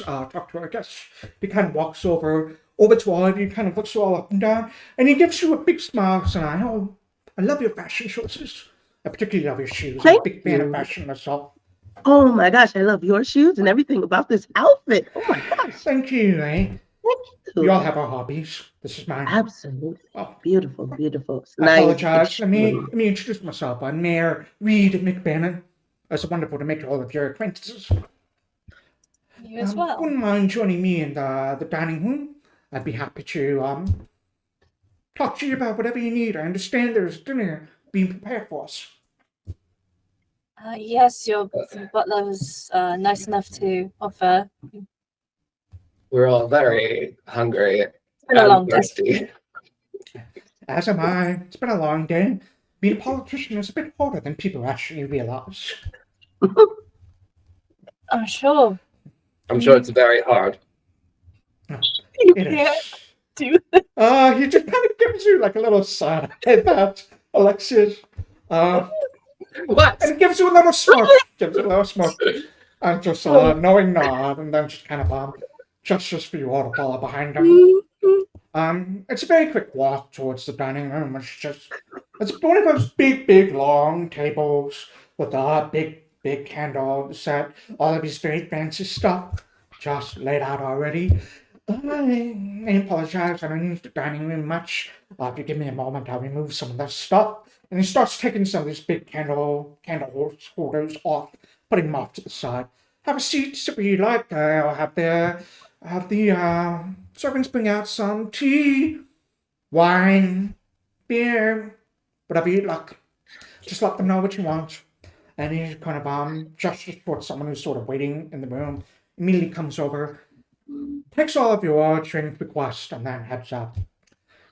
talk to her, I guess. He kind of walks over to all of you, kind of looks you all up and down, and he gives you a big smile, Sanai. Oh, I love your fashion choices. I particularly love your shoes. I'm a Thank big fan of you. fashion myself. Oh my gosh, I love your shoes and everything about this outfit. Oh my gosh. Thank you, eh? Thank We you. all have our hobbies. This is mine. Absolutely. Oh, Beautiful, beautiful. I Nice. apologize. Let me introduce myself. I'm Mayor Reed McBannon. It's wonderful to make all of your acquaintances. You as well. Wouldn't mind joining me in the dining room. I'd be happy to talk to you about whatever you need. I understand there's dinner being prepared for us. Yes, your butler was nice enough to offer. We're all very hungry. It's been a and long day. thirsty. As am I. It's been a long day. Being a politician is a bit harder than people actually realize. I'm sure. I'm sure it's very hard. You It can't is. do He just kind of gives you like a little sign at that, Alexias. What? And gives you a little smirk. And just knowing nod, and then just kind of gestures for you all to follow behind him. It's a very quick walk towards the dining room. It's one of those big, long tables with a big candle set, all of these very fancy stuff just laid out already. I apologize, I don't use the dining room much. If you give me a moment, I'll remove some of this stuff. And he starts taking some of these big candle holders off, putting them off to the side. Have a seat, sip what you like. I'll have the servants bring out some tea, wine, beer, whatever you'd like. Just let them know what you want. And he kind of gestures towards someone who's sort of waiting in the room, immediately comes over, takes all of your drink requests, and then heads up.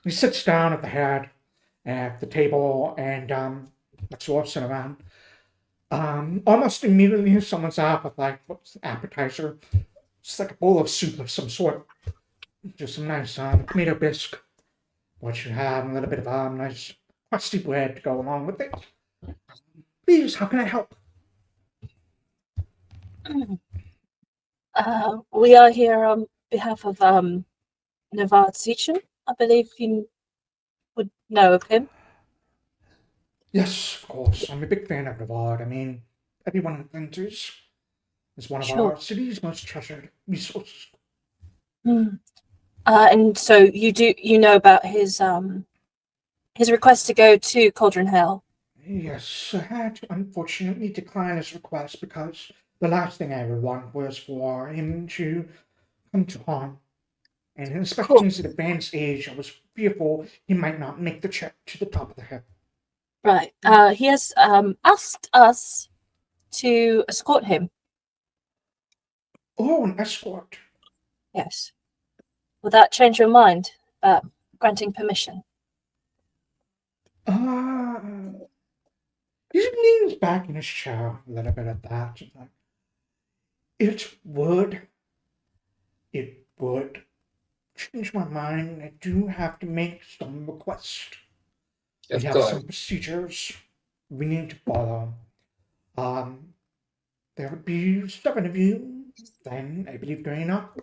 He sits down at the head at the table and lets you all sit around. Almost immediately, someone's out with like what's the appetizer? It's like a bowl of soup of some sort. Just some nice tomato bisque. What you have, a little bit of nice crusty bread to go along with it. Please, how can I help? We are here on behalf of Navad Sichin. I believe you would know of him. Yes, of course. I'm a big fan of Navarre. I mean, everyone in Flinters is one of Sure. our city's most treasured resources. And so you know about his request to go to Cauldron Hill. Yes, I had to unfortunately decline his request because the last thing I would want was for him to come to harm. And especially at his advanced age, I was fearful he might not make the trek to the top of the hill. Right. He has asked us to escort him. Oh, an escort. Yes. Would that change your mind about granting permission? He leans back in his chair a little bit at that. It would. It would change my mind. I do have to make some requests. We have some procedures we need to follow. There would be 7 of you. Then, I believe going up,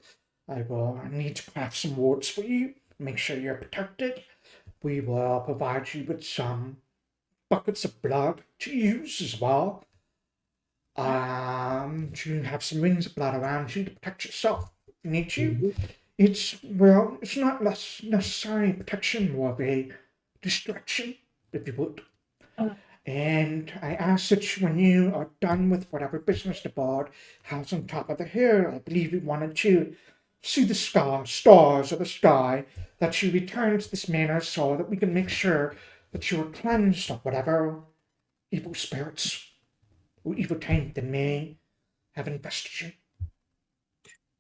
I will need to craft some wards for you. Make sure you're protected. We will provide you with some buckets of blood to use as well. To have some rings of blood around you to protect yourself if you need to. It's not less necessary protection, more of a distraction, if you would. And I ask that when you are done with whatever business the bard has on top of the hill, I believe you wanted to see the stars of the sky, that you return to this manor so that we can make sure that you are cleansed of whatever evil spirits or evil taint that may have infested you.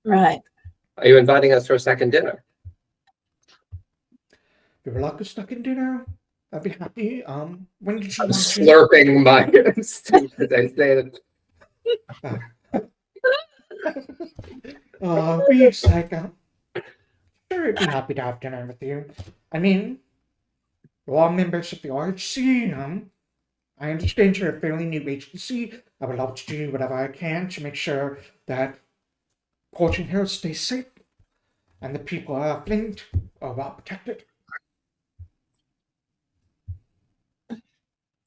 Right. Are you inviting us for a second dinner? If you would like a second dinner, I'd be happy. When did you I'm want to? slurping my soup as I say it. We's like, sure, I'd be happy to have dinner with you. I mean, we're all members of the RHC. I understand you're a fairly new agency. I would love to do whatever I can to make sure that Cauldron Hill stays safe and the people of Flint are well protected.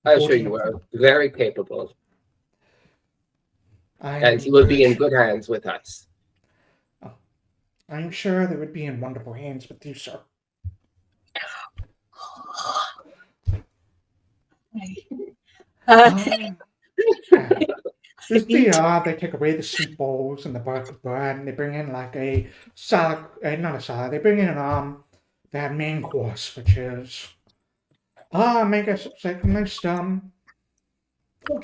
I assure you are very capable, and you will be in good hands with us. I'm sure they would be in wonderful hands with you, sir. They take away the soup bowls and the bucket bread, and they bring in like a salad, not a salad. They bring in that main course, which is I guess it's like a nice pork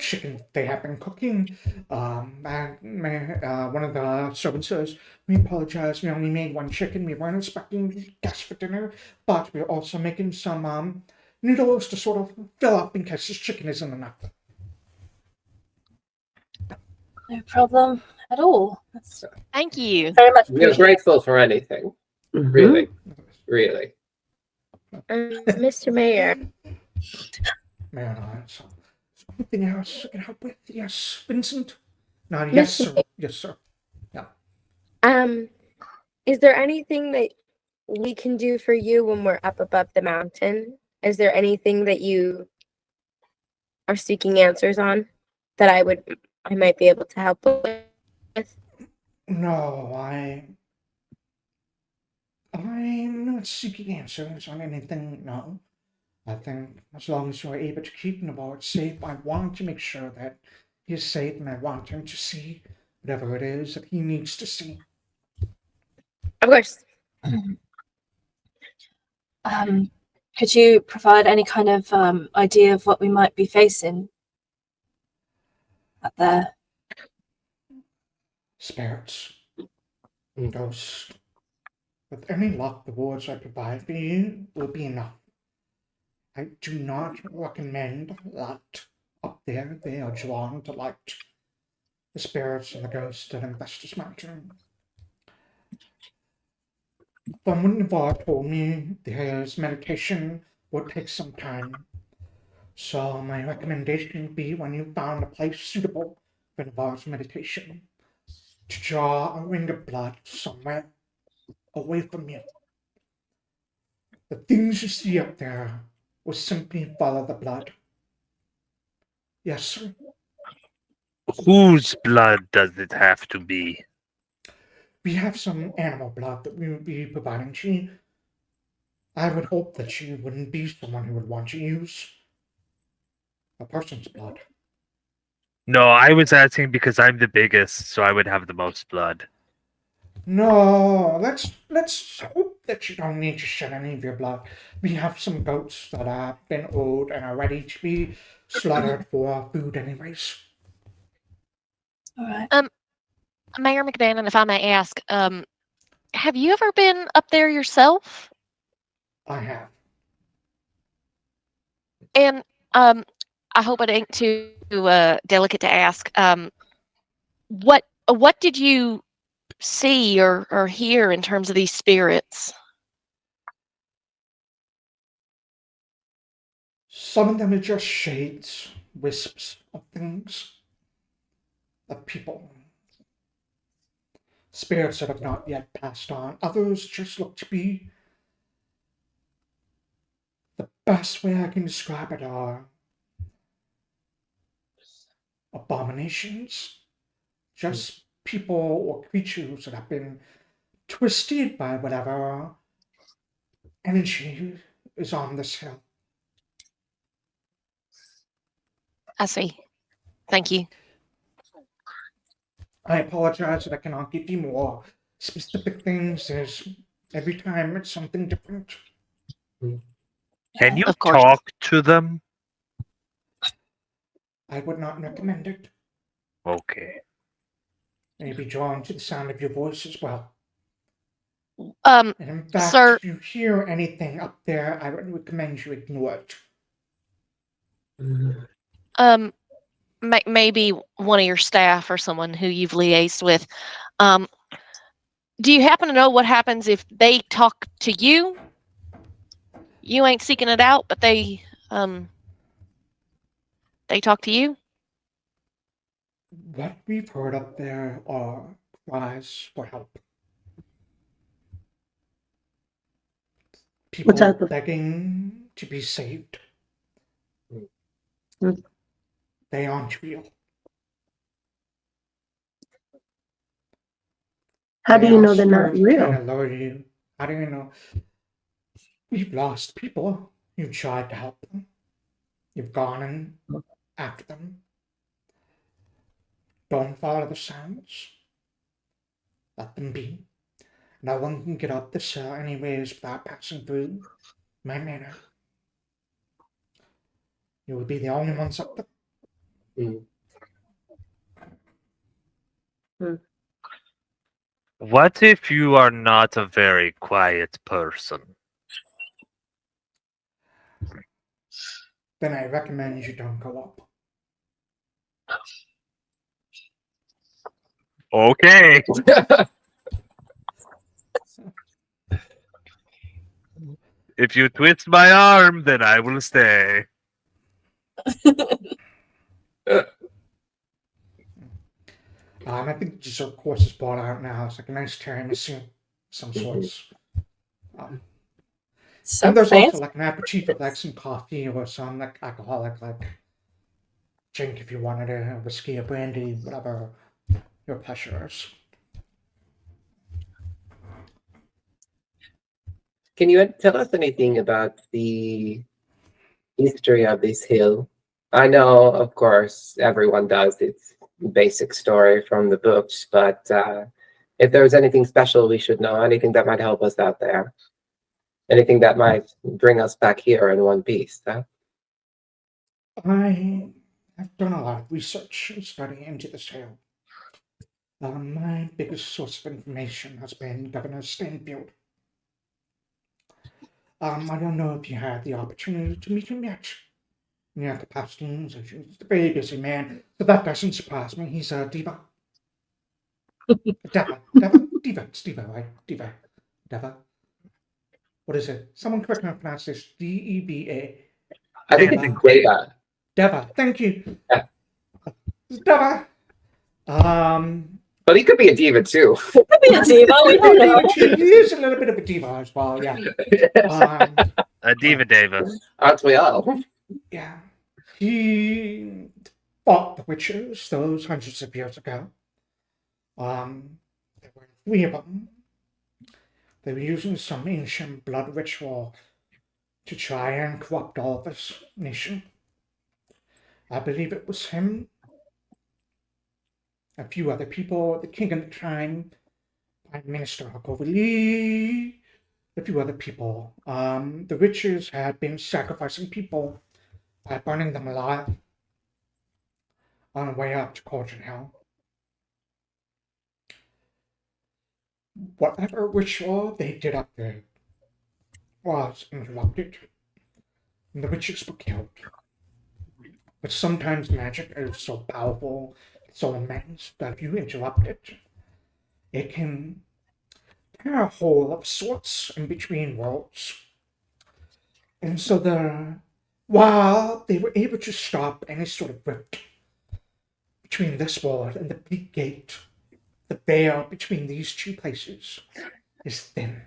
chicken they have been cooking. One of the servants says, "We apologize. We only made 1 chicken. We weren't expecting guests for dinner, but we're also making some noodles to sort of fill up in case this chicken isn't enough." No problem at all. That's Thank you. very much We are grateful for anything. Really. Really. Mr. Mayor. Mayor, something else I can help with? Yes, Vincent? No, yes, sir. Yes, sir. Yeah. Is there anything that we can do for you when we're up above the mountain? Is there anything that you are seeking answers on that I might be able to help with? No, I'm not seeking answers on anything, no. I think as long as you're able to keep Navarre safe, I want to make sure that he's safe, and I want him to see whatever it is that he needs to see. Of course. Could you provide any kind of idea of what we might be facing up there? Spirits, ghosts. With any luck, the words I provide for you will be enough. I do not recommend light. Up there, they are drawn to light. The spirits and the ghosts that infest this mountain. Someone Navarre told me his meditation would take some time. So my recommendation would be when you found a place suitable for Navarre's meditation, to draw a ring of blood somewhere away from you. The things you see up there will simply follow the blood. Yes, sir. Whose blood does it have to be? We have some animal blood that we would be providing to you. I would hope that you wouldn't be someone who would want to use a person's blood. No, I was asking because I'm the biggest, so I would have the most blood. No, let's hope that you don't need to shed any of your blood. We have some goats that have been old and are ready to be slaughtered for food anyways. All right. Mayor McDannon, if I may ask, have you ever been up there yourself? I have. And I hope it ain't too delicate to ask. What did you see or hear in terms of these spirits? Some of them are just shades, wisps of things, of people. Spirits that have not yet passed on. Others just look to be, the best way I can describe it are abominations. Just people or creatures that have been twisted by whatever energy is on this hill. I see. Thank you. I apologize that I cannot give you more specific things. There's every time it's something different. Can you Of course. talk to them? I would not recommend it. Okay. Maybe drawn to the sound of your voice as well. Um, And in fact, Sir- if you hear anything up there, I would recommend you ignore it. maybe one of your staff or someone who you've liaised with. Do you happen to know what happens if they talk to you? You ain't seeking it out, but they talk to you? What we've heard up there are cries for help. People type of- begging to be saved. Mm. They aren't real. How do They you are know they're not spirits trying real? to lure you. How do you know? You've lost people. You've tried to help them. You've gone in after them. Don't follow the sounds. Let them be. No one can get up this hill anyways without passing through my manor. You would be the only ones up there. What if you are not a very quiet person? Then I recommend you don't go up. Okay. If you twist my arm, then I will stay. I think the dessert course is bought out now. It's like a nice tiramisu, some sorts. So And there's fancy. also like an aperitif of like some coffee or some like alcoholic like drink if you wanted a whiskey or brandy, whatever your pleasure is. Can you tell us anything about the history of this hill? I know, of course, everyone does. It's basic story from the books, but if there's anything special we should know, anything that might help us out there. Anything that might bring us back here in one piece, huh? I have done a lot of research and study into this tale. My biggest source of information has been Governor Stanfield. I don't know if you had the opportunity to meet him yet. In your capacity, he's a very busy man, but that doesn't surprise me. He's a diva. It's diva, right? Diva. What is it? Someone correct me if I pronounce this. Deba. I think it's Deva. Deva. Thank you. Yeah. Deva. But he could be a diva too. Could be a diva, we don't know. He is a little bit of a diva as well, yeah. A diva deva. Aren't we all? Yeah. He fought the witches those hundreds of years ago. There were 3 of them. They were using some ancient blood ritual to try and corrupt all this nation. I believe it was him, a few other people, the king at the time, Prime Minister Hakovali, a few other people. The witches had been sacrificing people by burning them alive on the way up to Cauldron Hell. Whatever ritual they did up there was interrupted, and the witches were killed. But sometimes magic is so powerful, so immense, that if you interrupt it, it can tear a hole of sorts in between worlds. And so while they were able to stop any sort of rift between this world and the Bleak Gate, the veil between these 2 places is thin.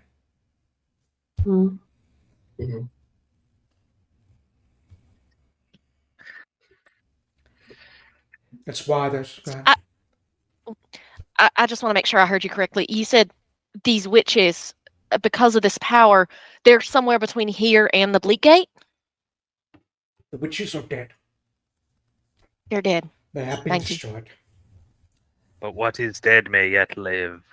Mm-hmm. That's why there's... I just want to make sure I heard you correctly. You said these witches, because of this power, they're somewhere between here and the Bleak Gate? The witches are dead. They're dead. They have been Thank you. destroyed. But what is dead may yet live.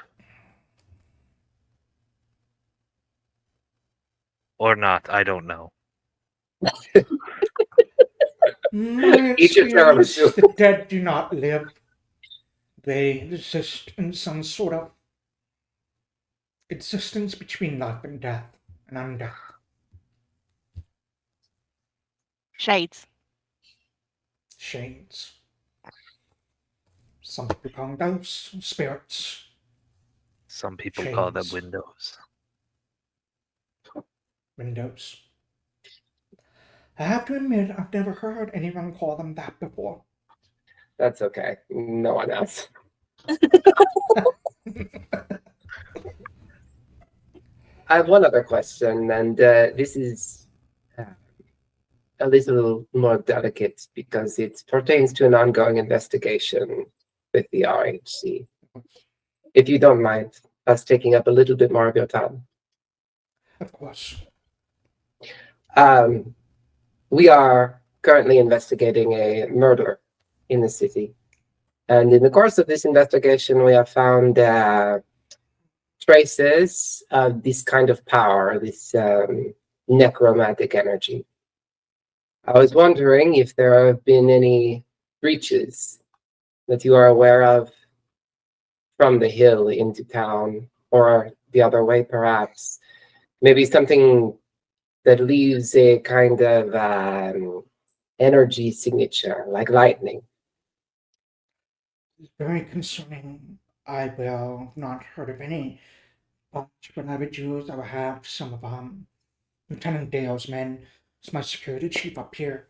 Or not, I don't know. Each of them is true. The dead do not live. They exist in some sort of existence between life and death and undeath. Shades. Shades. Some people call them ghosts, spirits. Some people call them Shades. windows. Windows. I have to admit, I've never heard anyone call them that before. That's okay. No one else. I have one other question, and this is a little more delicate because it pertains to an ongoing investigation with the RHC. If you don't mind us taking up a little bit more of your time. Of course. We are currently investigating a murder in the city. And in the course of this investigation, we have found traces of this kind of power, this necromantic energy. I was wondering if there have been any breaches that you are aware of from the hill into town, or the other way perhaps. Maybe something that leaves a kind of energy signature, like lightning. Very concerning. I will not heard of any, but what I would do is I would have some of Lieutenant Dale's men, as my security chief up here,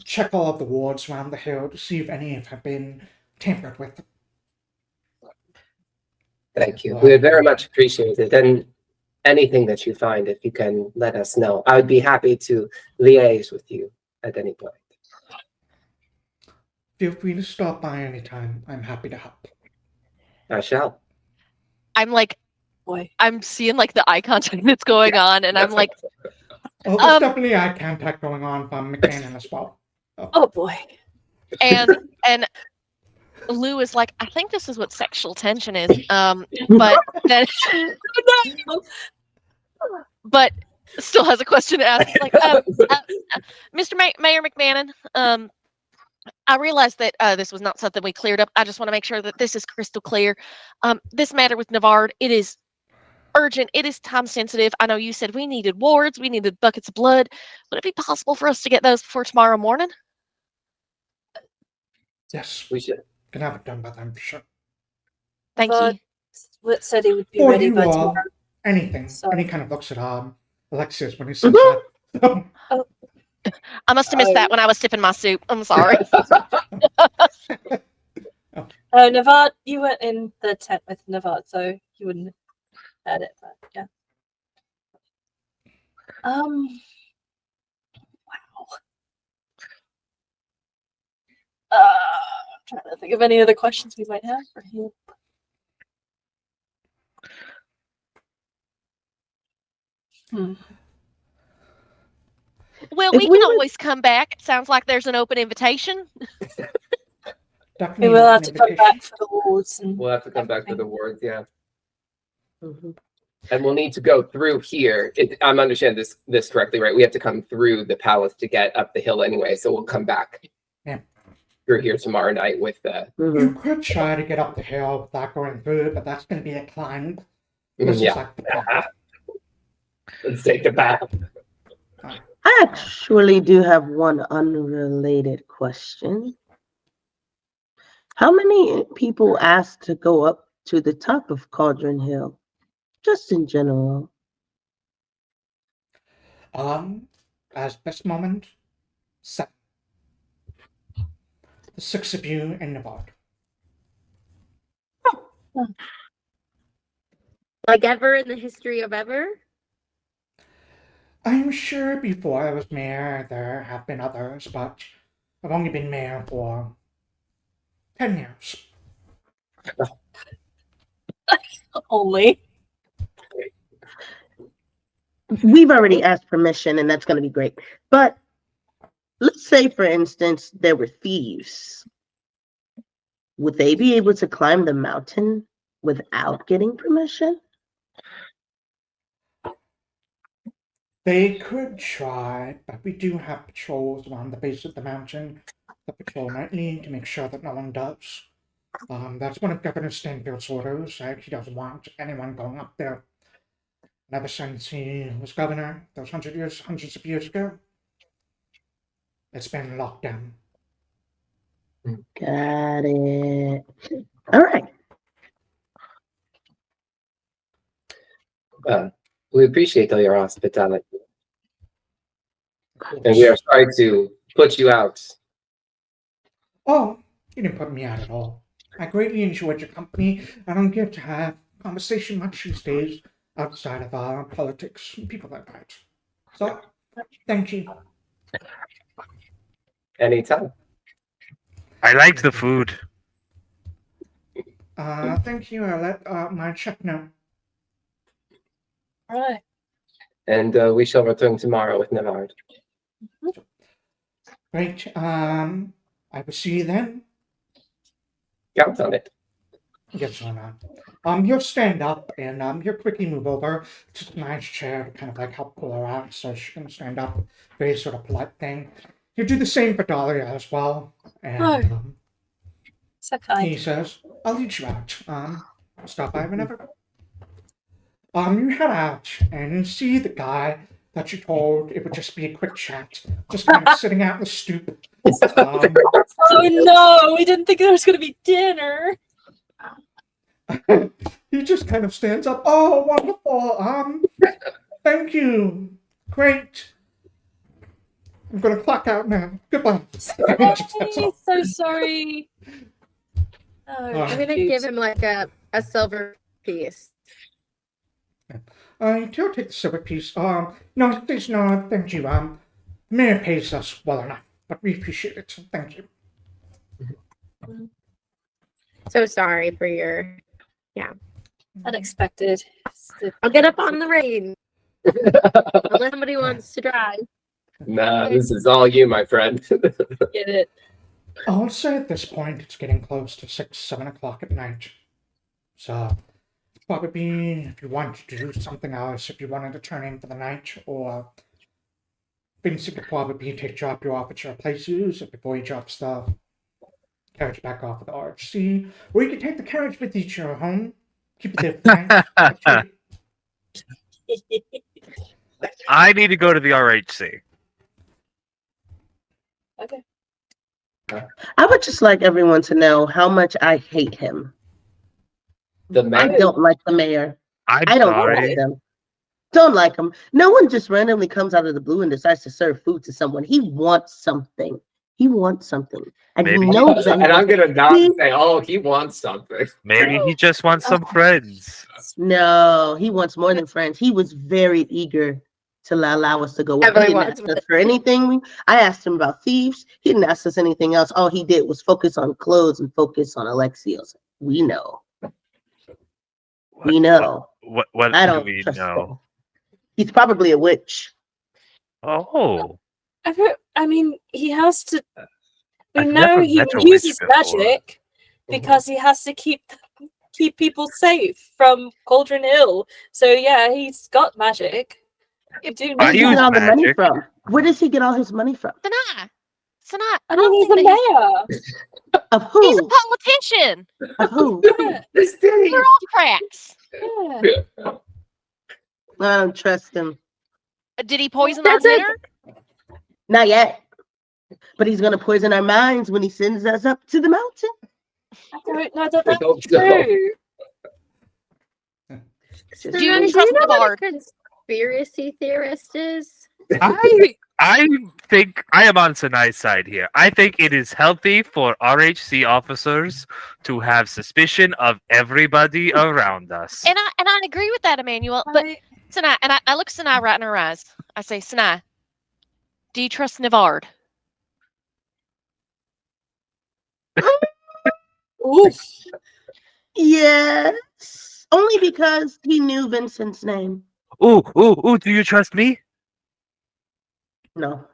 check all of the wards around the hill to see if any have been tampered with. Thank you. We would very much appreciate it. And anything that you find, if you can let us know, I would be happy to liaise with you at any point. Feel free to stop by anytime. I'm happy to help. I shall. I'm like, Boy. I'm seeing like the eye contact that's going on, and I'm like, Oh, there's definitely eye contact going on from McCannon as well. Oh boy. and Lou is like, I think this is what sexual tension is. But then, but still has a question to ask. Like, Mr. Mayor McMahon, I realize that this was not something we cleared up. I just want to make sure that this is crystal clear. This matter with Navard, it is urgent. It is time sensitive. I know you said we needed wards, we needed buckets of blood. Would it be possible for us to get those before tomorrow morning? Yes, We should. can have it done by then for sure. Thank But you. What said he would be For ready you by all, tomorrow. anything. So- And he kind of looks at Alexias when he says that. I must have missed that when I was sipping my soup. I'm sorry. Navard, you were in the tent with Navard, so you wouldn't have heard it, but yeah. Wow. I'm trying to think of any other questions we might have for him. Well, If we we can were- always come back. It sounds like there's an open invitation. Definitely We will an have to come invitation. back for the wards and We'll have to come back for the wards, yeah. Mhm. And we'll need to go through here. I'm understanding this correctly, right? We have to come through the palace to get up the hill anyway, so we'll come back Yeah. through here tomorrow night with the. You could try to get up the hill without going through it, but that's going to be a climb. This is Yeah, like the top. let's take the bath. I actually do have one unrelated question. How many people asked to go up to the top of Cauldron Hill? Just in general. As best moment, 7. The 6 of you in the boat. Like ever in the history of ever? I'm sure before I was mayor there have been others, but I've only been mayor for 10 years. only. We've already asked permission, and that's going to be great. But let's say, for instance, there were thieves. Would they be able to climb the mountain without getting permission? They could try, but we do have patrols around the base of the mountain that patrol nightly to make sure that no one does. That's one of Governor Stanfield's orders. He doesn't want anyone going up there. And ever since he was governor, those hundreds of years ago, it's been locked down. Got it. All right. We appreciate all your hospitality. And we are sorry to put you out. Oh, you didn't put me out at all. I greatly enjoyed your company. I don't get to have conversation much these days outside of our politics and people like that. So, thank you. Anytime. I liked the food. Thank you. I'll let my check know. All right. And we shall return tomorrow with Navard. Great. I will see you then. Count on it. Yes, Lana. You'll stand up and you'll quickly move over to the nice chair to kind of like help pull her out so she can stand up. Very sort of polite thing. You do the same for Dahlia as well. And So kind. he says, I'll lead you out. Stop by whenever. You head out and you see the guy that you told it would just be a quick chat, just kind of sitting out in the stoop. Oh no, we didn't think there was going to be dinner. He just kind of stands up. Oh, wonderful. Thank you. Great. I'm going to clock out now. Goodbye. So sorry. Oh, I'm gonna give him like a silver piece. He'll take the silver piece. No, please, no, thank you. Mayor pays us well enough, but we appreciate it. Thank you. So sorry for your. Unexpected. I'll get up on the reins. Unless somebody wants to drive. Nah, this is all you, my friend. Get it. I'll say at this point it's getting close to 6, 7 o'clock at night. So probably if you wanted to do something else, if you wanted to turn in for the night, or Vincent could probably drop you off at your places before he drops the carriage back off at the RHC, or you could take the carriage with you to your home, keep it there for the night. Actually, I need to go to the RHC. Okay. I would just like everyone to know how much I hate him. The I man. don't like the mayor. I'm I don't sorry. like them. Don't like him. No one just randomly comes out of the blue and decides to serve food to someone. He wants something. He wants something. And Maybe he knows that. And I'm gonna not See? say, "Oh, he wants something." Maybe he just wants some friends. No, he wants more than friends. He was very eager to allow us to go. He Everyone didn't ask us for anything. I asked him about thieves. He didn't ask us anything else. All he did was focus on clothes and focus on Alexios. We know. We know. What I do don't we trust know? him. He's probably a witch. Oh, I mean, he has to. We I've know never he met a witch uses before. magic because he has to keep people safe from Cauldron Hill. So yeah, he's got magic. You do Where I does he know get use all the money magic. from? Where does he get all his money from? Sanai. I mean, he's the mayor. Of He's a who? politician. Of who? Yeah, The city. They're all cracks. yeah. I don't trust him. Did he poison our That's like- dinner? Not yet. But he's gonna poison our minds when he sends us up to the mountain. I don't know that I that's hope so. true. Just- Do you Sanai, trust know the what a bard? conspiracy theorist is? I think I am on Sanai's side here. I think it is healthy for RHC officers to have suspicion of everybody around us. And I agree with that, Emmanuel. But Sanai, and I look Sanai right in her eyes. I say, Sanai, do you trust Nivard? Ooh, Yes. Only because he knew Vincent's name. Ooh, do you trust me? No.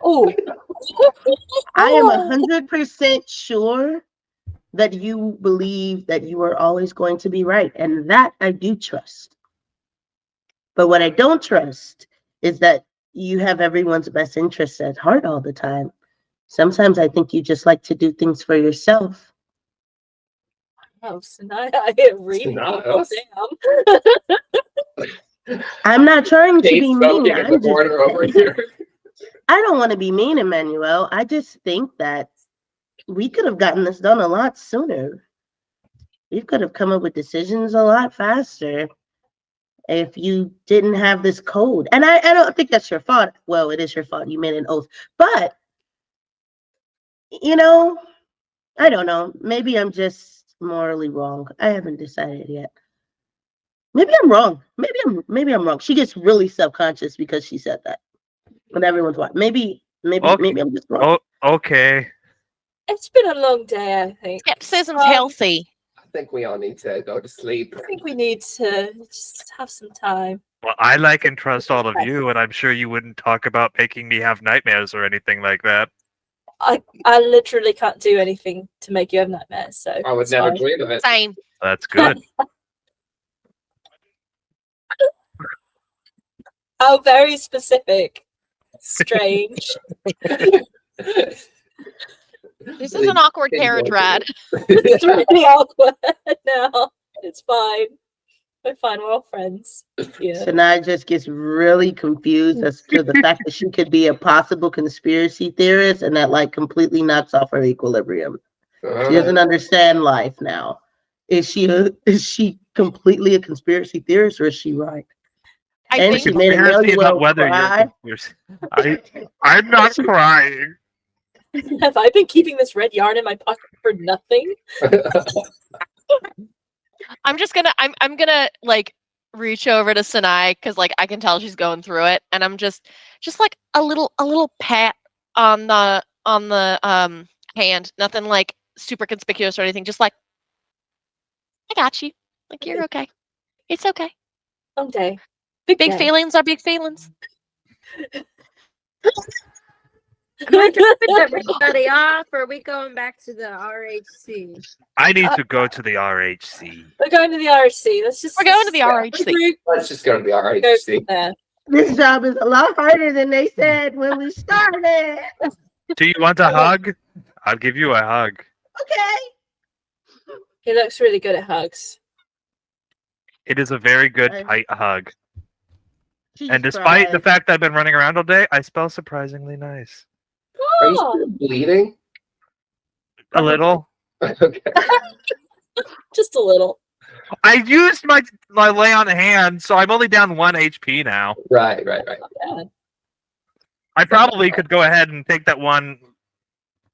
ooh. I am 100% sure that you believe that you are always going to be right. And that I do trust. But what I don't trust is that you have everyone's best interests at heart all the time. Sometimes I think you just like to do things for yourself. Oh, Sanai, I get really Sanai. damn. I'm not trying to Jade be smoking mean. in the corner over here. I don't want to be mean, Emmanuel. I just think that we could have gotten this done a lot sooner. We could have come up with decisions a lot faster if you didn't have this code. And I don't think that's your fault. Well, it is your fault. You made an oath. But, you know, I don't know. Maybe I'm just morally wrong. I haven't decided yet. Maybe I'm wrong. Maybe I'm wrong. She gets really self-conscious because she said that. And everyone's watching. Maybe I'm just wrong. Oh, okay. It's been a long day, I think. Skepticism's Um, healthy. I think we all need to go to sleep. I think we need to just have some time. Well, I like and trust all of you, and I'm sure you wouldn't talk about making me have nightmares or anything like that. I literally can't do anything to make you have nightmares, so I would it's never fine. dream of it. Same. That's good. How very specific. Strange. This is an awkward carriage ride. It's really awkward. No, it's fine. We're fine. We're all friends. Yeah. Sanai just gets really confused as to the fact that she could be a possible conspiracy theorist, and that like completely knocks off her equilibrium. She doesn't understand life now. Is she completely a conspiracy theorist, or is she right? I And think she made Conspiracy is Emmanuel not whether you're a cry. conspiracy. I'm not crying. Have I been keeping this red yarn in my pocket for nothing? I'm gonna like reach over to Sanai because like I can tell she's going through it, and I'm just like a little pat on the hand, nothing like super conspicuous or anything, just like I got you. Like you're okay. It's okay. Long day. Big day. feelings are big feelings. Am I dropping everybody off, or are we going back to the RHC? I need to go to the RHC. We're going to the RHC. We're going to the RHC. Let's just go to the Go RHC. there. This job is a lot harder than they said when we started. Do you want a hug? I'll give you a hug. Okay. He looks really good at hugs. It is a very good, I- tight hug. She And just despite the cried. fact that I've been running around all day, I spell surprisingly nice. Are you Oh, still bleeding? A little. Okay. just a little. I used my lay on hand, so I'm only down 1 HP now. Right. Yeah. I probably could go ahead and take that one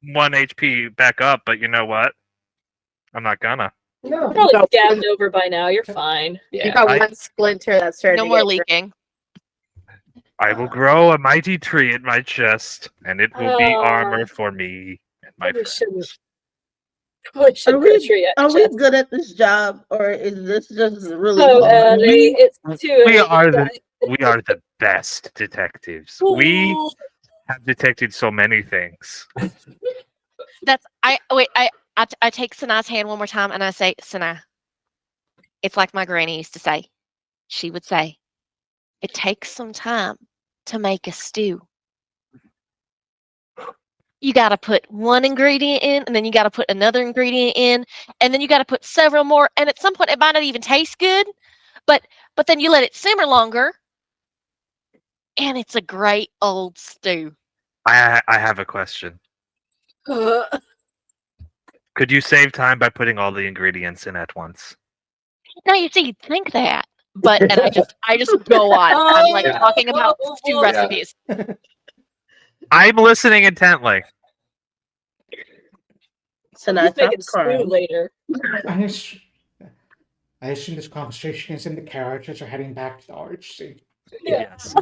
HP back up, but you know what? I'm not gonna. No. You're probably scabbed over by now. You're fine. You Yeah. got I- one splinter that's starting No to more get leaking. I will grow a mighty tree in my chest, and it will be Oh. armor for me and my Maybe we friends. shouldn't. Probably should Are go we, through yet. are we good at this job, or is this just really So hard? early. It's too We early. are to the die. we are the best detectives. We have detected so many things. I take Sanai's hand one more time and I say, Sanai, it's like my granny used to say. She would say, it takes some time to make a stew. You got to put one ingredient in, and then you got to put another ingredient in, and then you got to put several more. And at some point, it might not even taste good, but then you let it simmer longer, and it's a great old stew. I have a question. Could you save time by putting all the ingredients in at once? Now you see, you'd think that, but and I just go on. I'm like Yeah. talking about stew Yeah. recipes. I'm listening intently. So now He's stop making stew crying. later. I assume this conversation is in the carriage as you're heading back to the RHC. Yes.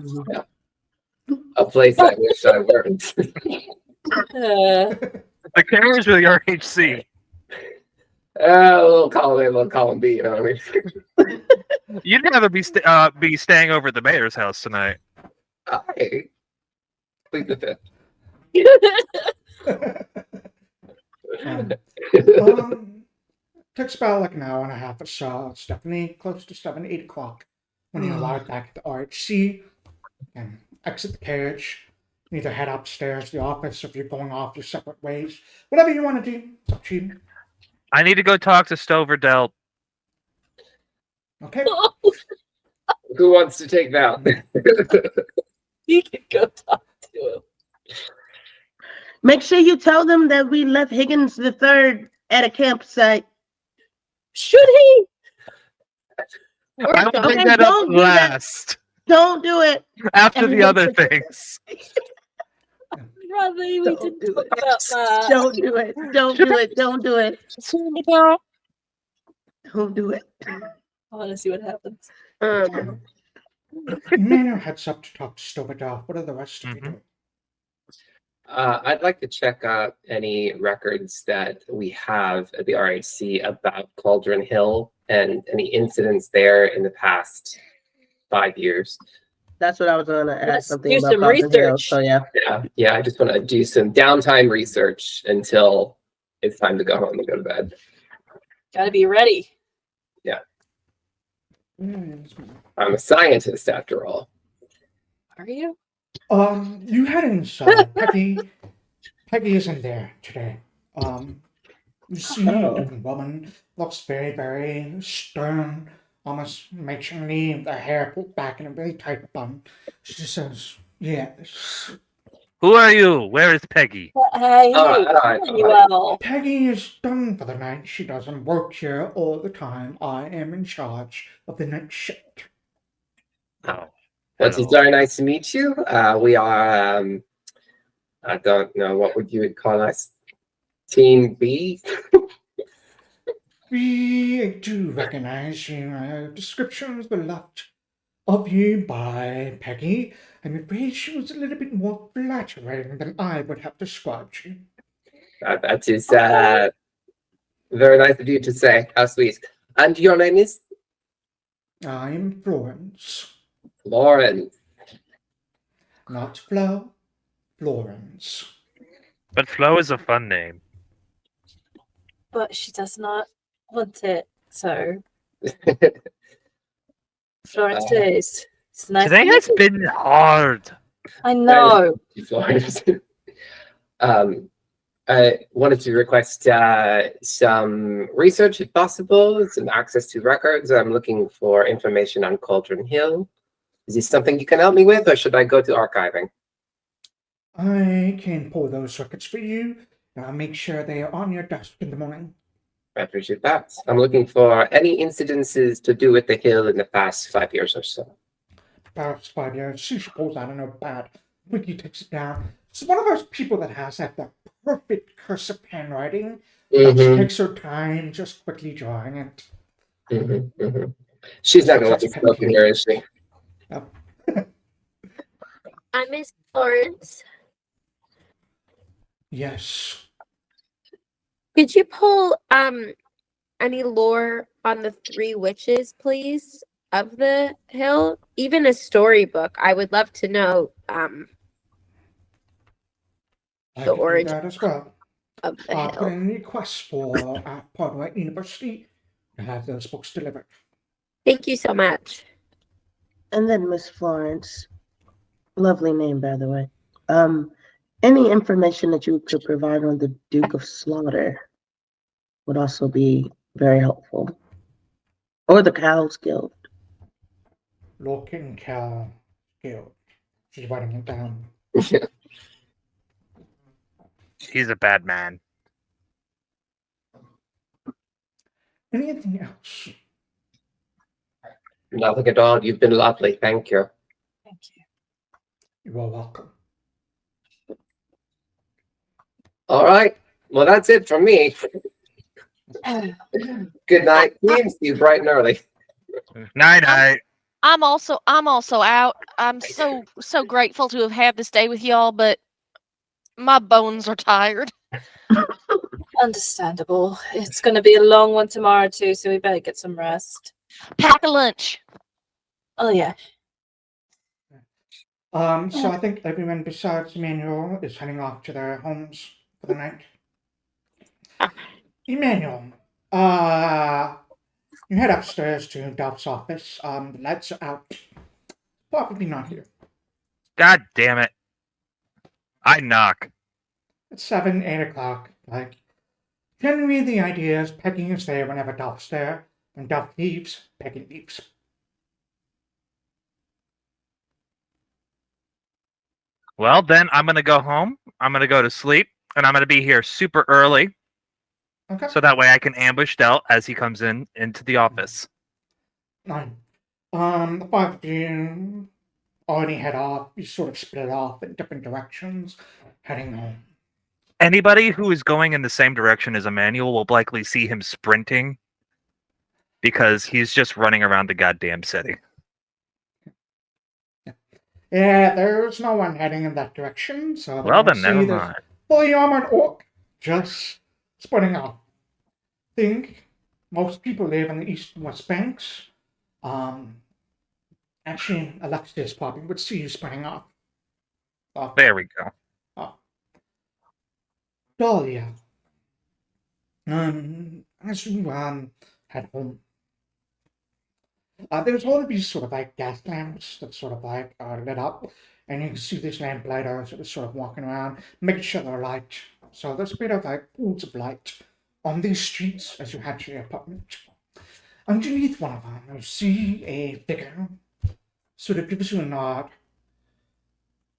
A place I wish I worked. The carriers or the RHC? We'll call him A, we'll call him B. You know what I mean? You'd rather be be staying over at the mayor's house tonight. I plead the fifth. Takes about like an hour and a half or so. It's definitely close to 7, 8 o'clock when you arrive back at the RHC and exit the carriage. You either head upstairs to the office if you're going off your separate ways. Whatever you want to do, it's up to you. I need to go talk to Stover Delt. Okay. Who wants to take that? He can go talk to him. Make sure you tell them that we left Higgins III at a campsite. Should he? I will bring Okay, that up don't do that. last Don't do it. after the other things. Rather we Don't didn't do talk it. about that. Don't do it. Don't do it. Don't do it. Don't do it. I want to see what happens. Emmanuel heads up to talk to Stovadar. What are the rest of you Mhm. doing? I'd like to check out any records that we have at the RHC about Cauldron Hill and any incidents there in the past 5 years. That's what I was going to ask Let's something do about. some Cauldron Hill, research. So yeah. Yeah, I just want to do some downtime research until it's time to go home and go to bed. Gotta be ready. I'm a scientist after all. Are you? You head inside. Peggy isn't there today. You see a different woman, looks very, very stern, almost matronly, with her hair pulled back in a really tight bun. She says, yes. Who are you? Where is Peggy? Hey, Alright. Emmanuel. Peggy is done for the night. She doesn't work here all the time. I am in charge of the night shift. Oh, It's hello. very nice to meet you. We are, I don't know, what would you call us? Team B? We do recognize you. Descriptions were left of you by Peggy. I'm afraid she was a little bit more flattering than I would have described you. That is very nice of you to say. How sweet. And your name is? I am Florence. Lauren. Not Flo. Florence. But Flo is a fun name. But she does not want it, so Florence is. It's nice Today to meet has you. been hard. I know. Florence. I wanted to request some research, if possible, some access to records. I'm looking for information on Cauldron Hill. Is this something you can help me with, or should I go to archiving? I can pull those records for you. I'll make sure they are on your desk in the morning. I appreciate that. I'm looking for any incidences to do with the hill in the past 5 years or so. Past 5 years, she pulls out a notepad. Wiki takes it down. She's one of those people that has like the perfect cursive handwriting. That she takes her time just quickly drawing it. She's not going to let me smoke in here, is she? No. I miss Florence. Yes. Could you pull any lore on the three witches, please, of the hill? Even a storybook. I would love to know I the can do origin that as well. of the I'll put hill. in a request for Padua University to have those books delivered. Thank you so much. And then Miss Florence, lovely name, by the way. Any information that you could provide on the Duke of Slaughter would also be very helpful. Or the Cows Guild. Looking Cal Guild. She's writing it down. He's a bad man. Anything else? Nothing at all. You've been lovely. Thank you. Thank you. You are welcome. All right. Well, that's it from me. Good night, team. See you bright and early. Night night. I'm also out. I'm so grateful to have had this day with y'all, but my bones are tired. Understandable. It's going to be a long one tomorrow too, so we better get some rest. Pack a lunch. Oh yeah. So I think everyone besides Emmanuel is heading off to their homes for the night. Emmanuel, you head upstairs to Dolph's office. The lights are out. Probably not here. God damn it. I knock. It's 7, 8 o'clock. Like, generally the idea is Peggy is there whenever Dolph's there. When Dolph leaves, Peggy leaves. Well, then I'm going to go home. I'm going to go to sleep. And I'm going to be here super early. Okay. So that way I can ambush Delt as he comes into the office. 9. The 5 of you already head off. You sort of split off in different directions, heading home. Anybody who is going in the same direction as Emmanuel will likely see him sprinting because he's just running around the goddamn city. Yeah, there's no one heading in that direction, so Well, then see never this mind. fully armored orc just splitting off. Think most people live in the east and west banks. Actually, Alexias probably would see you splitting off. There we go. Dahlia. As you head home, there's all of these sort of like gas lamps that sort of like are lit up, and you can see these lamplighters that are sort of walking around, making sure they're light. So there's a bit of like pools of light on these streets as you head to your apartment. Underneath one of them, you see a figure, sort of gives you a nod,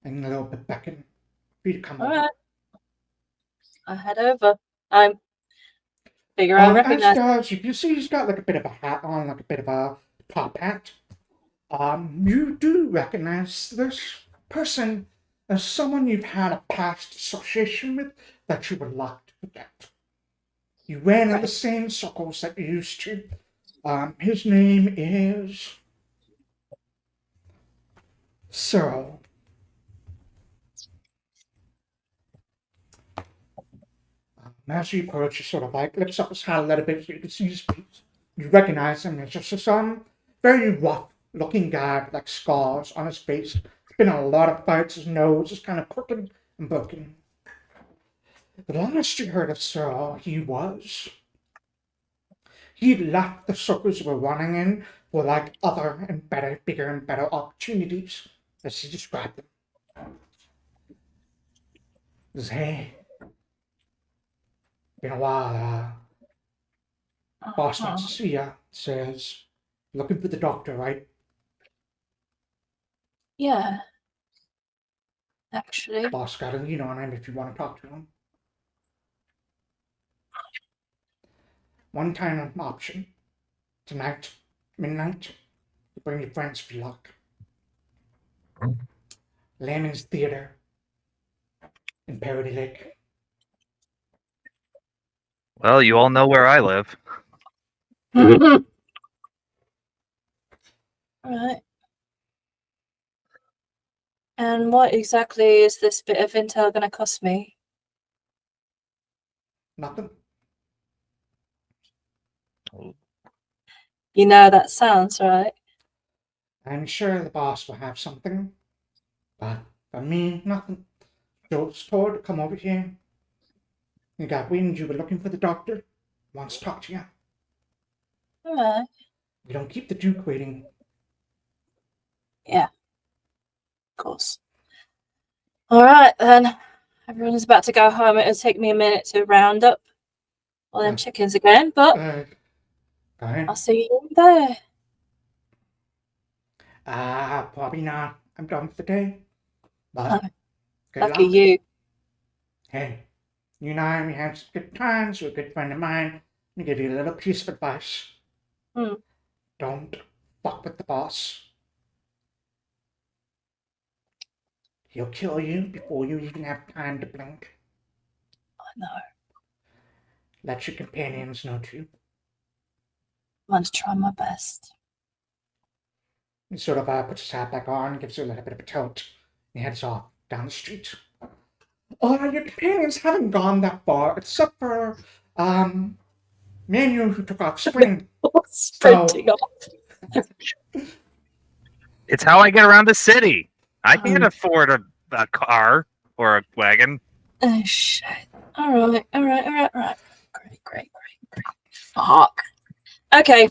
and a little bit beckon for you to come All over. right. I head over. I'm figure I As recognize. does, you see he's got like a bit of a hat on, like a bit of a top hat. You do recognize this person as someone you've had a past association with that you would like to forget. You ran in the same circles that you used to. His name is Cyril. As you approach, he sort of like lifts up his hat a little bit so you can see his face. You recognize him. It's just some very rough-looking guy with like scars on his face. He's been in a lot of fights. His nose is kind of crooked and broken. The last you heard of Sir, he left the circles we're running in for like other and better, bigger and better opportunities, as he described them. He says, hey, been a while, boss wants to see ya. Says, looking for the doctor, right? Yeah. Actually. Boss got a lead on him if you want to talk to him. One time option. Tonight, midnight, you bring your friends if you luck. Lanning's Theater in Parody Lake. Well, you all know where I live. Alright. And what exactly is this bit of intel gonna cost me? Nothing. You know that sounds right. I'm sure the boss will have something, but for me, nothing. Joe's told to come over here. You got wind you were looking for the doctor. Wants to talk to you. Alright. You don't keep the Duke waiting. Yeah. Of course. Alright then. Everyone's about to go home. It'll take me a minute to round up all them chickens again, but Go ahead. I'll see you there. Probably not. I'm done for the day. But Oh, good lucky luck. you. Hey, you and I, we had some good times. You're a good friend of mine. Let me give you a little piece of advice. Don't fuck with the boss. He'll kill you before you even have time to blink. I know. Let your companions know too. I'm going to try my best. He sort of puts his hat back on, gives you a little bit of a tilt, and he heads off down the street. Your companions haven't gone that far, except for Emmanuel, who took off sprinting. Sprinting off. It's how I get around the city. I can't afford a car or a wagon. Oh shit. Alright. Great. Fuck. Okay,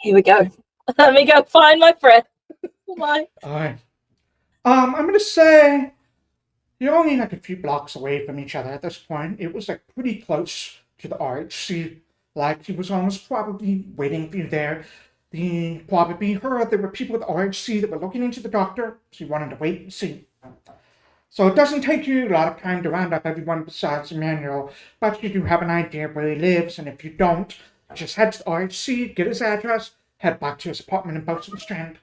here we go. Let me go find my friend. Bye. Alright. I'm gonna say you're only like a few blocks away from each other at this point. It was like pretty close to the RHC. Like he was almost probably waiting for you there. He probably heard there were people at the RHC that were looking into the doctor, so he wanted to wait and see. So it doesn't take you a lot of time to round up everyone besides Emmanuel, but you do have an idea where he lives, and if you don't, just head to the RHC, get his address, head back to his apartment in Bosun Strand,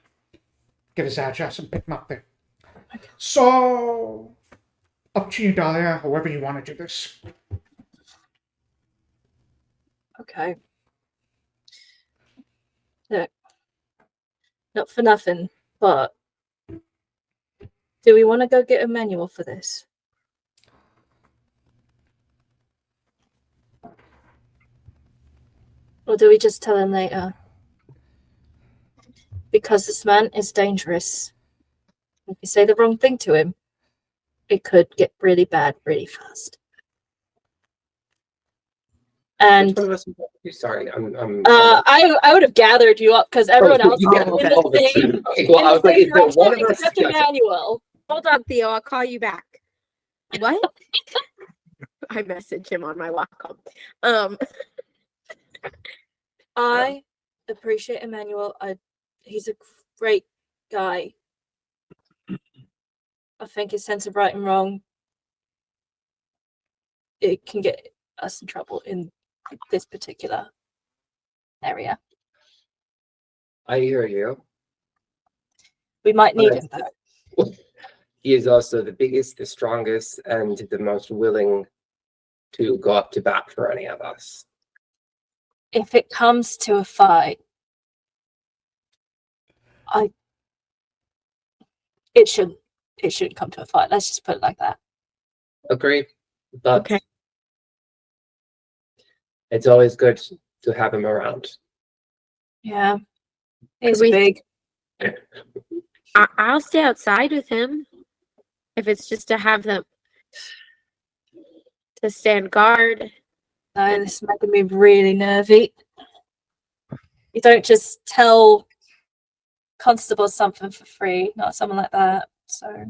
get his address, and pick him up there. Okay. So, up to you, Dahlia, however you want to do this. Okay. Look, not for nothing, but do we want to go get a manual for this? Or do we just tell him later? Because this man is dangerous. If you say the wrong thing to him, it could get really bad really fast. And Which one of us? Sorry, I would have gathered you up because everyone else yeah, in the same, okay. Well, I was like, is there one of us? except Emmanuel. Hold on, Theo. I'll call you back. What? I message him on my Wacom. I appreciate Emmanuel. He's a great guy. I think his sense of right and wrong, it can get us in trouble in this particular area. I hear you. We might need him though. He is also the biggest, the strongest, and the most willing to go up to bat for any of us. If it comes to a fight, it shouldn't come to a fight. Let's just put it like that. Agree, but Okay. it's always good to have him around. Yeah, he's we- big. I'll stay outside with him. If it's just to have them to stand guard. No, this is making me really nervy. You don't just tell constables something for free, not someone like that. So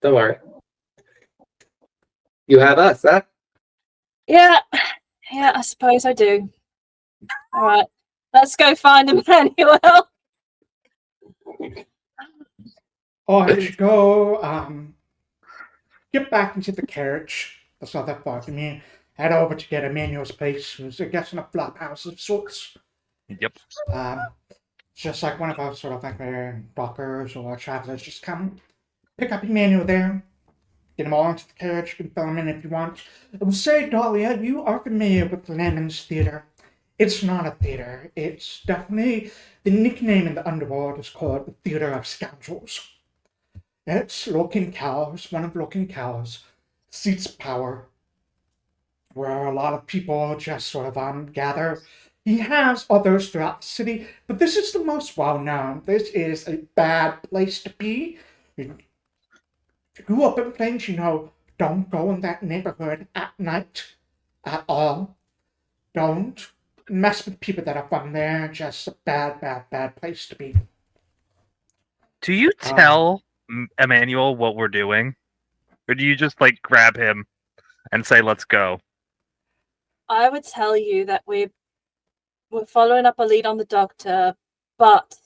Don't worry. You have us, huh? yeah, I suppose I do. All right, let's go find Emmanuel. Off you go. Get back into the carriage. That's not that far from you. Head over to get Emmanuel's place, who's I guess in a flop house of sorts. Yep. Just like one of our sort of like dockers or travelers, just come pick up Emmanuel there. Get him all into the carriage. You can fill him in if you want. I will say, Dahlia, you are familiar with Lemon's Theater. It's not a theater. It's definitely the nickname in the underworld is called the Theater of Scoundrels. It's Lorcan Cow's, one of Lorcan Cow's seats of power, where a lot of people just sort of gather. He has others throughout the city, but this is the most well known. This is a bad place to be. If you grew up in Plains, you know, don't go in that neighborhood at night at all. Don't mess with people that are from there. Just a bad place to be. Do you tell Emmanuel what we're doing? Or do you just like grab him and say, let's go? I would tell you that we're following up a lead on the doctor, but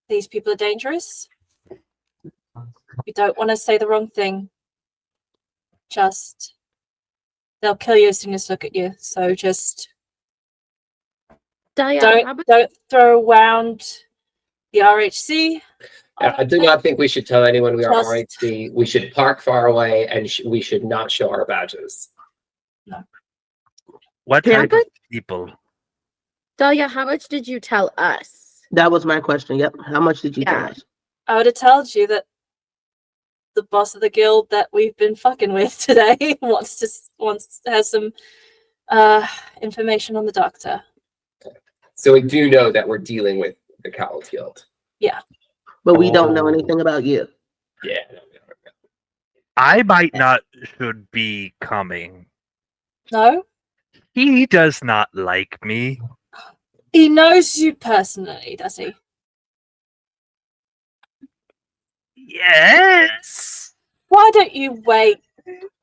these people are dangerous. We don't want to say the wrong thing. Just they'll kill you as soon as they look at you. So just Dahlia, don't throw around the RHC. I do not think we should tell anyone we are Just- RHC. We should park far away, and we should not show our badges. What Yeah, type of people? Dahlia, how much did you tell us? That was my question. Yep. How much did you tell Yeah. us? I would have told you that the boss of the guild that we've been fucking with today has some information on the doctor. So we do know that we're dealing with the Cowls Guild. But we don't know Oh. anything about you. Yeah. I might not should be coming. No, He does not like me. he knows you personally, does he? Yes. Why don't you wait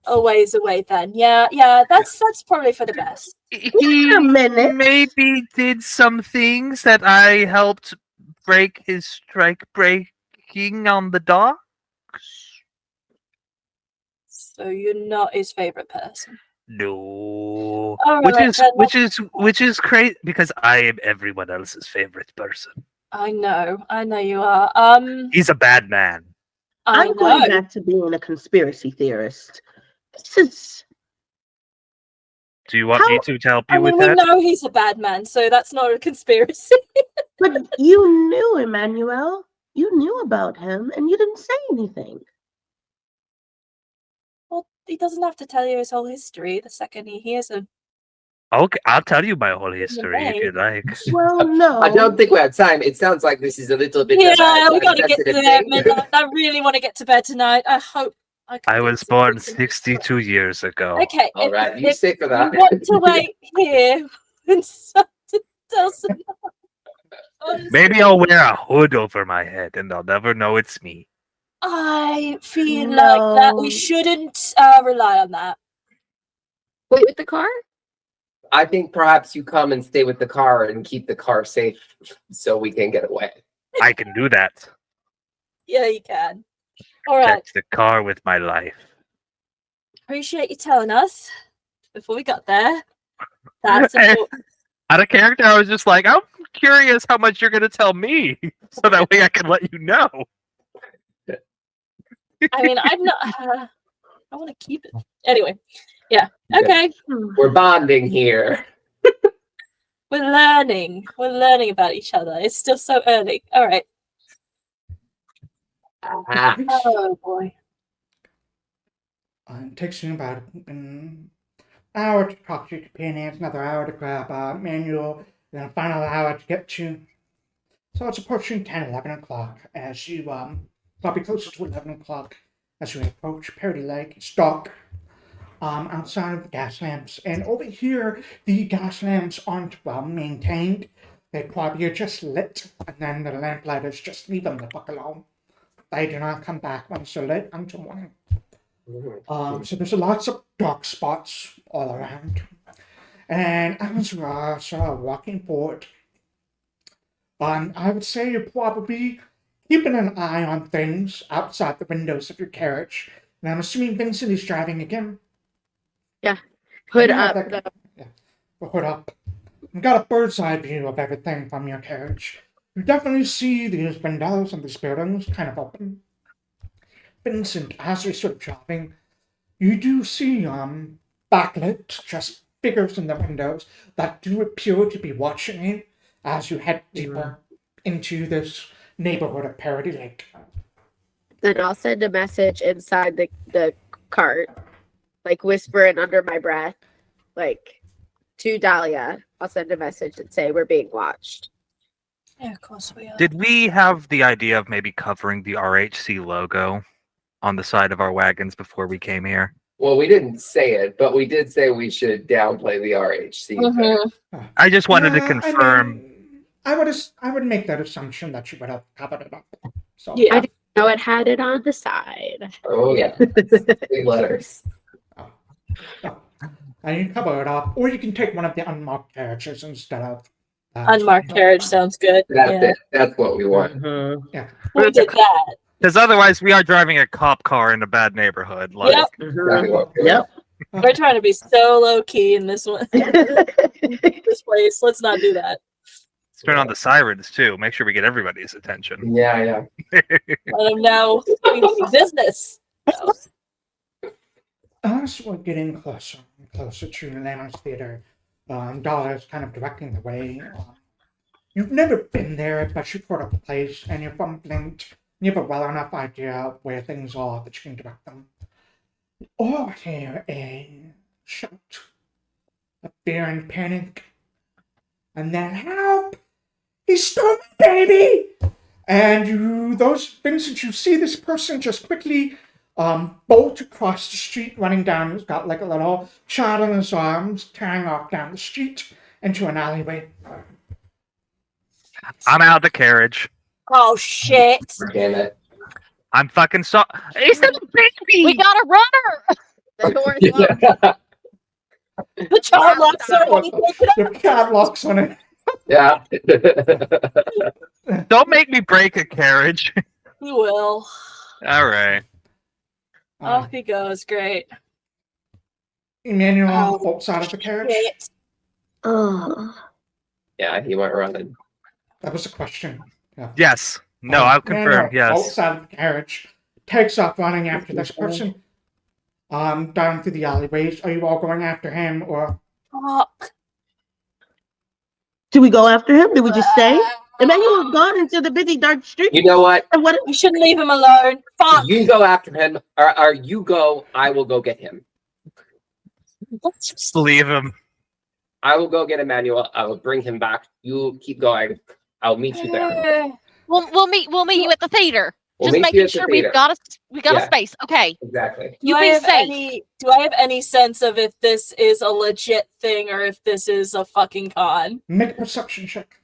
a ways away then? Yeah, that's probably for the best. Wait He a minute. maybe did some things that I helped break his strike breaking on the docks. So you're not his favorite person. No. All which right, is then which is crazy because I am everyone else's favorite person. I know you are. He's a bad man. I I'm going know. back to being a conspiracy theorist. This is Do you want me to help you I with mean, we that? know he's a bad man, so that's not a conspiracy. but you knew Emmanuel. You knew about him and you didn't say anything. Well, he doesn't have to tell you his whole history the second he hears him. Okay, I'll tell you my whole history if way. you like. Well, no. I don't think we have time. It sounds like this is a little bit. Yeah, of a we gotta get to sensitive bed, thing. midnight. I really want to get to bed tonight. I hope I can I get was some born decent- 62 years ago. Okay, All right, you if stay for that. you want to wait here and tell some. Maybe I'll wear a hood over my head and they'll never know it's me. I feel like that we No. shouldn't rely on that. Wait, with the car? I think perhaps you come and stay with the car and keep the car safe so we can get away. I can do that. Yeah, you can. All right. Protect the car with my life. Appreciate you telling us before we got there. That's important. Out of character, I was just like, I'm curious how much you're gonna tell me, so that way I can let you know. I mean, I'm not. I want to keep it anyway. Yeah. Okay. We're bonding here. We're learning. We're learning about each other. It's still so early. All right. Ah, Oh boy. It takes you about an hour to talk to your companions, another hour to grab Manual, then a final hour to get to So it's approaching 10, 11 o'clock as you, probably closer to 11 o'clock as you approach Parody Lake. It's dark outside of the gas lamps. And over here, the gas lamps aren't well maintained. They probably are just lit, and then the lamplighters just leave them the fuck alone. They do not come back once they're lit until morning. So there's lots of dark spots all around. And as we are sort of walking forward, I would say you're probably keeping an eye on things outside the windows of your carriage. And I'm assuming Vincent is driving again. Hood Yeah, up. that- The hood up. You've got a bird's eye view of everything from your carriage. You definitely see these windows and these buildings kind of open. Vincent, as you're sort of driving, you do see backlit, just figures in the windows that do appear to be watching you as you head deeper into this neighborhood of Parody Lake. Then I'll send a message inside the cart, like whispering under my breath, like to Dahlia. I'll send a message and say we're being watched. Yeah, of course we are. Did we have the idea of maybe covering the RHC logo on the side of our wagons before we came here? Well, we didn't say it, but we did say we should downplay the RHC thing. I just wanted to Yeah, confirm. I would make that assumption that you would have covered it up. So Yeah. I didn't know it had it on the side. Oh yeah, big letters. and you cover it up, or you can take one of the unmarked carriages instead of Unmarked carriage sounds good. That's Yeah. it. That's what we want. Mhm. We did that. Because otherwise, we are driving a cop car in a bad neighborhood. Like, Yep. Exactly what we Yep. We're trying to be so low key in this one. This place. Let's not do that. let's turn on the sirens too. Make sure we get everybody's attention. want. Yeah. Let them know we do business. As we're getting closer and closer to Lano's Theater, Dahlia is kind of directing the way. You've never been there, but you've heard of the place, and you're from Flint. You have a well enough idea where things are that you can direct them. Or hear a shout, a fear and panic, and then help! He stole my baby! And Vincent, you see this person just quickly bolt across the street, running down. He's got like a little child in his arms, tearing off down the street into an alleyway. I'm out of the carriage. Oh shit! Damn it. I'm fucking so. He's a baby. We got a runner. The door's locked. The child locks are when he takes it The cat locks on it. Yeah. Don't make me break a carriage. He will. All right. Off he goes. Great. Emmanuel Oh, bolts out of the carriage. Shit. Oh. Yeah, he went running. That was a question. Yeah. Yes. No, I'll confirm. Emmanuel bolts Yes. out of the carriage, takes off running after this person. Down through the alleyways. Are you all going after him, or Fuck. Do we go after him? Did we just stay? Emmanuel's gone into the busy dark street. You know what? And what? We shouldn't leave him alone. Fuck. You go after him, or you go. I will go get him. Let's just- Believe him. I will go get Emmanuel. I will bring him back. You keep going. I'll meet you there. We'll meet you at the theater. We'll Just meet you making at the sure theater. we got a Yeah. space. Okay. Exactly. You do be I have safe. do I have any sense of if this is a legit thing or if this is a fucking con? make a perception check?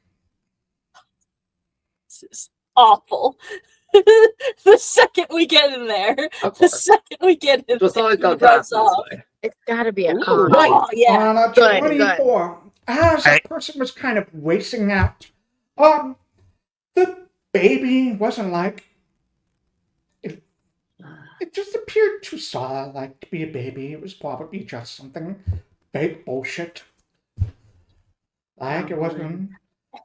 This is awful. The second we get in there, Of the course. second we get in Just always there, go he runs this off. way. It's gotta be a Ooh, con. nice. Oh, yeah. On a Good, 24, as Hey. the person was kind of racing out, the baby wasn't like. It just appeared to Saw like to be a baby. It was probably just something fake bullshit. Like it wasn't.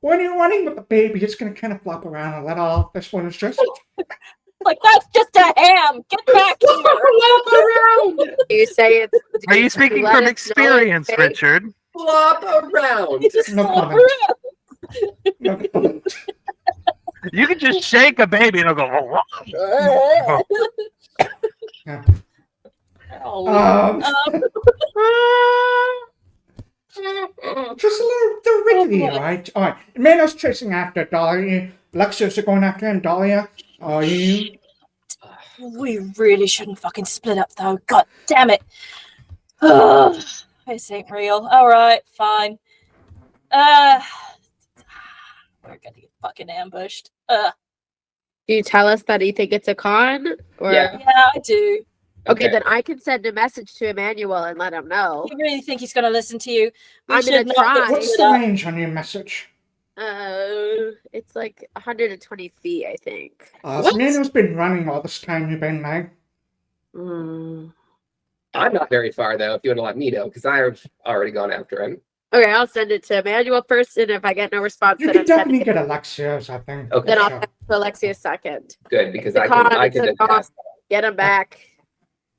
When you're running with a baby, it's gonna kind of flop around a little. This one is just. Like, that's just a ham. Get back here. You say it's. Are you speaking let from us know experience, it's fake? Richard? Flop around. He just No flop comment. around. No comment. You can just shake a baby and it'll go. Yeah. Oh, Um, just a little, the rickety, right? All right. Manos chasing after Dahlia. Alexias are going after him. Dahlia, are you? We really shouldn't fucking split up, though. God damn it. Ugh, this ain't real. All right, fine. We're gonna get fucking ambushed. Do you tell us that you think it's a con? Or Yeah. Yeah, I do. okay, then I can send a message to Emmanuel and let him know. You really think he's gonna listen to you? I'm gonna not try. get What's split the up. range on your message? It's like 120 feet, I think. What? Emmanuel's been running all this time you've been there. Mm. I'm not very far though. If you want to let me know, because I've already gone after him. Okay, I'll send it to Emmanuel first, and if I get no response, You then can I'm sending definitely it. get Alexias, I think. Okay. Then I'll Sure. send it to Alexias second. Good, because The I con, can it's a con. attest. Get him back.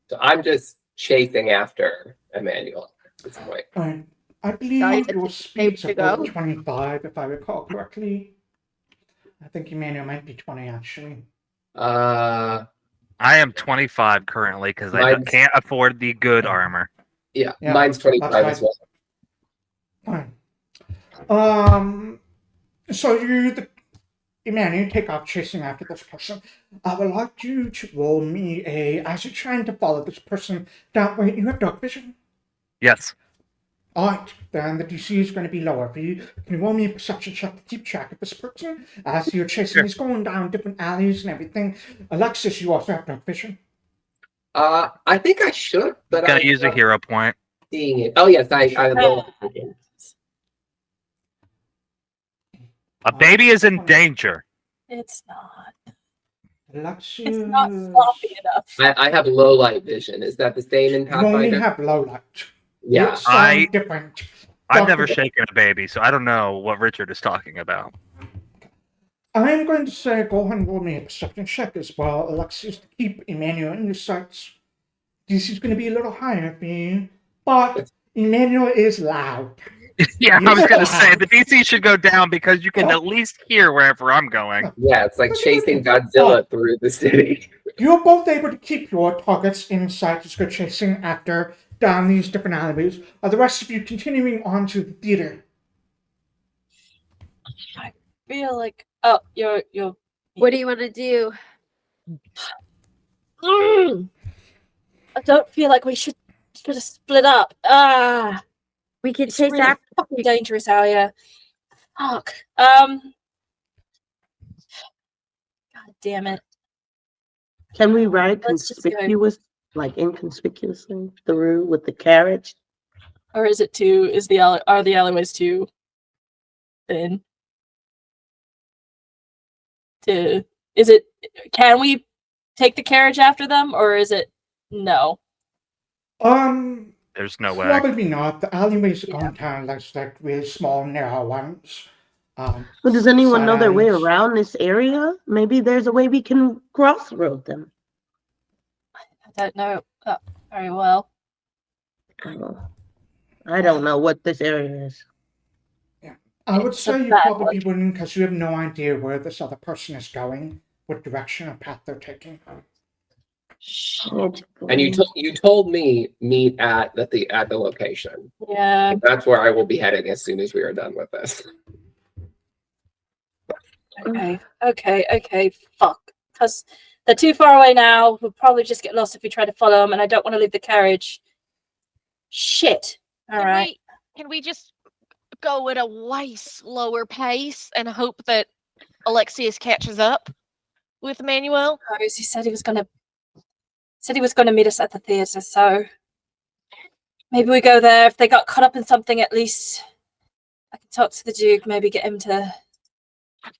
So I'm just chasing after Emmanuel at this point. I believe Dahlia, your it's speed's safe to about go? 25, if I recall correctly. I think Emmanuel might be 20, actually. Uh, I am 25 currently because I Mine's- can't afford the good armor. yeah, Yeah, mine's 25 that's as well. Fine. So Emmanuel, you take off chasing after this person. I would like you to roll me as you're trying to follow this person down. Wait, you have dark vision? Yes. Alright, then the DC is going to be lower for you. Can you roll me a perception check to keep track of this person as you're chasing? Sure. He's going down different alleys and everything. Alexis, you also have dark vision. I think I should, but Gonna I'm use a not hero point. seeing it. Oh yes, I will. A baby is in danger. It's not. Alexis. It's not floppy enough. I have low light vision. Is that the same in You only Pathfinder? have low light. Yeah. It's sound different. I've Dark never vision. shaken a baby, so I don't know what Richard is talking about. I'm going to say go ahead and roll me a perception check as well, Alexis, to keep Emmanuel in your sights. This is going to be a little higher for you, but Emmanuel is loud. Yeah, I was gonna say Yeah. the DC should go down because you can at least hear wherever I'm going. Yeah, it's like chasing Godzilla through the city. You're both able to keep your targets in sight as you're chasing after down these different alleyways. Are the rest of you continuing on to the theater? I feel like you're What do you want to do? I don't feel like we should have split up. We can It's chase really after. fucking dangerous out here. Fuck. God damn it. Can we ride Let's just go. inconspicuously through with the carriage? Or is it are the alleyways too thin? Can we take the carriage after them, or is it no? There's no way. Probably not. The alleyways are going down like really small, narrow ones. Well, does anyone side know their way alleys. around this area? Maybe there's a way we can crossroad them. I don't know very well. I don't know what this area is. I would It's a say you bad probably one. wouldn't, because you have no idea where this other person is going, what direction or path they're taking. And you told me meet at the location. Yeah. That's where I will be heading as soon as we are done with this. Okay. Fuck. Because they're too far away now. We'll probably just get lost if we try to follow them, and I don't want to leave the carriage. Shit. All right. Can we just go at a way slower pace and hope that Alexias catches up with Emmanuel? He said he was gonna meet us at the theater, so maybe we go there. If they got caught up in something, at least I can talk to the Duke, maybe get him to.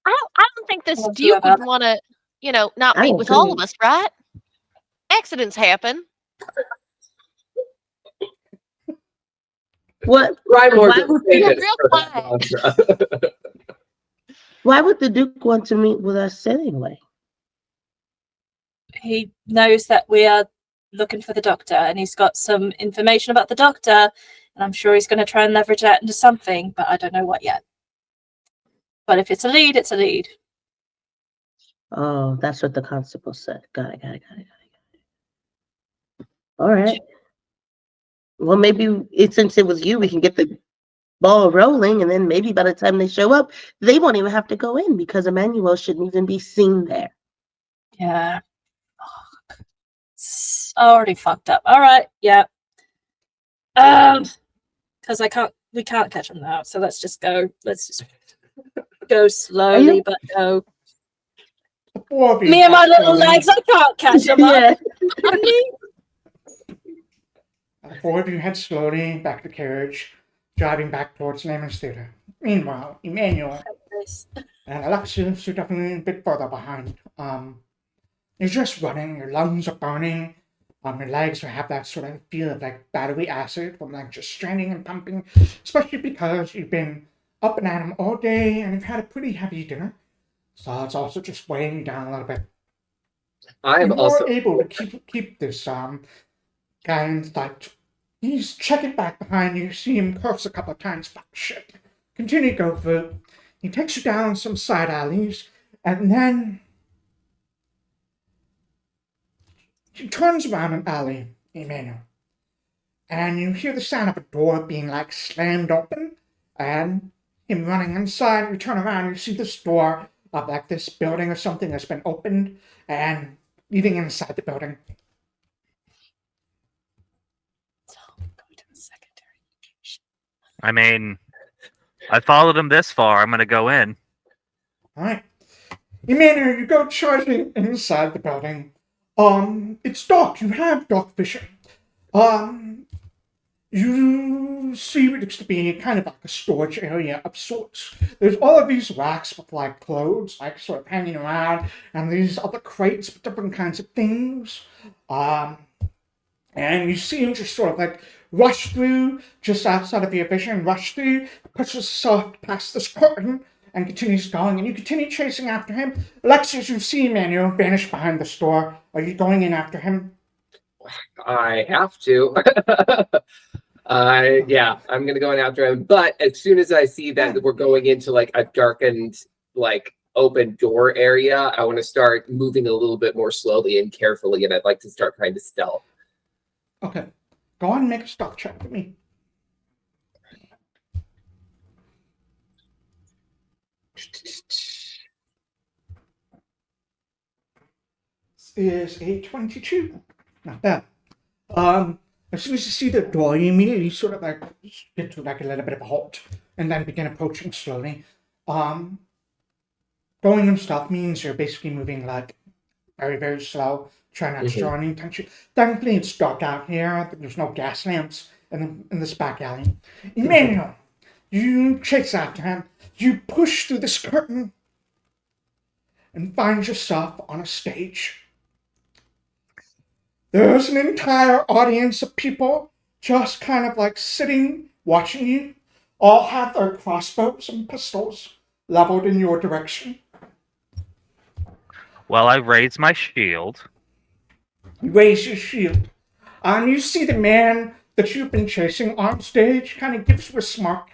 I don't think this We'll do Duke would that. want to, not I meet with all of agree. us, right? Accidents happen. What? Right, more Why would You're real quiet. Why would the Duke want to meet with us anyway? He knows that we are looking for the doctor, and he's got some information about the doctor, and I'm sure he's going to try and leverage that into something, but I don't know what yet. But if it's a lead, it's a lead. Oh, that's what the constable said. Got it. All right. Well, maybe since it was you, we can get the ball rolling, and then maybe by the time they show up, they won't even have to go in because Emmanuel shouldn't even be seen there. Yeah. It's already fucked up. All right. Yeah. Because we can't catch them now. So let's just go. Let's just go slowly, but go. The four of you Me and my head little slowly- legs, I can't catch them Yeah. up. The four of you head slowly back to the carriage, driving back towards Lehman's Theater. Meanwhile, Emmanuel and Alexias are definitely a bit further behind. You're just running, your lungs are burning, your legs have that sort of feel of like battery acid from like just straining and pumping, especially because you've been up and at 'em all day and you've had a pretty heavy dinner. So it's also just weighing you down a little bit. I'm You're also able to keep this guy in like he's checking back behind you, see him curse a couple of times, fuck shit. Continue to go through. He takes you down some side alleys, and then he turns around an alley, Emmanuel. And you hear the sound of a door being like slammed open, and him running inside, you turn around, you see this door of like this building or something that's been opened and leading inside the building. I mean, I followed him this far. I'm gonna go in. Alright. Emmanuel, you go charging inside the building. It's dark, you have dark vision. You see what looks to be kind of like a storage area of sorts. There's all of these racks with like clothes, like sort of hanging around, and these other crates with different kinds of things. And you see him just sort of like rush through, just outside of your vision, rush through, pushes himself past this curtain, and continues going, and you continue chasing after him. Alexias, you see Emmanuel vanish behind the store. Are you going in after him? I have to. I'm gonna go in after him. But as soon as I see that we're going into like a darkened, like open door area, I want to start moving a little bit more slowly and carefully, and I'd like to start trying to stealth. Okay. Go on and make a stealth check for me. This is a 22. Not bad. As soon as you see the door, you immediately sort of like get to like a little bit of a halt and then begin approaching slowly. Going and stuff means you're basically moving like very, very slow, trying not to draw any attention. Thankfully, it's dark out here. There's no gas lamps in this back alley. Emmanuel, you chase after him. You push through this curtain and find yourself on a stage. There's an entire audience of people just kind of like sitting, watching you. All have their crossbows and pistols leveled in your direction. Well, I raise my shield. You raise your shield. And you see the man that you've been chasing on stage kind of gives you a smirk,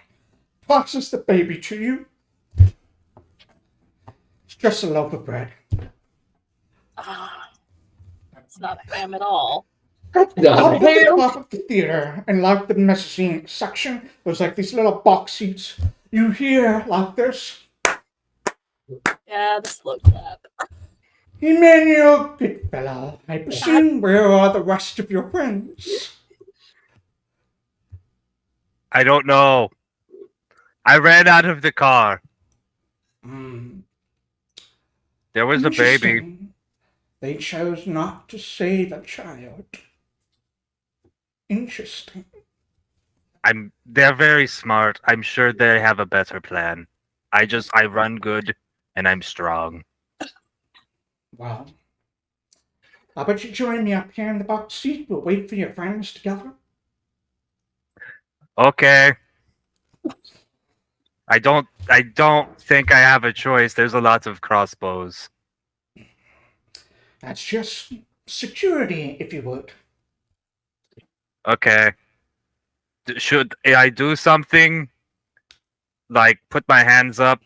tosses the baby to you. It's just a loaf of bread. It's not a ham at all. Up at the top of the theater, and like the mezzanine section, there's like these little box seats. You hear like this. Yeah, the slow clap. Emmanuel, good fellow, I presume where are the rest of your friends? I don't know. I ran out of the car. There was a baby. Interesting. They chose not to save a child. Interesting. They're very smart. I'm sure they have a better plan. I run good and I'm strong. Well, how about you join me up here in the box seat? We'll wait for your friends together. Okay. I don't think I have a choice. There's a lot of crossbows. That's just security, if you would. Okay. Should I do something? Like put my hands up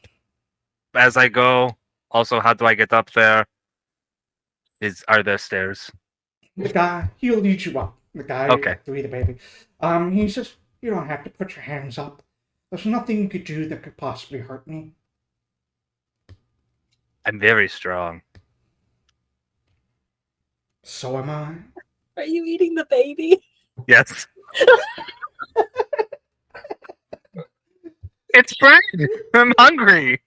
as I go? Also, how do I get up there? Are there stairs? The guy, he'll lead you up. The guy, Okay. to the baby. He says, you don't have to put your hands up. There's nothing you could do that could possibly hurt me. I'm very strong. So am I. Are you eating the baby? Yes. It's bread. I'm hungry.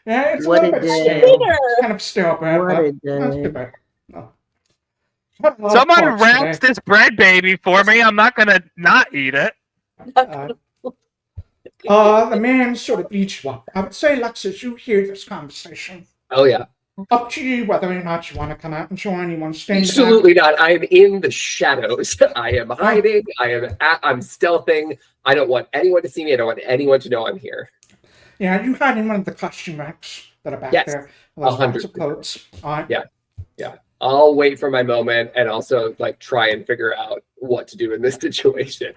Yeah, it's What a little a bit day. stale. Peter! It's kind of stale bread, What but a that's day. too bad. No. Had a lot of Someone parts wraps today. this bread baby for me. I'm not gonna not eat it. The man sort of leads you up. I would say, Alexias, you hear this conversation. Oh yeah, Up to you whether or not you want to come out and join. You want to stay in the back. absolutely not. I am in the shadows. I am hiding. I'm stealthing. I don't want anyone to see me. I don't want anyone to know I'm here. Yeah, you hide in one of the costume racks that are back Yes, there. There's lots of 100%. clothes. All right. Yeah. I'll wait for my moment and also like try and figure out what to do in this situation.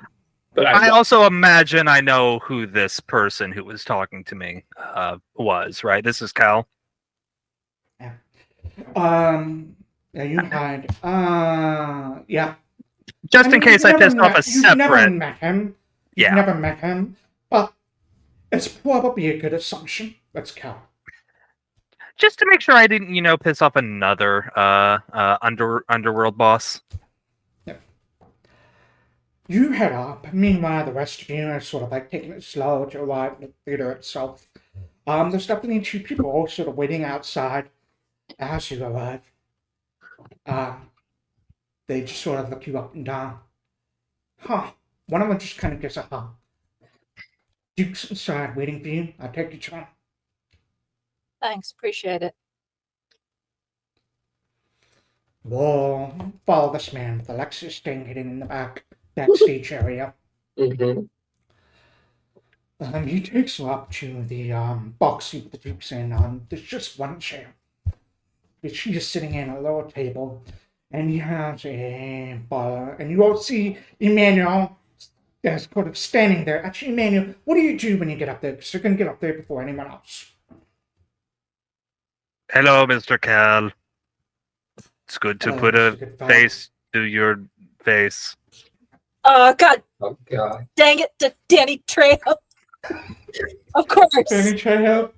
But I also imagine I know who this person who was talking to me was, right? This is Cal. Yeah, you hide. Yeah. Just I in mean, case you've I never pissed off a You've never separate. met him. You've Yeah. never met him. But it's probably a good assumption. That's Cal. Just to make sure I didn't, piss off another underworld boss. You head up. Meanwhile, the rest of you are sort of like taking it slow to arrive at the theater itself. There's definitely two people sort of waiting outside as you arrive. They just sort of look you up and down. Huh. One of them just kind of gives a huh. Duke's inside waiting for you. I'll take your charm. Thanks, appreciate it. We'll follow this man with Alexias staying hidden in the backstage area. Mhm. He takes you up to the box seat the Duke's in. There's just one chair. She's just sitting in a little table, and he has a bar. And you all see Emmanuel that's kind of standing there. Actually, Emmanuel, what do you do when you get up there? Because you're going to get up there before anyone else. Hello, Mr. Cal. It's good to Hello, put Mr. a Goodfellow. face to your face. Oh, God Oh god. dang it, Danny Trejo. Of course. Danny Trejo,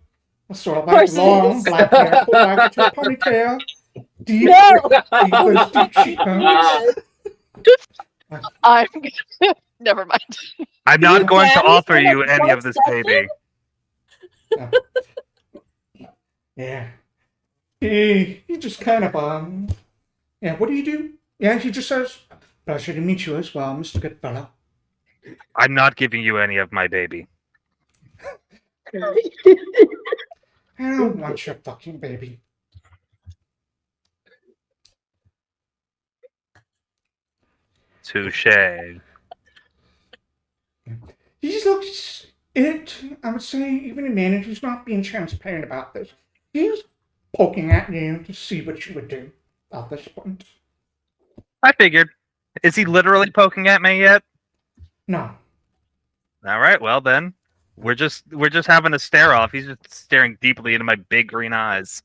sort of Of course like it long is. black hair, pulled back into a ponytail. Deep, No! those deep cheekbones. I'm never mind. I'm not going to Daddy, offer so you much any of this obsession? baby. Yeah. He just kind of yeah, what do you do? Yeah, he just says, pleasure to meet you as well, Mr. Goodfellow. I'm not giving you any of my baby. I don't want your fucking baby. Touche. He looks I would say, even a man who's not being transparent about this. He's poking at you to see what you would do at this point. I figured. Is he literally poking at me yet? No. All right, well then, we're just having a stare off. He's just staring deeply into my big green eyes.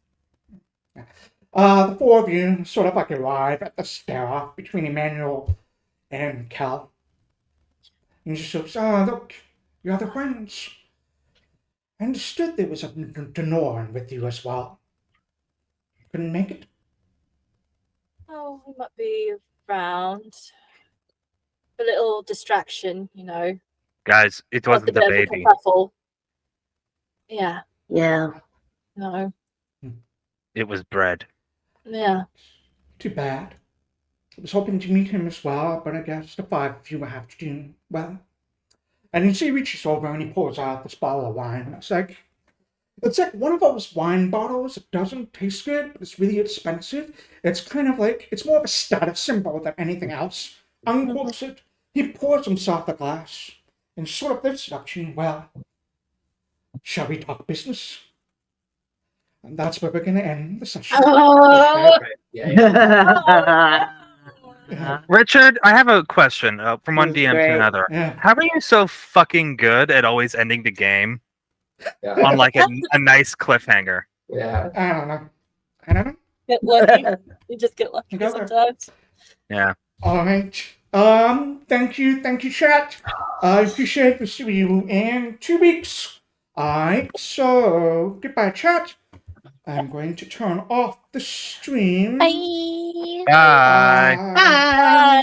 The four of you sort of like arrive at the stare-off between Emmanuel and Cal. And she says, look, you're the friends. I understood there was a Denorn with you as well. Couldn't make it? Oh, he might be around. A little distraction, Guys, it Caused wasn't a the bit of a baby. kerfuffle. Yeah, Yeah. no. It was bread. Yeah. Too bad. I was hoping to meet him as well, but I guess the five of you will have to do well. And you see, he reaches over and he pulls out this bottle of wine. It's like one of those wine bottles. It doesn't taste good, but it's really expensive. It's kind of like, it's more of a status symbol than anything else. Uncorks it. He pours himself a glass and sort of lifts it up to you. Well, shall we talk business? And that's where we're going to end the session. Oh, Yeah. Richard, I have a question from one This DM is to great. another. Yeah. How are you so fucking good at always ending the game Yeah. on like a nice cliffhanger? Yeah. I don't know. get lucky. You just get lucky You got there. sometimes. Yeah. All right. Thank you, chat. I appreciate to see you in 2 weeks. Alright, so goodbye, chat. I'm going to turn off the stream. Bye. Bye. Bye. Bye.